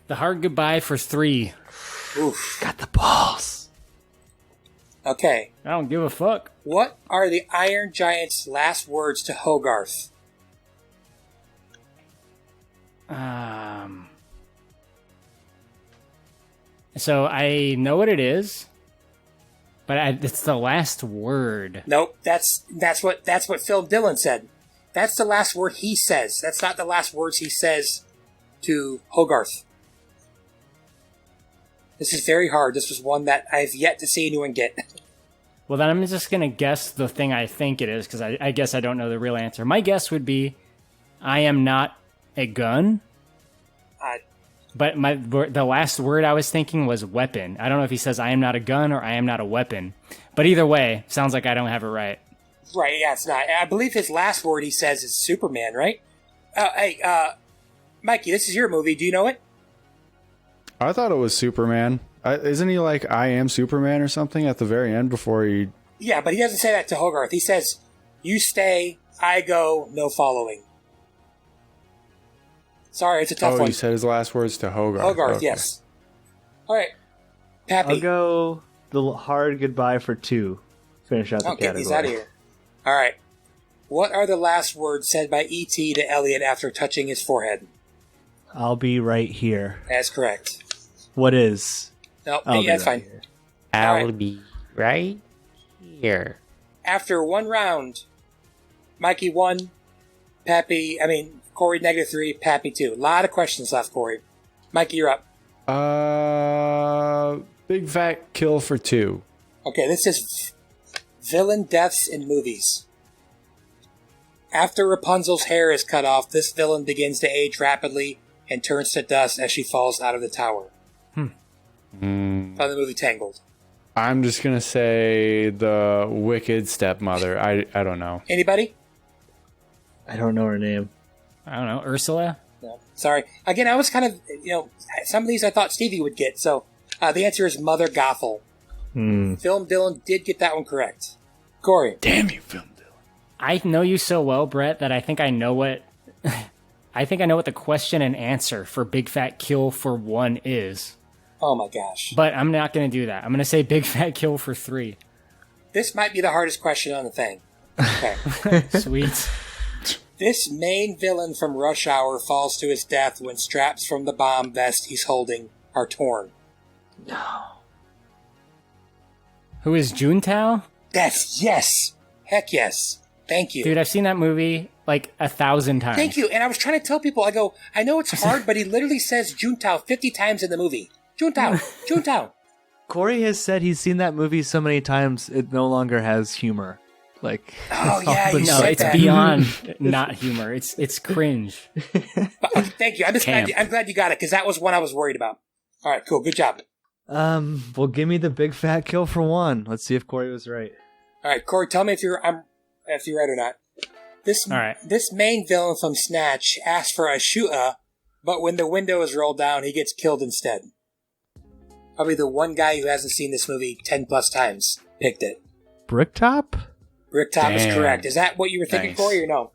The Hard Goodbye for 3. Oof. Got the balls. Okay. I don't give a fuck. What are the Iron Giant's last words to Hogarth? So I know what it is, but it's the last word. Nope. That's what Phil Dillon said. That's the last word he says. That's not the last words he says to Hogarth. This is very hard. This was one that I've yet to see anyone get. Well, then I'm just going to guess the thing I think it is, because I guess I don't know the real answer. My guess would be, I am not a gun. But the last word I was thinking was weapon. I don't know if he says I am not a gun or I am not a weapon. But either way, sounds like I don't have it right. Right, yeah, it's not. I believe his last word he says is Superman, right? Hey, Mikey, this is your movie. Do you know it? I thought it was Superman. Isn't he like, I am Superman or something at the very end before he... Yeah, but he doesn't say that to Hogarth. He says, you stay, I go, no following. Sorry, it's a tough one. Oh, he said his last words to Hogarth. Hogarth, Okay. yes. All right. Pappy. I'll go the Hard Goodbye for 2. Finish out the category. Get these out of here. All right. What are the last words said by E.T. to Elliot after touching his forehead? I'll be right here. That's correct. What is? No, I'll be that's right fine. here. I'll be right here. After one round, Mikey 1, Korey -3, Pappy 2. A lot of questions left, Korey. Mikey, you're up. Big Fat Kill for 2. Okay, this is villain deaths in movies. After Rapunzel's hair is cut off, this villain begins to age rapidly and turns to dust as she falls out of the tower. From the movie Tangled. I'm just going to say the wicked stepmother. I don't know. Anybody? I don't know her name. I don't know. Ursula? No. Sorry. Again, I was kind of, some of these I thought Stevie would get. So the answer is Mother Gothel. Film Dillon did get that one correct. Korey. Damn you, Film Dillon. I know you so well, Brett, that I think I know what... I think I know what the question and answer for Big Fat Kill for 1 is. Oh my gosh. But I'm not going to do that. I'm going to say Big Fat Kill for 3. This might be the hardest question on the thing. Okay. Sweet. This main villain from Rush Hour falls to his death when straps from the bomb vest he's holding are torn. Who is Juntao? Yes. Heck yes. Thank you. Dude, I've seen that movie like 1,000 times. Thank you. And I was trying to tell people, I know it's hard, but he literally says Juntao 50 times in the movie. Juntao. Korey has said he's seen that movie so many times it no longer has humor. Like, oh yeah, no, it's beyond not humor. It's cringe. Thank you. I'm glad you got it because that was one I was worried about. All right, cool. Good job. Well, give me the big fat kill for one. Let's see if Korey was right. All right, Korey, tell me if you're right or not. This main villain from Snatch asks for a shoota, but when the window is rolled down, he gets killed instead. Probably the one guy who hasn't seen this movie 10 plus times picked it. Bricktop? Bricktop is correct. Is that what you were thinking, Korey, or no?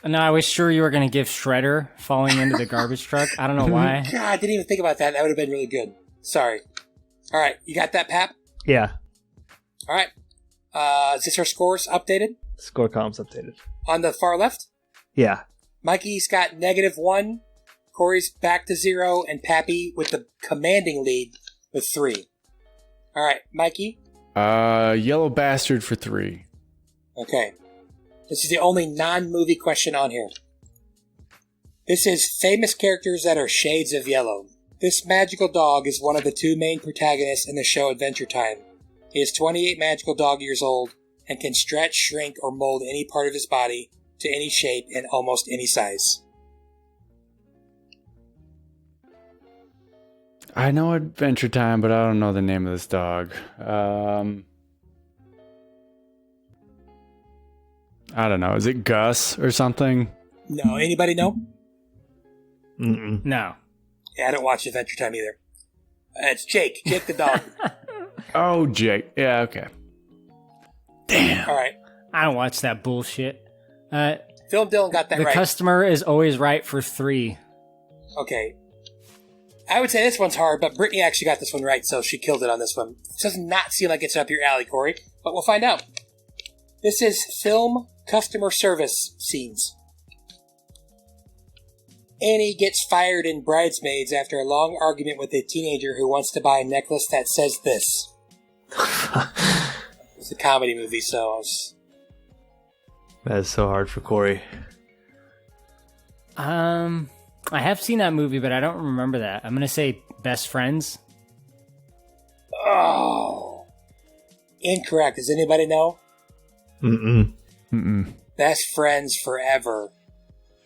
No, I was sure you were going to give Shredder falling into the garbage truck. I don't know why. God, I didn't even think about that. That would have been really good. Sorry. All right, you got that, Pap? Yeah. All right. Is this our scores updated? Score columns updated. On the far left? Yeah. Mikey's got -1, Korey's back to 0, and Pappy with the commanding lead with 3. All right, Mikey? Yellow Bastard for 3. Okay. This is the only non-movie question on here. This is famous characters that are shades of yellow. This magical dog is one of the 2 main protagonists in the show Adventure Time. He is 28 magical dog years old and can stretch, shrink, or mold any part of his body to any shape and almost any size. I know Adventure Time, but I don't know the name of this dog. I don't know. Is it Gus or something? No. Anybody know? Mm-mm. No. Yeah, I don't watch Adventure Time either. It's Jake. Jake the dog. Oh, Jake. Yeah, okay. Damn. All right. I don't watch that bullshit. Phil Dillon got that the right. The customer is always right for 3. Okay. I would say this one's hard, but Brittany actually got this one right, so she killed it on this one. It does not seem like it's up your alley, Korey, but we'll find out. This is film customer service scenes. Annie gets fired in Bridesmaids after a long argument with a teenager who wants to buy a necklace that says this. It's a comedy movie, so That is so hard for Korey. I have seen that movie, but I don't remember that. I'm going to say Best Friends. Oh. Incorrect. Does anybody know? Mm-mm. Best Friends Forever.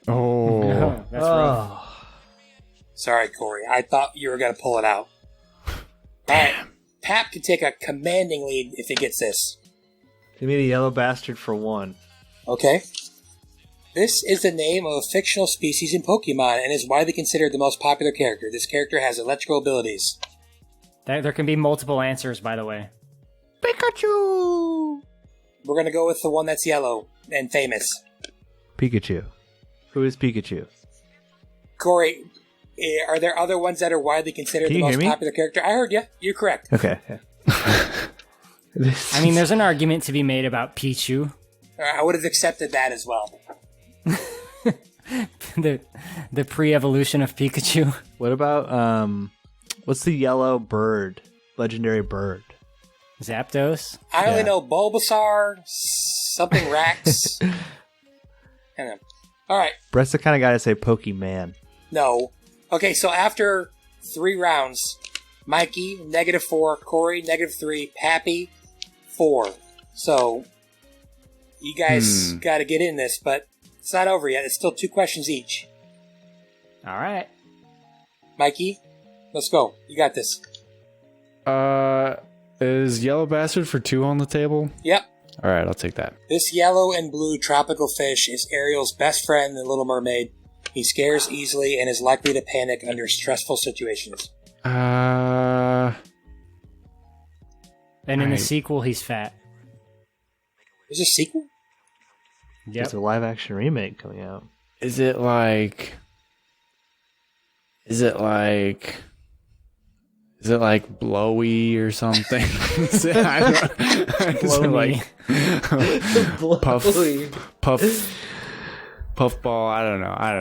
Oh. No, that's rough. Sorry, Korey. I thought you were going to pull it out. All right. Pap can take a commanding lead if he gets this. Give me the yellow bastard for 1. Okay. This is the name of a fictional species in Pokemon and is widely considered the most popular character. This character has electrical abilities. There can be multiple answers, by the way. Pikachu! We're going to go with the one that's yellow and famous. Pikachu. Who is Pikachu? Korey, are there other ones that are widely considered the most popular character? I heard you. You're correct. Okay. I mean, there's an argument to be made about Pichu. I would have accepted that as well. the pre-evolution of Pikachu. What about, what's the yellow bird? Legendary bird. Zapdos? I only know Bulbasaur, something Rax. I don't know. All right. Brett's the kind of guy to say Pokemon. No. Okay, so after 3 rounds, Mikey, -4, Korey, -3, Pappy, 4. So, you guys got to get in this, but it's not over yet. It's still 2 questions each. All right. Mikey, let's go. You got this. Is Yellow Bastard for 2 on the table? Yep. All right, I'll take that. This yellow and blue tropical fish is Ariel's best friend in The Little Mermaid. He scares easily and is likely to panic under stressful situations. And in the sequel, he's fat. Is this a sequel? Yep. There's a live-action remake coming out. Is it like Blowy or something? Puffball. I don't know. I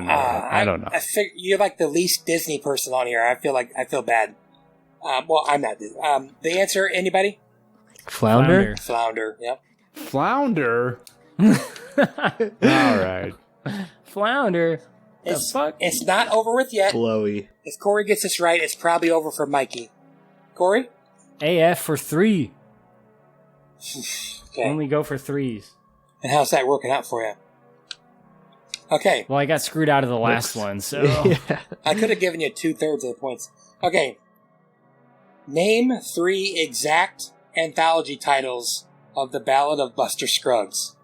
don't know. I figure you're like the least Disney person on here. I feel bad. Well, I'm not Disney. The answer, anybody? Flounder. Flounder. Yep. Flounder. All right. Flounder. It's not over with yet. Blowy. If Korey gets this right, it's probably over for Mikey. Korey? AF for 3. Okay. Only go for 3s. And how's that working out for you? Okay. Well, I got screwed out of the last one, so. Yeah. I could have given you 2/3 of the points. Okay. Name 3 exact anthology titles of the Ballad of Buster Scruggs.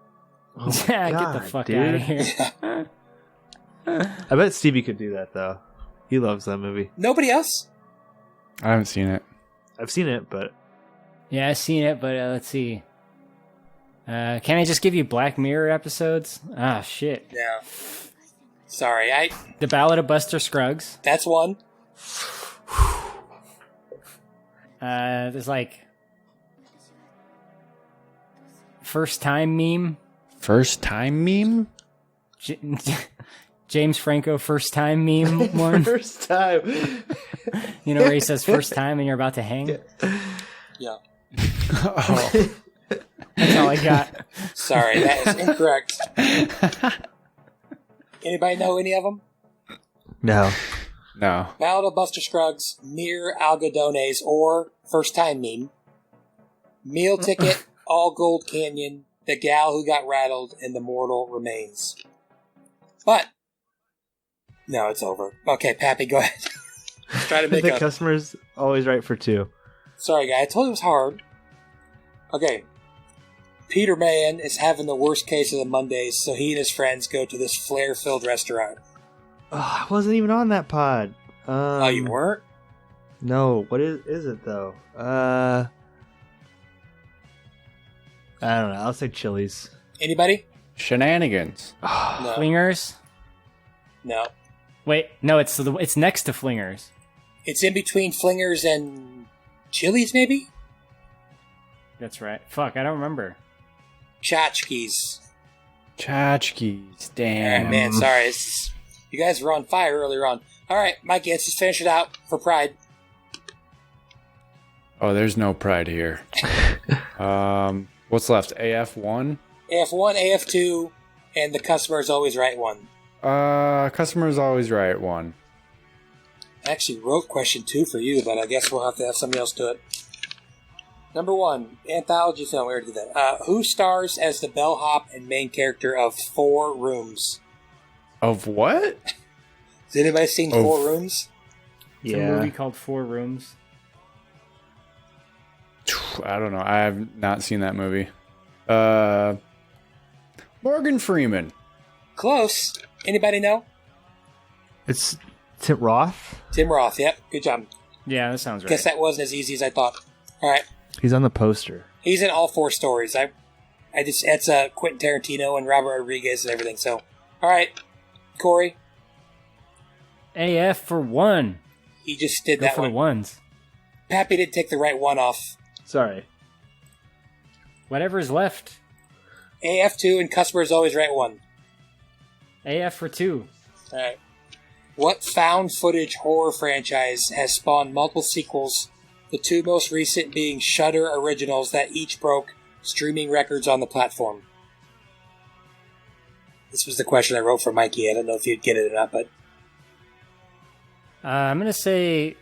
Yeah, get the fuck out of here. I bet Stevie could do that, though. He loves that movie. Nobody else? I haven't seen it. I've seen it, but... Yeah, I've seen it, but let's see. Can I just give you Black Mirror episodes? Ah, shit. No. Sorry, The Ballad of Buster Scruggs. That's one. There's like... First Time Meme. First Time Meme? James Franco First Time Meme one. First time. You know where he says first time and you're about to hang? Yeah. Oh. That's all I got. Sorry, that is incorrect. Anybody know any of them? No. Ballad of Buster Scruggs, Mere Algodones, or First Time Meme, Meal Ticket, All Gold Canyon, The Gal Who Got Rattled, and The Mortal Remains. But, no, it's over. Okay, Pappy, go ahead. Try to make The up. customer's always right for 2. Sorry, guy, I told you it was hard. Okay. Peter Mahan is having the worst case of the Mondays, so he and his friends go to this flair-filled restaurant. Oh, I wasn't even on that pod. Oh, you weren't? No. What is it, though? I don't know. I'll say Chili's. Anybody? Shenanigans. No. Flingers? No. Wait, no, it's next to Flingers. It's in between Flingers and Chili's, maybe? That's right. Fuck, I don't remember. Tchotchkes. Tchotchkes. Damn. Alright, man, sorry. You guys were on fire earlier on. Alright, Mikey, let's just finish it out for Pride. Oh, there's no pride here. What's left? AF1? AF1, AF2, and the customer's always right one. Customer's always right one. I actually wrote question 2 for you, but I guess we'll have to have somebody else do it. Number 1, anthology film. We already did that. Who stars as the bellhop and main character of 4 Rooms? Of what? Has anybody seen 4 Rooms? It's a movie called 4 Rooms. I don't know. I have not seen that movie. Morgan Freeman. Close. Anybody know? It's Tim Roth? Tim Roth, yep. Good job. Yeah, that sounds right. Guess that wasn't as easy as I thought. Alright. He's on the poster. He's in all 4 stories. It's Quentin Tarantino and Robert Rodriguez and everything, so. Alright. Korey? AF for 1. He just did Go that for one. the ones. Pappy did take the right one off. Sorry. Whatever's left. AF2 and customer's always right one. AF for 2. Alright. What found footage horror franchise has spawned multiple sequels, the 2 most recent being Shudder originals that each broke streaming records on the platform? This was the question I wrote for Mikey. I don't know if you'd get it or not, but... I'm going to say...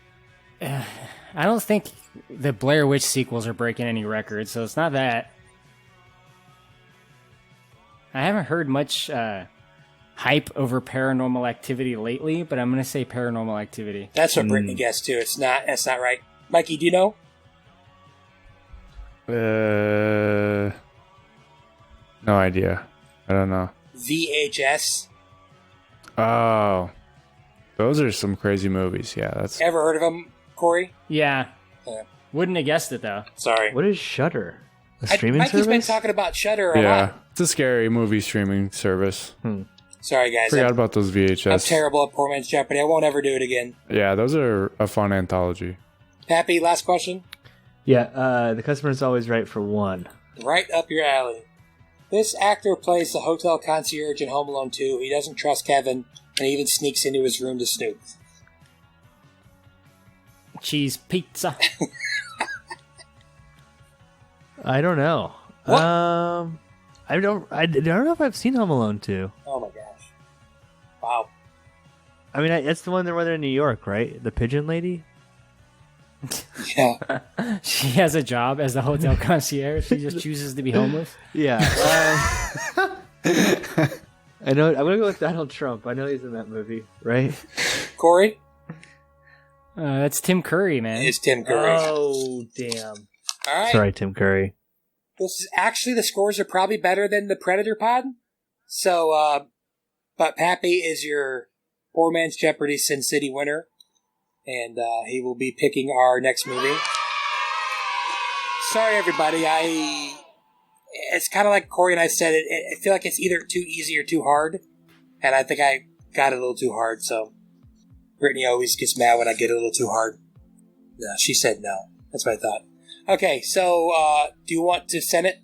I don't think the Blair Witch sequels are breaking any records, so it's not that. I haven't heard much hype over Paranormal Activity lately, but I'm going to say Paranormal Activity. That's what Brittany guessed, too. That's not right. Mikey, do you know? No idea. I don't know. VHS. Oh. Those are some crazy movies. Yeah, that's... Ever heard of them, Korey? Yeah. Yeah. Wouldn't have guessed it, though. Sorry. What is Shudder? A streaming Mikey's service? been talking about Shudder a Yeah, lot. it's a scary movie streaming service. Sorry, guys. Forgot about those VHS. I'm terrible at Poor Man's Jeopardy. I won't ever do it again. Yeah, those are a fun anthology. Pappy, last question. Yeah, the customer's always right for 1. Right up your alley. This actor plays the hotel concierge in Home Alone 2. He doesn't trust Kevin, and he even sneaks into his room to snoop. Cheese pizza. I don't know. What? I don't know if I've seen Home Alone 2. Oh my gosh. Wow. I mean, it's the one where they're in New York, right? The pigeon lady? Yeah. She has a job as the hotel concierge. She just chooses to be homeless. Yeah. I know. I'm going to go with Donald Trump. I know he's in that movie, right? Korey? That's Tim Curry, man. It's Tim Curry. Oh, damn. All right. Sorry, Tim Curry. This is actually, the scores are probably better than the Predator pod. So, but Pappy is your Poor Man's Jeopardy Sin City winner. And he will be picking our next movie. Sorry, everybody. It's kind of like Korey and I said. I feel like it's either too easy or too hard. And I think I got it a little too hard. So Brittany always gets mad when I get it a little too hard. No, she said no. That's what I thought. Okay, so do you want to send it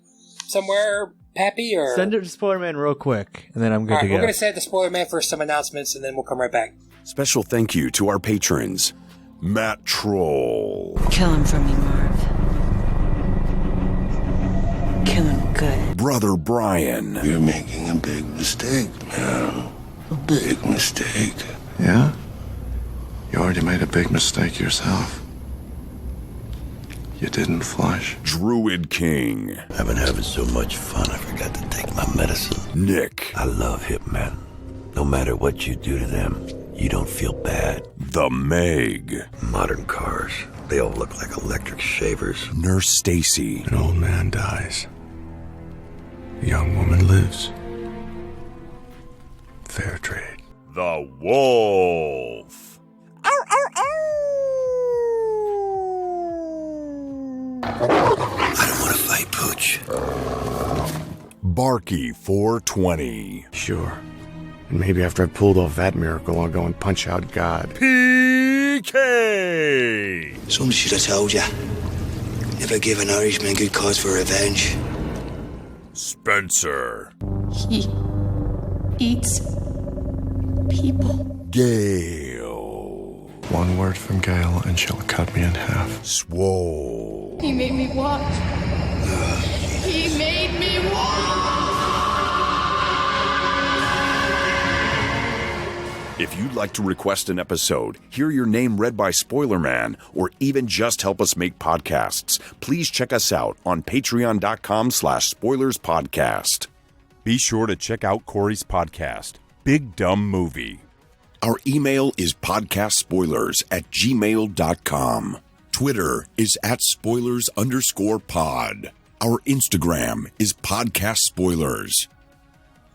somewhere, Pappy? Or Send it to Spoiler Man real quick, and then I'm good to go. We're going to send it to Spoiler Man for some announcements, and then we'll come right back. Special thank you to our patrons, Matt Troll. Kill him for me, Marv. Kill him good. Brother Brian. You're making a big mistake, man. A big mistake. Yeah? You already made a big mistake yourself. You didn't flush. Druid King. I've been having so much fun I forgot to take my medicine. Nick. I love hitmen. No matter what you do to them, you don't feel bad. The Meg. Modern cars, they all look like electric shavers. Nurse Stacy. An old man dies. A young woman lives. Fair trade. The Wolf. Ow, ow, ow! I don't want to fight, Pooch. Barky 420. Sure. And maybe after I've pulled off that miracle, I'll go and punch out God. PK! Some should have told ya. Never give an Irishman good cause for revenge. Spencer. He eats people. Gale. One word from Gale and she'll cut me in half. Swole. He made me watch. He made me watch. If you'd like to request an episode, hear your name read by Spoiler Man, or even just help us make podcasts, please check us out on patreon.com/spoilerspodcast. Be sure to check out Korey's podcast, Big Dumb Movie. Our email is podcastspoilers@gmail.com. Twitter is @spoilers_pod. Our Instagram is Podcast Spoilers.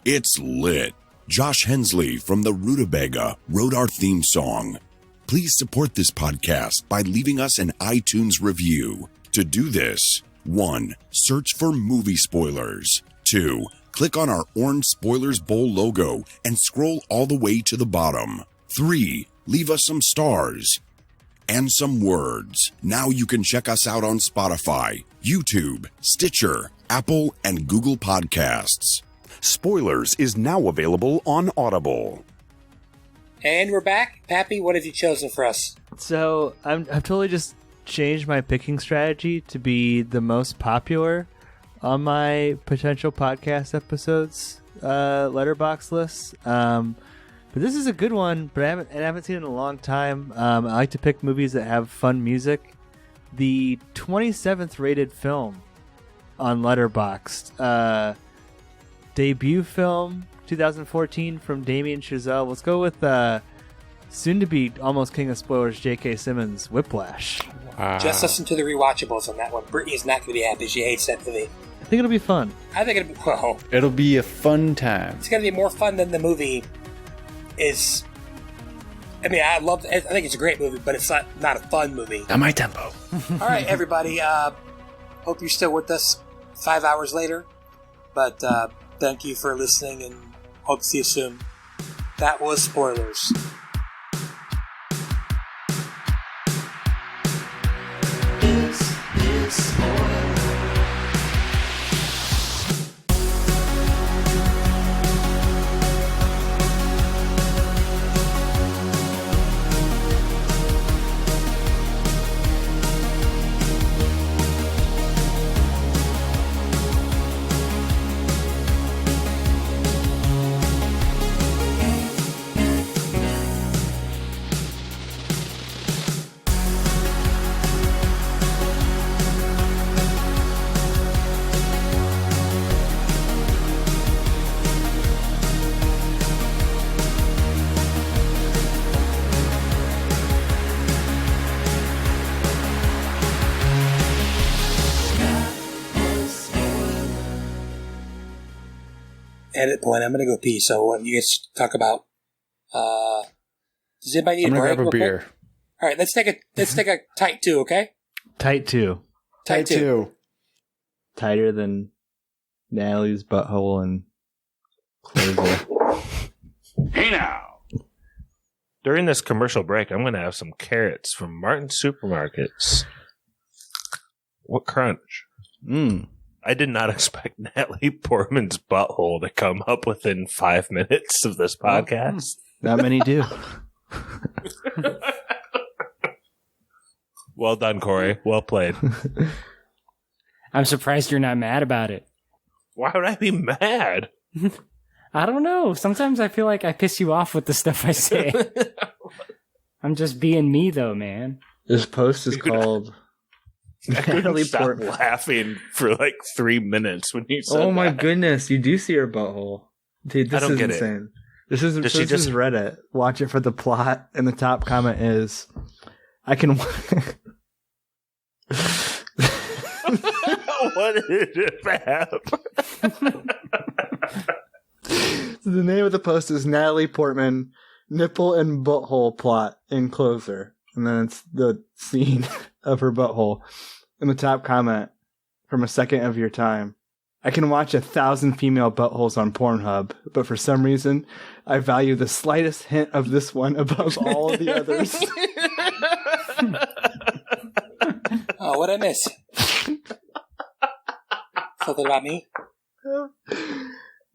It's lit. Josh Hensley from the Rutabaga wrote our theme song. Please support this podcast by leaving us an iTunes review. To do this, 1. Search for movie spoilers. 2. Click on our orange Spoilers Bowl logo and scroll all the way to the bottom. 3. Leave us some stars and some words. Now you can check us out on Spotify, YouTube, Stitcher, Apple, and Google Podcasts. Spoilers is now available on Audible. And we're back. Pappy, what have you chosen for us? So I've totally just changed my picking strategy to be the most popular on my potential podcast episodes letterbox list. But this is a good one, but I haven't seen it in a long time. I like to pick movies that have fun music. The 27th rated film on Letterboxd. Debut film, 2014, from Damien Chazelle. Let's go with soon-to-be almost king of spoilers, J.K. Simmons' Whiplash. Wow. Just listen to the rewatchables on that one. Brittany's not going to be happy. She hates that movie. I think it'll be fun. I think it'll be, well, It'll be a fun time. it's going to be more fun than the movie is. I mean, I think it's a great movie, but it's not a fun movie. At my tempo. All right, everybody. Hope you're still with us 5 hours later. But thank you for listening, and hope to see you soon. That was Spoilers. edit point. I'm gonna go pee. So you guys talk about. Does anybody need I'm a break? gonna grab a beer. Quick? All right, let's take a tight 2, okay? Tight 2. Tight 2. Tighter than Natalie's butthole and closer. Hey now. During this commercial break, I'm going to have some carrots from Martin Supermarkets. What crunch? I did not expect Natalie Portman's butthole to come up within 5 minutes of this podcast. Not many do. Well done, Korey. Well played. I'm surprised you're not mad about it. Why would I be mad? I don't know. Sometimes I feel like I piss you off with the stuff I say. I'm just being me, though, man. This post is called... I couldn't stop laughing for like 3 minutes when you said Oh my that. goodness, you do see her butthole. Dude, this I don't is get insane. it. This is Reddit. Watch it for the plot, and the top comment is, I can... What did it have? The name of the post is Natalie Portman, nipple and butthole plot in closer. And then it's the scene of her butthole. In the top comment, from a second of your time, I can watch 1,000 female buttholes on Pornhub, but for some reason, I value the slightest hint of this one above all of the others. Oh, what'd I miss? Something about me?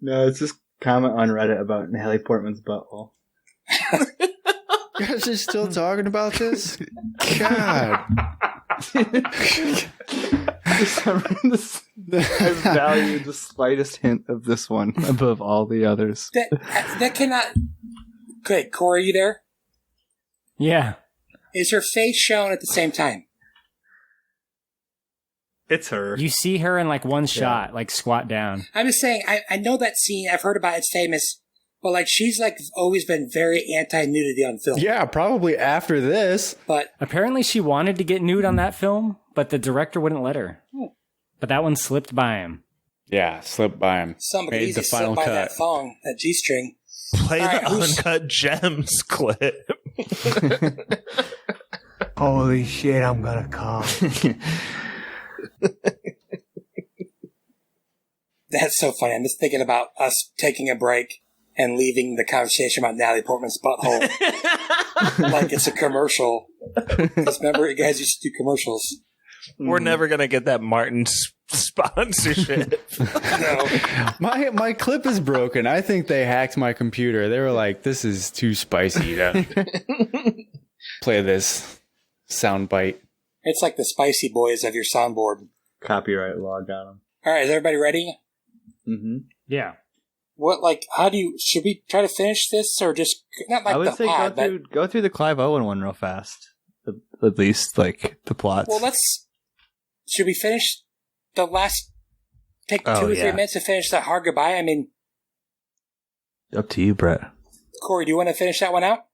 No, it's just comment on Reddit about Natalie Portman's butthole. You guys are still talking about this? God. I value the slightest hint of this one above all the others. That cannot... Okay, Korey, you there? Yeah. Is her face shown at the same time? It's her. You see her in like one shot, like squat down. I'm just saying, I know that scene. I've heard about it. It's famous. But like, she's like always been very anti-nudity on film. Yeah, probably after this. But apparently she wanted to get nude on that film, but the director wouldn't let her. But that one slipped by him. Yeah, slipped by him. Somebody made easy the final slipped by cut. that thong, that G-string. Play All the right, who's- Uncut Gems clip. Holy shit, I'm gonna come. That's so funny. I'm just thinking about us taking a break and leaving the conversation about Natalie Portman's butthole like it's a commercial. Because remember, you guys used to do commercials. We're never going to get that Martin sponsorship. No. My clip is broken. I think they hacked my computer. They were like, this is too spicy to play this soundbite. It's like the Spicy Boys of your soundboard. Copyright law got him. All right, is everybody ready? Mm-hmm. Yeah. What, like, should we try to finish this or just, not like I would the say pod, but... go through the Clive Owen one real fast. At least, like, the plots. Well, should we finish the last, take 2 or 3 minutes to finish that hard goodbye? I mean... Up to you, Brett. Korey, do you want to finish that one out?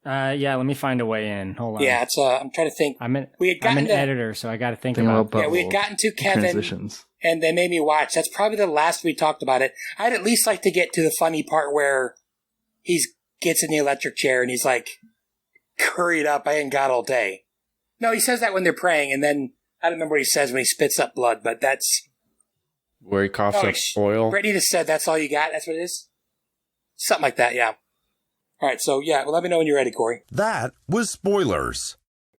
Yeah, let me find a way in. Hold on. Yeah, it's, I'm trying to think. I'm an gotten editor, so I got to think about Yeah, we had gotten to Kevin, transitions. And they made me watch. That's probably the last we talked about it. I'd at least like to get to the funny part where he gets in the electric chair and he's like, curried up, I ain't got all day. No, he says that when they're praying, and then I don't remember what he says when he spits up blood, but that's... Where he coughs up oil. Brittany just said that's all you got? That's what it is? Something like that, yeah. All right, so yeah, well, let me know when you're ready, Korey. That was spoilers.